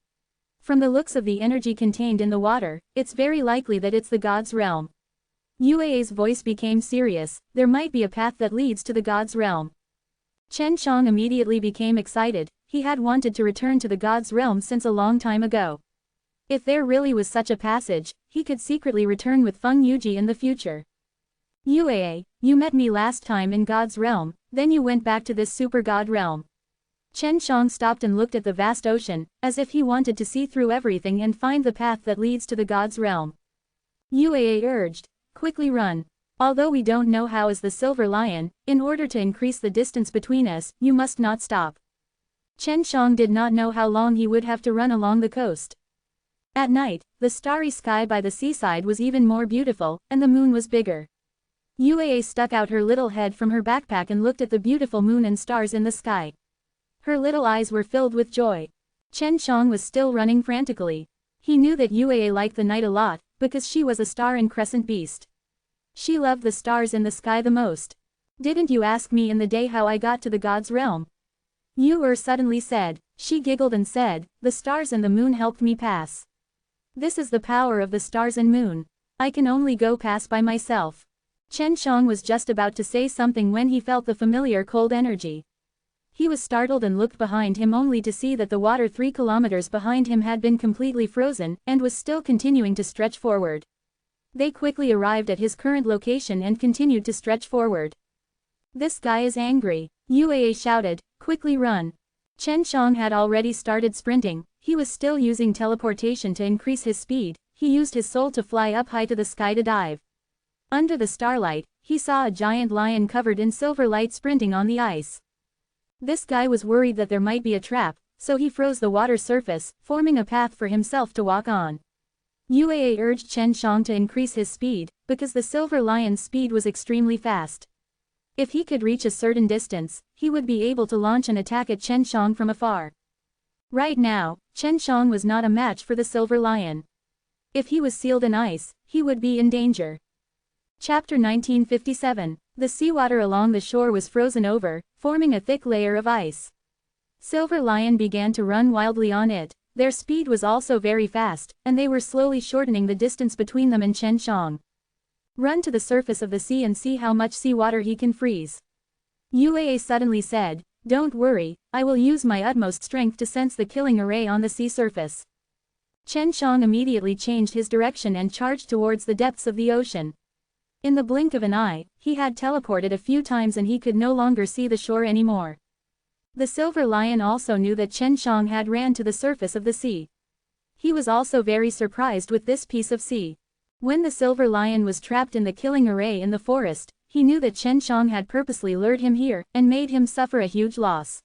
From the looks of the energy contained in the water, it's very likely that it's the god's realm. Yue's voice became serious. There might be a path that leads to the god's realm. Chen Shang immediately became excited. He had wanted to return to the god's realm since a long time ago. If there really was such a passage, he could secretly return with Feng Yuji in the future. Yue, you met me last time in God's realm, then you went back to this super god realm. Chen Shang stopped and looked at the vast ocean, as if he wanted to see through everything and find the path that leads to the god's realm. Yue urged, quickly run. Although we don't know how is the silver lion, in order to increase the distance between us, you must not stop. Chen Shang did not know how long he would have to run along the coast. At night, the starry sky by the seaside was even more beautiful, and the moon was bigger. Yue stuck out her little head from her backpack and looked at the beautiful moon and stars in the sky. Her little eyes were filled with joy. Chen Shang was still running frantically. He knew that Yue liked the night a lot, because she was a star and crescent beast. She loved the stars in the sky the most. Didn't you ask me in the day how I got to the god's realm? Yu suddenly said. She giggled and said, the stars and the moon helped me pass. This is the power of the stars and moon. I can only go pass by myself. Chen Shang was just about to say something when he felt the familiar cold energy. He was startled and looked behind him only to see that the water 3 kilometers behind him had been completely frozen and was still continuing to stretch forward. They quickly arrived at his current location and continued to stretch forward. This guy is angry. Yue shouted, quickly run. Chen Shang had already started sprinting. He was still using teleportation to increase his speed. He used his soul to fly up high to the sky to dive. Under the starlight, he saw a giant lion covered in silver light sprinting on the ice. This guy was worried that there might be a trap, so he froze the water surface, forming a path for himself to walk on. Yue urged Chen Shang to increase his speed, because the silver lion's speed was extremely fast. If he could reach a certain distance, he would be able to launch an attack at Chen Shang from afar. Right now, Chen Shang was not a match for the silver lion. If he was sealed in ice, he would be in danger. Chapter 1957. The seawater along the shore was frozen over, forming a thick layer of ice. Silver Lion began to run wildly on it. Their speed was also very fast, and they were slowly shortening the distance between them and Chen Shang. Run to the surface of the sea and see how much seawater he can freeze. Yue suddenly said, "Don't worry, I will use my utmost strength to sense the killing array on the sea surface." Chen Shang immediately changed his direction and charged towards the depths of the ocean. In the blink of an eye, he had teleported a few times and he could no longer see the shore anymore. The Silver Lion also knew that Chen Shang had ran to the surface of the sea. He was also very surprised with this piece of sea. When the Silver Lion was trapped in the killing array in the forest, he knew that Chen Shang had purposely lured him here and made him suffer a huge loss.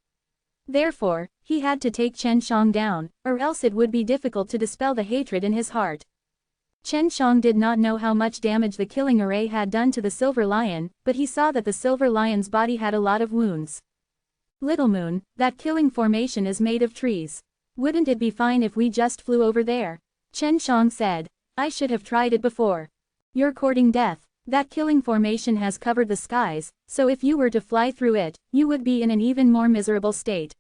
Therefore, he had to take Chen Shang down, or else it would be difficult to dispel the hatred in his heart. Chen Shang did not know how much damage the killing array had done to the Silver Lion, but he saw that the Silver Lion's body had a lot of wounds. "Little Moon, that killing formation is made of trees. Wouldn't it be fine if we just flew over there?" Chen Shang said. "I should have tried it before. You're courting death. That killing formation has covered the skies, so if you were to fly through it, you would be in an even more miserable state."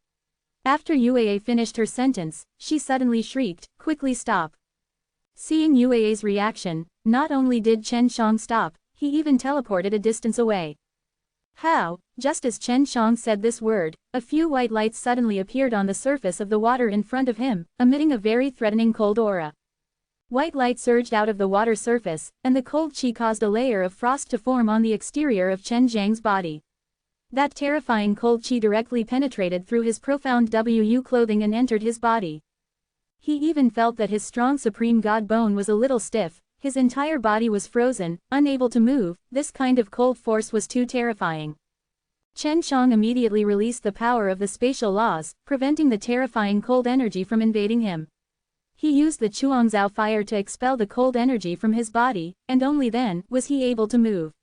After Yue finished her sentence, she suddenly shrieked, "Quickly stop." Seeing Yue's reaction, not only did Chen Shang stop, he even teleported a distance away. How? Just as Chen Shang said this word, a few white lights suddenly appeared on the surface of the water in front of him, emitting a very threatening cold aura. White light surged out of the water surface, and the cold chi caused a layer of frost to form on the exterior of Chen Zhang's body. That terrifying cold chi directly penetrated through his profound Wu clothing and entered his body. He even felt that his strong supreme god bone was a little stiff. His entire body was frozen, unable to move. This kind of cold force was too terrifying. Chen Shang immediately released the power of the spatial laws, preventing the terrifying cold energy from invading him. He used the Chuangzhou fire to expel the cold energy from his body, and only then was he able to move.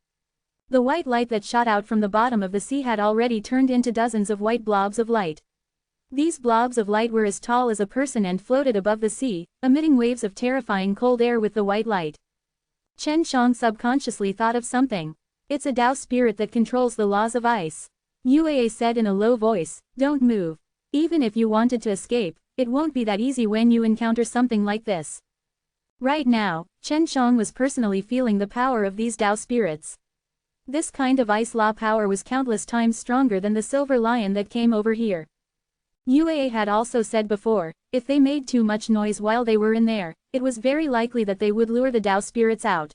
The white light that shot out from the bottom of the sea had already turned into dozens of white blobs of light. These blobs of light were as tall as a person and floated above the sea, emitting waves of terrifying cold air with the white light. Chen Shang subconsciously thought of something. "It's a Tao spirit that controls the laws of ice." Yue said in a low voice, "Don't move. Even if you wanted to escape, it won't be that easy when you encounter something like this." Right now, Chen Shang was personally feeling the power of these Tao spirits. This kind of ice law power was countless times stronger than the Silver Lion that came over here. Yue had also said before, if they made too much noise while they were in there, it was very likely that they would lure the Tao spirits out.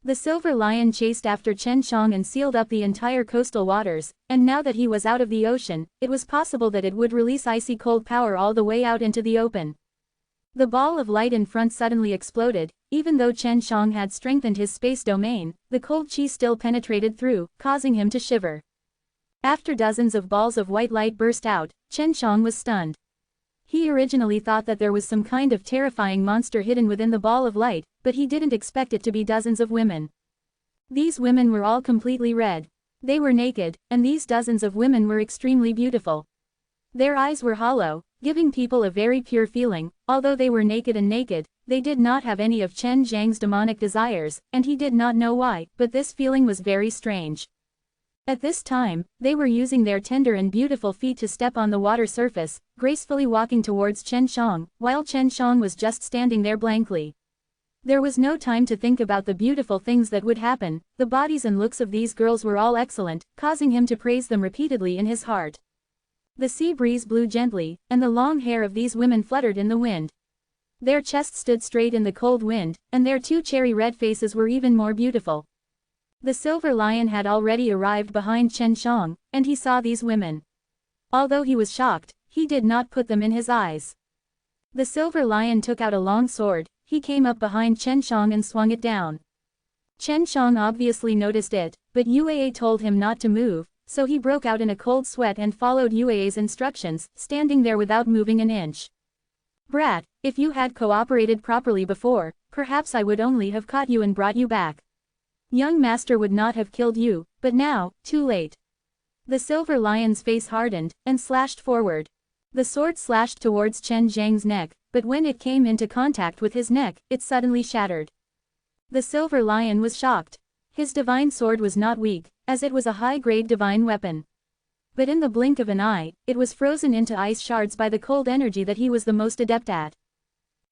The Silver Lion chased after Chen Shang and sealed up the entire coastal waters, and now that he was out of the ocean, it was possible that it would release icy cold power all the way out into the open. The ball of light in front suddenly exploded. Even though Chen Shang had strengthened his space domain, the cold chi still penetrated through, causing him to shiver. After dozens of balls of white light burst out, Chen Shang was stunned. He originally thought that there was some kind of terrifying monster hidden within the ball of light, but he didn't expect it to be dozens of women. These women were all completely red. They were naked, and these dozens of women were extremely beautiful. Their eyes were hollow, giving people a very pure feeling. Although they were naked, they did not have any of Chen Zhang's demonic desires, and he did not know why, but this feeling was very strange. At this time, they were using their tender and beautiful feet to step on the water surface, gracefully walking towards Chen Shang, while Chen Shang was just standing there blankly. There was no time to think about the beautiful things that would happen. The bodies and looks of these girls were all excellent, causing him to praise them repeatedly in his heart. The sea breeze blew gently, and the long hair of these women fluttered in the wind. Their chests stood straight in the cold wind, and their two cherry-red faces were even more beautiful. The Silver Lion had already arrived behind Chen Shang, and he saw these women. Although he was shocked, he did not put them in his eyes. The Silver Lion took out a long sword. He came up behind Chen Shang and swung it down. Chen Shang obviously noticed it, but Yue told him not to move, so he broke out in a cold sweat and followed Yue's instructions, standing there without moving an inch. "Brat, if you had cooperated properly before, perhaps I would only have caught you and brought you back. Young master would not have killed you, but now, too late." The Silver Lion's face hardened, and slashed forward. The sword slashed towards Chen Zhang's neck, but when it came into contact with his neck, it suddenly shattered. The Silver Lion was shocked. His divine sword was not weak, as it was a high-grade divine weapon. But in the blink of an eye, it was frozen into ice shards by the cold energy that he was the most adept at.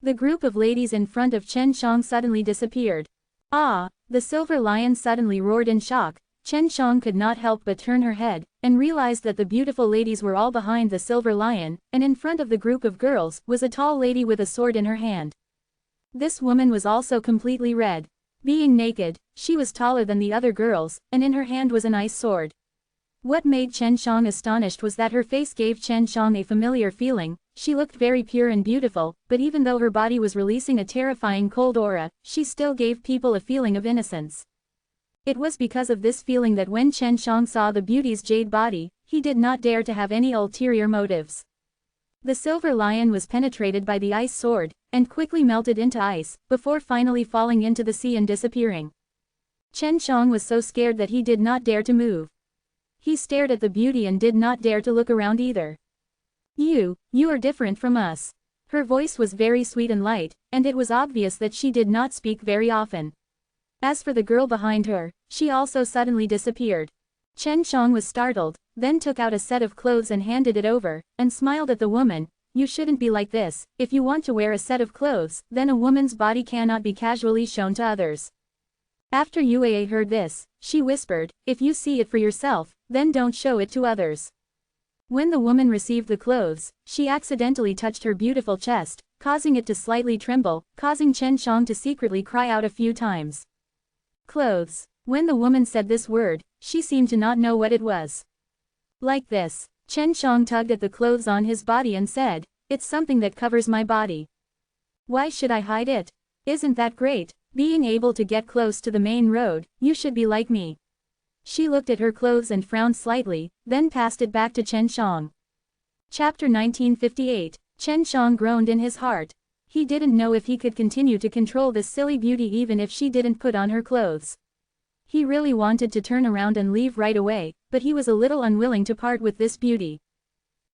The group of ladies in front of Chen Shang suddenly disappeared. Ah! The silver lion suddenly roared in shock. Chen Shang could not help but turn her head, and realized that the beautiful ladies were all behind the silver lion, and in front of the group of girls was a tall lady with a sword in her hand. This woman was also completely red. Being naked, she was taller than the other girls, and in her hand was an ice sword. What made Chen Shang astonished was that her face gave Chen Shang a familiar feeling. She looked very pure and beautiful, but even though her body was releasing a terrifying cold aura, she still gave people a feeling of innocence. It was because of this feeling that when Chen Shang saw the beauty's jade body, he did not dare to have any ulterior motives. The silver lion was penetrated by the ice sword, and quickly melted into ice, before finally falling into the sea and disappearing. Chen Shang was so scared that he did not dare to move. He stared at the beauty and did not dare to look around either. You are different from us." Her voice was very sweet and light, and it was obvious that she did not speak very often. As for the girl behind her, she also suddenly disappeared. Chen Shang was startled, then took out a set of clothes and handed it over, and smiled at the woman. "You shouldn't be like this. If you want to wear a set of clothes, then a woman's body cannot be casually shown to others." After Yue heard this, she whispered, "If you see it for yourself, then don't show it to others." When the woman received the clothes, she accidentally touched her beautiful chest, causing it to slightly tremble, causing Chen Shang to secretly cry out a few times. Clothes. When the woman said this word, she seemed to not know what it was. Like this, Chen Shang tugged at the clothes on his body and said, "It's something that covers my body. Why should I hide it? Isn't that great? Being able to get close to the main road, you should be like me." She looked at her clothes and frowned slightly, then passed it back to Chen Shang. Chapter 1958. Chen Shang groaned in his heart. He didn't know if he could continue to control this silly beauty even if she didn't put on her clothes. He really wanted to turn around and leave right away, but he was a little unwilling to part with this beauty.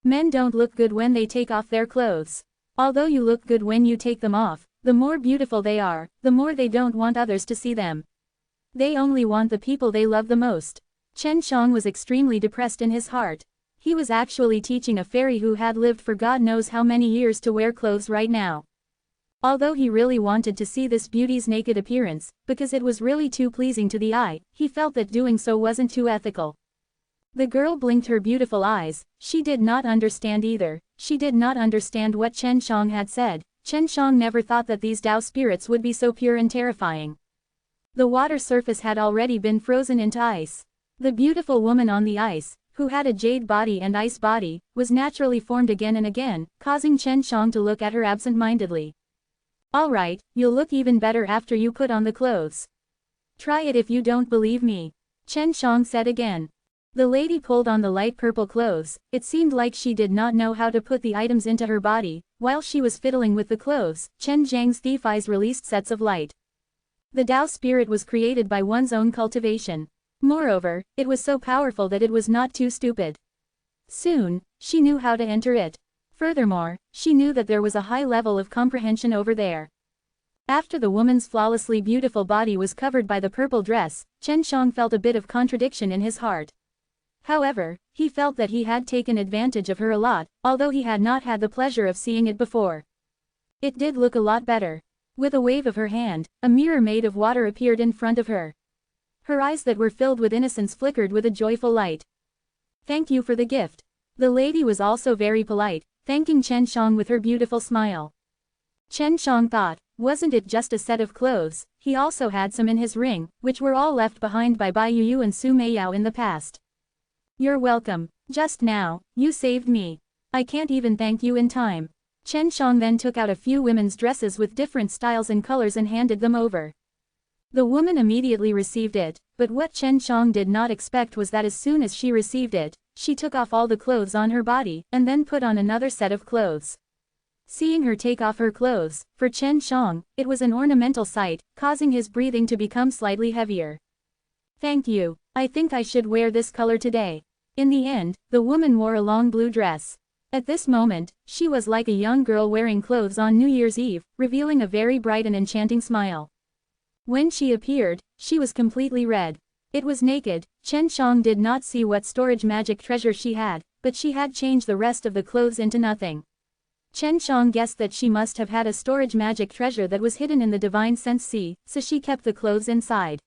Men don't look good when they take off their clothes. Although you look good when you take them off, the more beautiful they are, the more they don't want others to see them. They only want the people they love the most. Chen Shang was extremely depressed in his heart. He was actually teaching a fairy who had lived for God knows how many years to wear clothes right now. Although he really wanted to see this beauty's naked appearance, because it was really too pleasing to the eye, he felt that doing so wasn't too ethical. The girl blinked her beautiful eyes. She did not understand either. She did not understand what Chen Shang had said. Chen Shang never thought that these Tao spirits would be so pure and terrifying. The water surface had already been frozen into ice. The beautiful woman on the ice, who had a jade body and ice body, was naturally formed again and again, causing Chen Shang to look at her absent-mindedly. "Alright, you'll look even better after you put on the clothes. Try it if you don't believe me," Chen Shang said again. The lady pulled on the light purple clothes. It seemed like she did not know how to put the items into her body. While she was fiddling with the clothes, Chen Zhang's thief eyes released sets of light. The Tao spirit was created by one's own cultivation. Moreover, it was so powerful that it was not too stupid. Soon, she knew how to enter it. Furthermore, she knew that there was a high level of comprehension over there. After the woman's flawlessly beautiful body was covered by the purple dress, Chen Shang felt a bit of contradiction in his heart. However, he felt that he had taken advantage of her a lot, although he had not had the pleasure of seeing it before. It did look a lot better. With a wave of her hand, a mirror made of water appeared in front of her. Her eyes that were filled with innocence flickered with a joyful light. "Thank you for the gift." The lady was also very polite, thanking Chen Shang with her beautiful smile. Chen Shang thought, wasn't it just a set of clothes? He also had some in his ring, which were all left behind by Bai Yu and Su Meiyao in the past. "You're welcome. Just now, you saved me. I can't even thank you in time." Chen Shang then took out a few women's dresses with different styles and colors and handed them over. The woman immediately received it, but what Chen Shang did not expect was that as soon as she received it, she took off all the clothes on her body, and then put on another set of clothes. Seeing her take off her clothes, for Chen Shang, it was an ornamental sight, causing his breathing to become slightly heavier. "Thank you. I think I should wear this color today." In the end, the woman wore a long blue dress. At this moment, she was like a young girl wearing clothes on New Year's Eve, revealing a very bright and enchanting smile. When she appeared, she was completely red. It was naked. Chen Shang did not see what storage magic treasure she had, but she had changed the rest of the clothes into nothing. Chen Shang guessed that she must have had a storage magic treasure that was hidden in the divine sense sea, so she kept the clothes inside.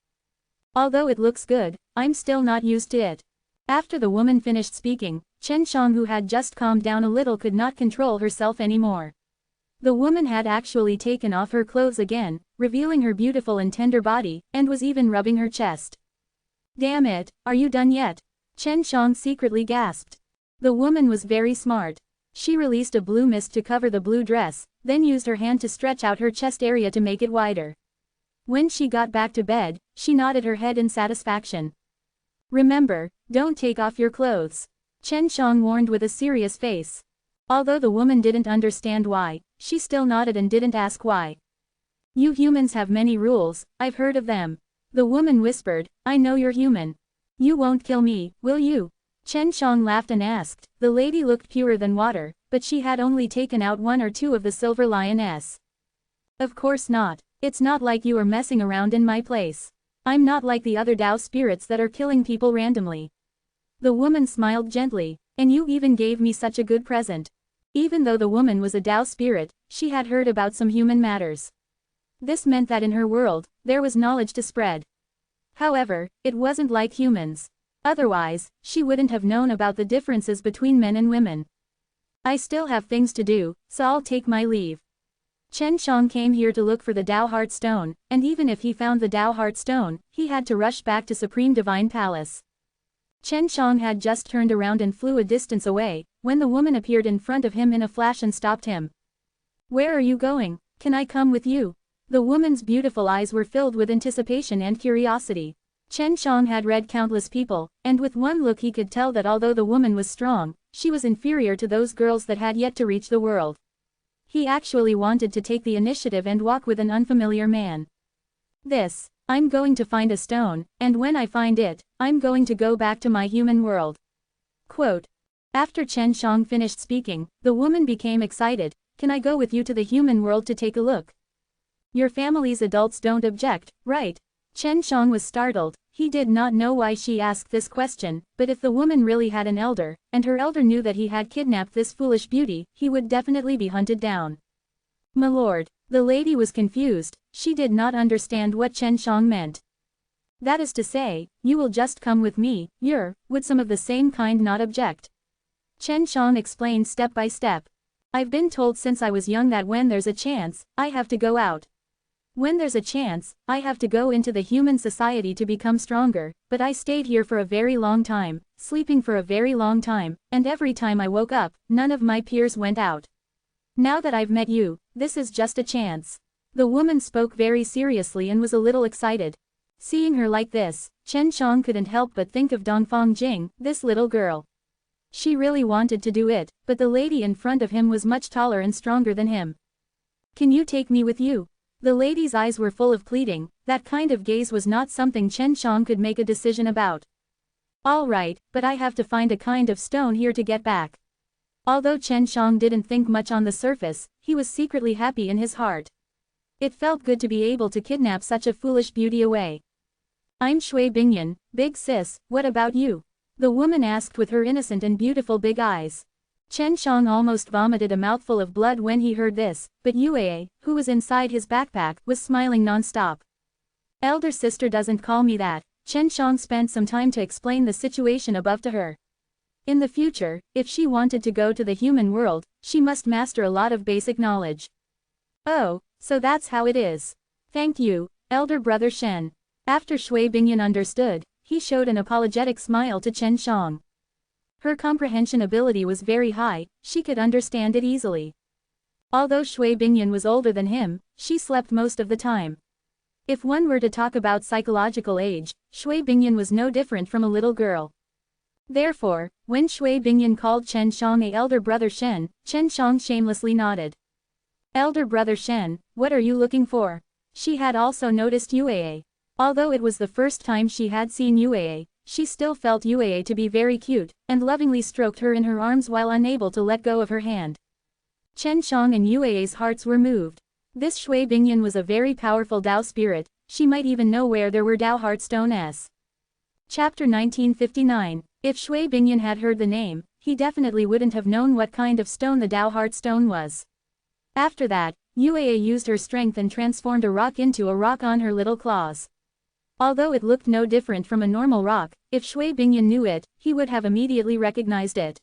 Although it looks good, I'm still not used to it. After the woman finished speaking, Chen Shang, who had just calmed down a little, could not control herself anymore. The woman had actually taken off her clothes again, revealing her beautiful and tender body, and was even rubbing her chest. Damn it, are you done yet? Chen Shang secretly gasped. The woman was very smart. She released a blue mist to cover the blue dress, then used her hand to stretch out her chest area to make it wider. When she got back to bed, she nodded her head in satisfaction. Remember, don't take off your clothes. Chen Shang warned with a serious face. Although the woman didn't understand why, she still nodded and didn't ask why. You humans have many rules, I've heard of them. The woman whispered, I know you're human. You won't kill me, will you? Chen Shang laughed and asked. The lady looked purer than water, but she had only taken out one or two of the silver lioness. Of course not. It's not like you are messing around in my place. I'm not like the other Tao spirits that are killing people randomly. The woman smiled gently, and you even gave me such a good present. Even though the woman was a Tao spirit, she had heard about some human matters. This meant that in her world, there was knowledge to spread. However, it wasn't like humans. Otherwise, she wouldn't have known about the differences between men and women. I still have things to do, so I'll take my leave. Chen Shang came here to look for the Tao Heart Stone, and even if he found the Tao Heart Stone, he had to rush back to Supreme Divine Palace. Chen Shang had just turned around and flew a distance away, when the woman appeared in front of him in a flash and stopped him. Where are you going? Can I come with you? The woman's beautiful eyes were filled with anticipation and curiosity. Chen Shang had read countless people, and with one look he could tell that although the woman was strong, she was inferior to those girls that had yet to reach the world. He actually wanted to take the initiative and walk with an unfamiliar man. I'm going to find a stone, and when I find it, I'm going to go back to my human world. Quote. After Chen Shang finished speaking, the woman became excited. Can I go with you to the human world to take a look? Your family's adults don't object, right? Chen Shang was startled. He did not know why she asked this question, but if the woman really had an elder, and her elder knew that he had kidnapped this foolish beauty, he would definitely be hunted down. My lord, the lady was confused. She did not understand what Chen Shang meant. That is to say, you will just come with me, would some of the same kind not object? Chen Shang explained step by step. I've been told since I was young that when there's a chance, I have to go out. When there's a chance, I have to go into the human society to become stronger, but I stayed here for a very long time, sleeping for a very long time, and every time I woke up, none of my peers went out. Now that I've met you, this is just a chance. The woman spoke very seriously and was a little excited. Seeing her like this, Chen Shang couldn't help but think of Dongfang Jing, this little girl. She really wanted to do it, but the lady in front of him was much taller and stronger than him. Can you take me with you? The lady's eyes were full of pleading. That kind of gaze was not something Chen Shang could make a decision about. All right, but I have to find a kind of stone here to get back. Although Chen Shang didn't think much on the surface, he was secretly happy in his heart. It felt good to be able to kidnap such a foolish beauty away. I'm Shui Bingyan, big sis, what about you? The woman asked with her innocent and beautiful big eyes. Chen Shang almost vomited a mouthful of blood when he heard this, but Yue, who was inside his backpack, was smiling non-stop. Elder sister doesn't call me that. Chen Shang spent some time to explain the situation above to her. In the future, if she wanted to go to the human world, she must master a lot of basic knowledge. Oh, so that's how it is. Thank you, elder brother Shen. After Shui Bingyan understood, he showed an apologetic smile to Chen Shang. Her comprehension ability was very high, she could understand it easily. Although Shui Bingyan was older than him, she slept most of the time. If one were to talk about psychological age, Shui Bingyan was no different from a little girl. Therefore, when Shui Bingyan called Chen Shang a elder brother Shen, Chen Shang shamelessly nodded. Elder brother Shen, what are you looking for? She had also noticed Yue. Although it was the first time she had seen Yue, she still felt Yue to be very cute, and lovingly stroked her in her arms while unable to let go of her hand. Chen Shang and Yue's hearts were moved. This Shui Bingyan was a very powerful Tao spirit, she might even know where there were Tao Heart Stones. Chapter 1959. If Shui Bingyan had heard the name, he definitely wouldn't have known what kind of stone the Tao Heart Stone was. After that, Yuea used her strength and transformed a rock into a rock on her little claws. Although it looked no different from a normal rock, if Shui Bingyan knew it, he would have immediately recognized it.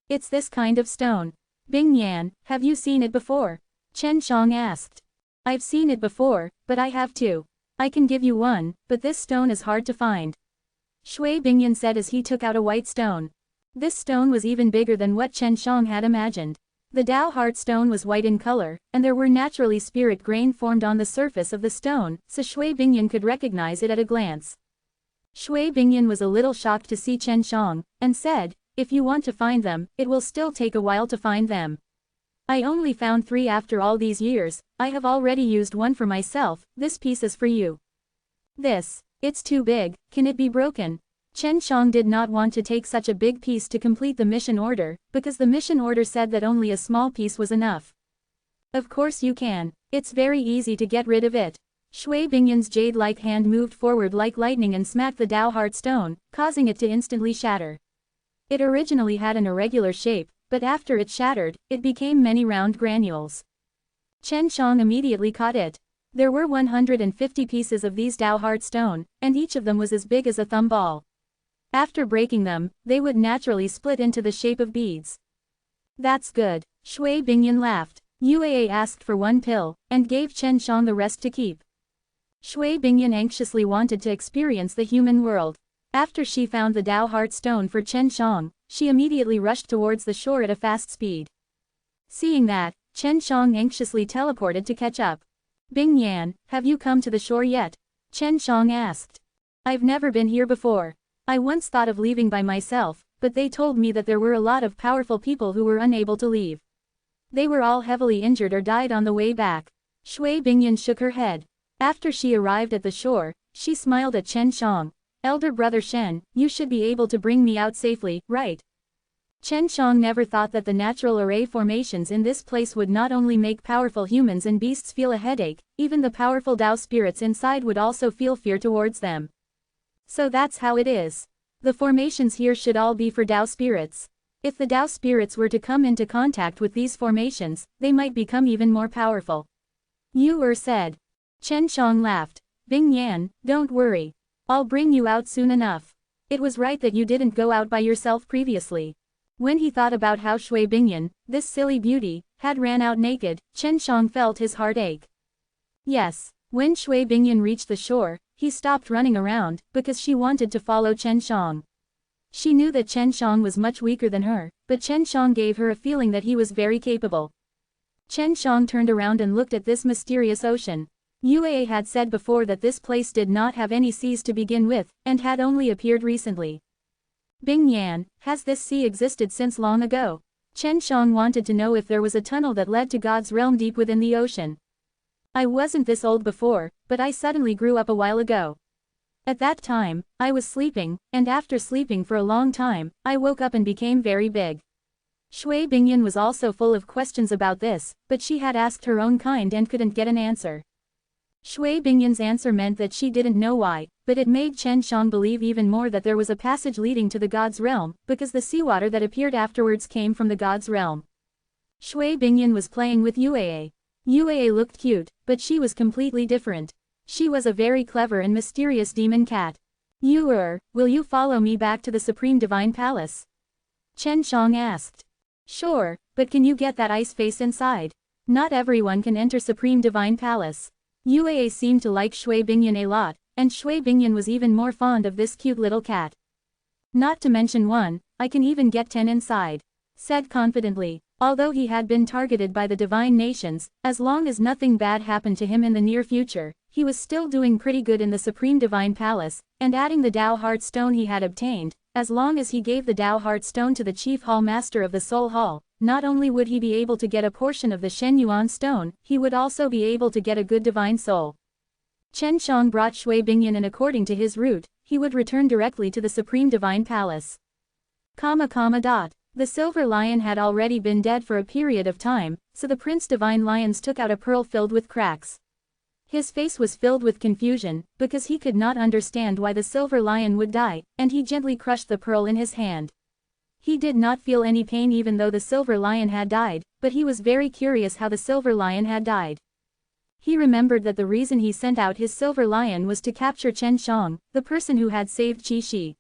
It's this kind of stone. Bing Yan, have you seen it before? Chen Shang asked. I've seen it before, but I have two. I can give you one, but this stone is hard to find. Shui Bingyan said as he took out a white stone. This stone was even bigger than what Chen Shang had imagined. The Tao Heart Stone was white in color, and there were naturally spirit grain formed on the surface of the stone, so Shui Bingyan could recognize it at a glance. Shui Bingyan was a little shocked to see Chen Shang, and said, if you want to find them, it will still take a while to find them. I only found 3 after all these years. I have already used one for myself. This piece is for you. It's too big, can it be broken? Chen Shang did not want to take such a big piece to complete the mission order, because the mission order said that only a small piece was enough. Of course you can. It's very easy to get rid of it. Shui Bingyan's jade-like hand moved forward like lightning and smacked the Tao Heart Stone, causing it to instantly shatter. It originally had an irregular shape, but after it shattered, it became many round granules. Chen Shang immediately caught it. There were 150 pieces of these Tao Heart Stone, and each of them was as big as a thumb ball. After breaking them, they would naturally split into the shape of beads. That's good. Shui Bingyan laughed. Yuea asked for 1 pill, and gave Chen Shang the rest to keep. Shui Bingyan anxiously wanted to experience the human world. After she found the Tao Heart Stone for Chen Shang, she immediately rushed towards the shore at a fast speed. Seeing that, Chen Shang anxiously teleported to catch up. Bing Yan, have you come to the shore yet? Chen Shang asked. I've never been here before. I once thought of leaving by myself, but they told me that there were a lot of powerful people who were unable to leave. They were all heavily injured or died on the way back. Shui Bingyan shook her head. After she arrived at the shore, she smiled at Chen Shang. Elder brother Shen, you should be able to bring me out safely, right? Chen Shang never thought that the natural array formations in this place would not only make powerful humans and beasts feel a headache, even the powerful Tao spirits inside would also feel fear towards them. So that's how it is. The formations here should all be for Tao spirits. If the Tao spirits were to come into contact with these formations, they might become even more powerful. Yu said. Chen Shang laughed. Bing Yan, don't worry. I'll bring you out soon enough. It was right that you didn't go out by yourself previously. When he thought about how Shui Bingyan, this silly beauty, had ran out naked, Chen Shang felt his heart ache. Yes, when Shui Bingyan reached the shore, he stopped running around, because she wanted to follow Chen Shang. She knew that Chen Shang was much weaker than her, but Chen Shang gave her a feeling that he was very capable. Chen Shang turned around and looked at this mysterious ocean. Yuea had said before that this place did not have any seas to begin with, and had only appeared recently. Bing Yan, has this sea existed since long ago? Chen Shang wanted to know if there was a tunnel that led to God's realm deep within the ocean. I wasn't this old before, but I suddenly grew up a while ago. At that time, I was sleeping, and after sleeping for a long time, I woke up and became very big. Shui Bingyan was also full of questions about this, but she had asked her own kind and couldn't get an answer. Shui Bingyan's answer meant that she didn't know why, but it made Chen Shang believe even more that there was a passage leading to the God's realm, because the seawater that appeared afterwards came from the God's realm. Shui Bingyan was playing with Yuea. Yuea looked cute, but she was completely different. She was a very clever and mysterious demon cat. Will you follow me back to the Supreme Divine Palace? Chen Shang asked. Sure, but can you get that ice face inside? Not everyone can enter Supreme Divine Palace. Yuea seemed to like Shui Bingyan a lot, and Shui Bingyan was even more fond of this cute little cat. Not to mention one, I can even get 10 inside. Said confidently. Although he had been targeted by the divine nations, as long as nothing bad happened to him in the near future, he was still doing pretty good in the Supreme Divine Palace, and adding the Tao Heart Stone he had obtained, as long as he gave the Tao Heart Stone to the Chief Hall Master of the Soul Hall, not only would he be able to get a portion of the Shen Yuan Stone, he would also be able to get a good divine soul. Chen Shang brought Shui Bingyan and according to his route, he would return directly to the Supreme Divine Palace. The Silver Lion had already been dead for a period of time, so the Prince Divine Lions took out a pearl filled with cracks. His face was filled with confusion, because he could not understand why the silver lion would die, and he gently crushed the pearl in his hand. He did not feel any pain even though the silver lion had died, but he was very curious how the silver lion had died. He remembered that the reason he sent out his silver lion was to capture Chen Shang, the person who had saved Qi Shi.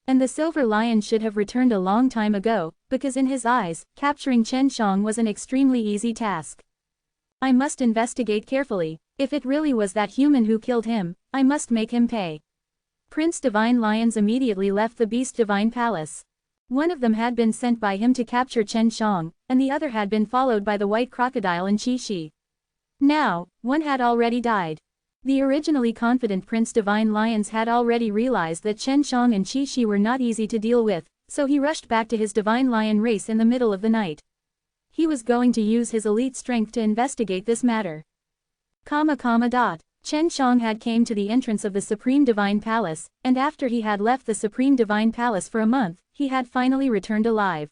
And the silver lion should have returned a long time ago, because in his eyes, capturing Chen Shang was an extremely easy task. I must investigate carefully. If it really was that human who killed him, I must make him pay. Prince Divine Lions immediately left the Beast Divine Palace. One of them had been sent by him to capture Chen Shang, and the other had been followed by the White Crocodile and Qi Shi. Now, one had already died. The originally confident Prince Divine Lions had already realized that Chen Shang and Qi Shi were not easy to deal with, so he rushed back to his Divine Lion race in the middle of the night. He was going to use his elite strength to investigate this matter. Chen Shang had came to the entrance of the Supreme Divine Palace, and after he had left the Supreme Divine Palace for a month, he had finally returned alive.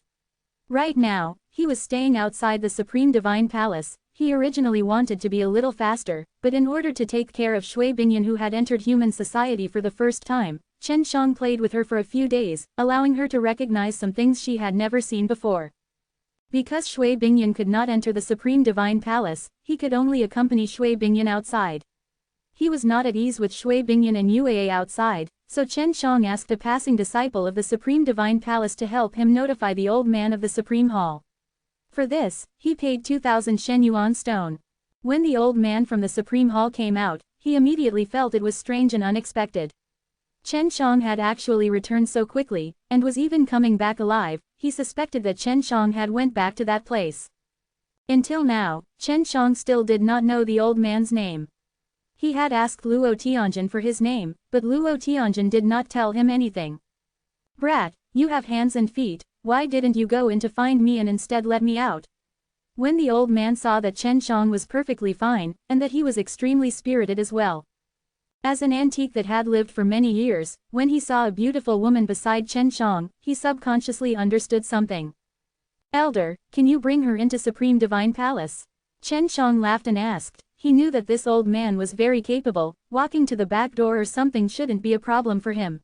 Right now, he was staying outside the Supreme Divine Palace. He originally wanted to be a little faster, but in order to take care of Shui Bingyan who had entered human society for the first time, Chen Shang played with her for a few days, allowing her to recognize some things she had never seen before. Because Shui Bingyan could not enter the Supreme Divine Palace, he could only accompany Shui Bingyan outside. He was not at ease with Shui Bingyan and Yuei outside, so Chen Shang asked a passing disciple of the Supreme Divine Palace to help him notify the old man of the Supreme Hall. For this, he paid 2,000 Shen Yuan stone. When the old man from the Supreme Hall came out, he immediately felt it was strange and unexpected. Chen Shang had actually returned so quickly, and was even coming back alive. He suspected that Chen Shang had went back to that place. Until now, Chen Shang still did not know the old man's name. He had asked Luo Tianjin for his name, but Luo Tianjin did not tell him anything. "Brat, you have hands and feet, why didn't you go in to find me and instead let me out?" When the old man saw that Chen Shang was perfectly fine, and that he was extremely spirited as well. As an antique that had lived for many years, when he saw a beautiful woman beside Chen Shang, he subconsciously understood something. "Elder, can you bring her into Supreme Divine Palace?" Chen Shang laughed and asked. He knew that this old man was very capable, walking to the back door or something shouldn't be a problem for him.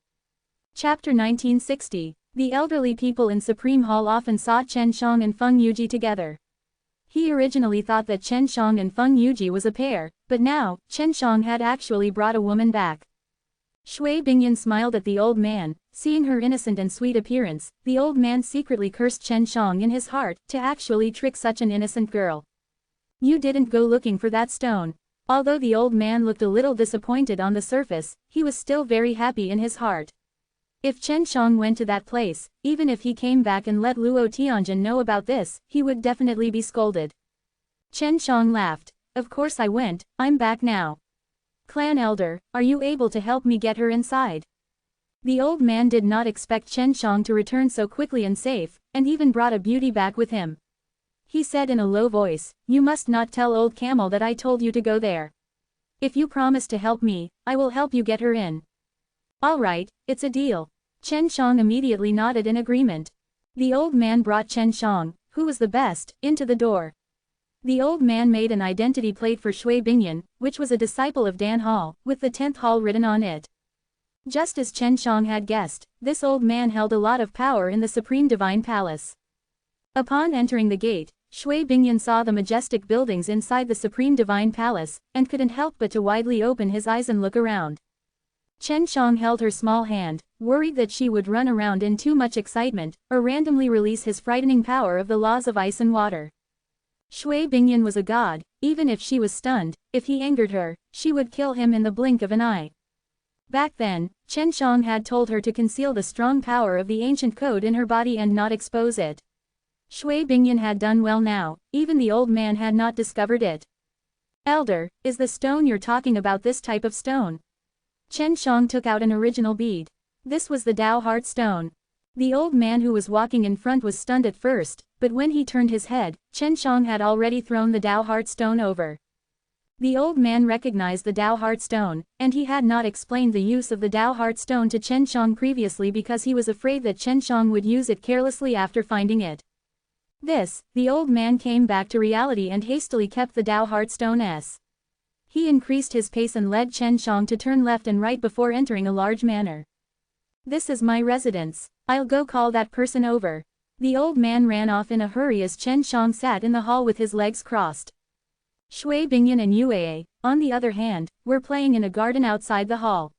Chapter 1960. The elderly people in Supreme Hall often saw Chen Shang and Feng Yuji together. He originally thought that Chen Shang and Feng Yuji was a pair, but now, Chen Shang had actually brought a woman back. Shui Bingyan smiled at the old man, seeing her innocent and sweet appearance. The old man secretly cursed Chen Shang in his heart, to actually trick such an innocent girl. "You didn't go looking for that stone." Although the old man looked a little disappointed on the surface, he was still very happy in his heart. If Chen Shang went to that place, even if he came back and let Luo Tianjin know about this, he would definitely be scolded. Chen Shang laughed. "Of course I went, I'm back now. Clan Elder, are you able to help me get her inside?" The old man did not expect Chen Shang to return so quickly and safe, and even brought a beauty back with him. He said in a low voice, "You must not tell old camel that I told you to go there. If you promise to help me, I will help you get her in." "All right, it's a deal." Chen Shang immediately nodded in agreement. The old man brought Chen Shang, who was the best, into the door. The old man made an identity plate for Shui Bingyan, which was a disciple of Dan Hall, with the 10th Hall written on it. Just as Chen Shang had guessed, this old man held a lot of power in the Supreme Divine Palace. Upon entering the gate, Shui Bingyan saw the majestic buildings inside the Supreme Divine Palace, and couldn't help but to widely open his eyes and look around. Chen Shang held her small hand, worried that she would run around in too much excitement, or randomly release his frightening power of the laws of ice and water. Shui Bingyan was a god. Even if she was stunned, if he angered her, she would kill him in the blink of an eye. Back then, Chen Shang had told her to conceal the strong power of the ancient code in her body and not expose it. Shui Bingyan had done well now, even the old man had not discovered it. "Elder, is the stone you're talking about this type of stone?" Chen Shang took out an original bead. This was the Tao Heart Stone. The old man who was walking in front was stunned at first, but when he turned his head, Chen Shang had already thrown the Tao Heart Stone over. The old man recognized the Tao Heart Stone, and he had not explained the use of the Tao Heart Stone to Chen Shang previously because he was afraid that Chen Shang would use it carelessly after finding it. The old man came back to reality and hastily kept the Tao Heart Stone. He increased his pace and led Chen Shang to turn left and right before entering a large manor. "This is my residence. I'll go call that person over." The old man ran off in a hurry as Chen Shang sat in the hall with his legs crossed. Shui Bingyan and Yue, on the other hand, were playing in a garden outside the hall.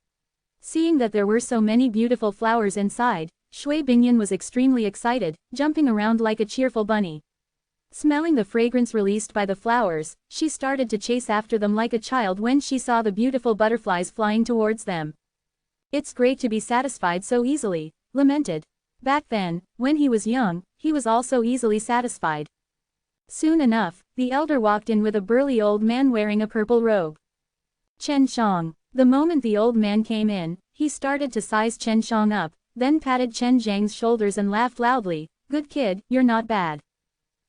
Seeing that there were so many beautiful flowers inside, Shui Bingyan was extremely excited, jumping around like a cheerful bunny. Smelling the fragrance released by the flowers, she started to chase after them like a child when she saw the beautiful butterflies flying towards them. "It's great to be satisfied so easily," lamented. Back then, when he was young, he was also easily satisfied. Soon enough, the elder walked in with a burly old man wearing a purple robe. Chen Shang. The moment the old man came in, he started to size Chen Shang up, then patted Chen Zhang's shoulders and laughed loudly. "Good kid, you're not bad.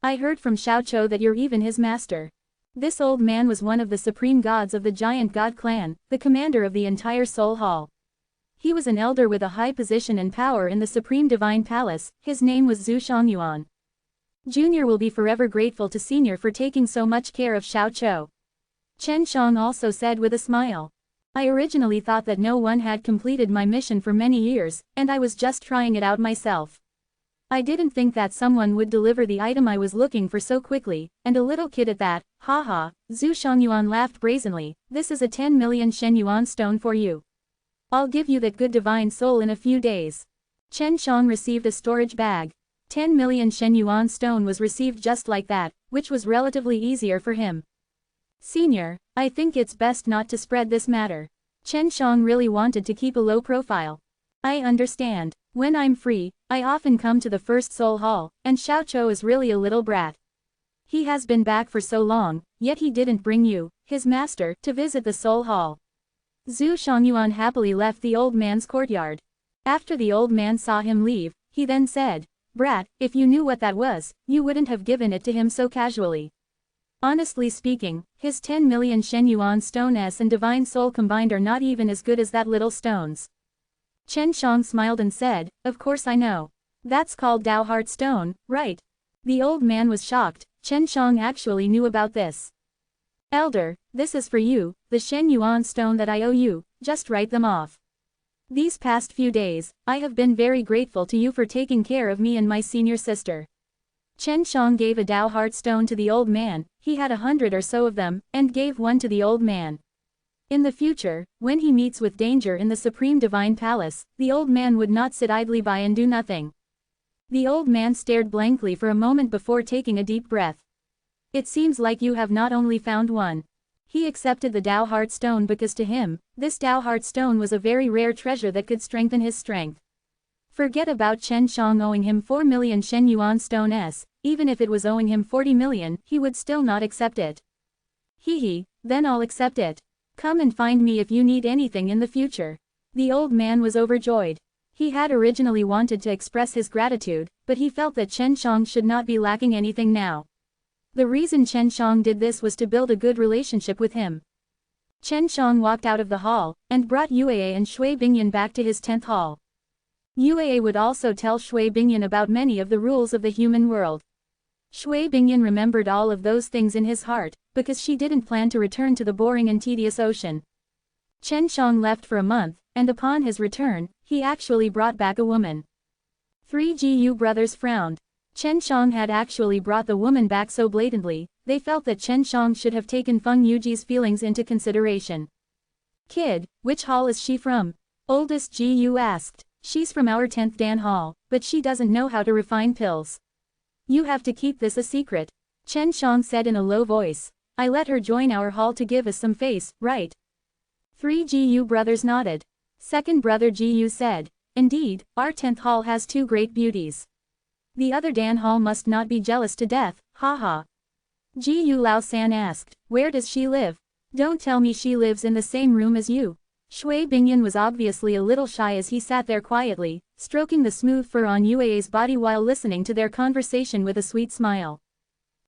I heard from Xiao Chou that you're even his master." This old man was one of the supreme gods of the giant god clan, the commander of the entire Soul Hall. He was an elder with a high position and power in the Supreme Divine Palace. His name was Zhu Shangyuan. Junior will be forever grateful to Senior for taking so much care of Xiao Chou. Chen Shang also said with a smile. "I originally thought that no one had completed my mission for many years, and I was just trying it out myself. I didn't think that someone would deliver the item I was looking for so quickly, and a little kid at that, haha." Zhu Shangyuan laughed brazenly. "This is a 10 million Shen Yuan stone for you. I'll give you that good divine soul in a few days." Chen Shang received a storage bag. 10 million Shen Yuan stone was received just like that, which was relatively easier for him. "Senior, I think it's best not to spread this matter." Chen Shang really wanted to keep a low profile. "I understand. When I'm free, I often come to the first Soul Hall, and Xiao Chou is really a little brat. He has been back for so long, yet he didn't bring you, his master, to visit the Soul Hall." Zhu Shangyuan happily left the old man's courtyard. After the old man saw him leave, he then said, "Brat, if you knew what that was, you wouldn't have given it to him so casually." Honestly speaking, his 10 million Shen Yuan stone S and divine soul combined are not even as good as that little stones. Chen Shang smiled and said, "Of course I know. That's called Dao Heart Stone, right?" The old man was shocked. Chen Shang actually knew about this. "Elder, this is for you, the Shen Yuan stone that I owe you, just write them off. These past few days, I have been very grateful to you for taking care of me and my senior sister." Chen Shang gave a Dao Heart stone to the old man. He had 100 or so of them, and gave one to the old man. In the future, when he meets with danger in the Supreme Divine Palace, the old man would not sit idly by and do nothing. The old man stared blankly for a moment before taking a deep breath. "It seems like you have not only found one." He accepted the Dao Heart Stone because to him, this Dao Heart Stone was a very rare treasure that could strengthen his strength. Forget about Chen Shang owing him 4 million Shen Yuan stone S, even if it was owing him 40 million, he would still not accept it. "Hee, then I'll accept it. Come and find me if you need anything in the future." The old man was overjoyed. He had originally wanted to express his gratitude, but he felt that Chen Shang should not be lacking anything now. The reason Chen Shang did this was to build a good relationship with him. Chen Shang walked out of the hall, and brought Yue and Shui Bingyan back to his 10th hall. Yue would also tell Shui Bingyan about many of the rules of the human world. Shui Bingyan remembered all of those things in his heart, because she didn't plan to return to the boring and tedious ocean. Chen Shang left for a month, and upon his return, he actually brought back a woman. 3 Gu brothers frowned. Chen Shang had actually brought the woman back so blatantly, they felt that Chen Shang should have taken Feng Yuji's feelings into consideration. "Kid, which hall is she from?" Oldest Gu asked. "She's from our 10th Dan Hall, but she doesn't know how to refine pills. You have to keep this a secret," Chen Shang said in a low voice. "I let her join our hall to give us some face, right?" 3 Gu brothers nodded. Second brother Gu said, "Indeed, our 10th hall has 2 great beauties. The other Dan Hall must not be jealous to death, haha." Gu Lao San asked, "Where does she live? Don't tell me she lives in the same room as you." Shui Bingyan was obviously a little shy as he sat there quietly, stroking the smooth fur on Yue's body while listening to their conversation with a sweet smile.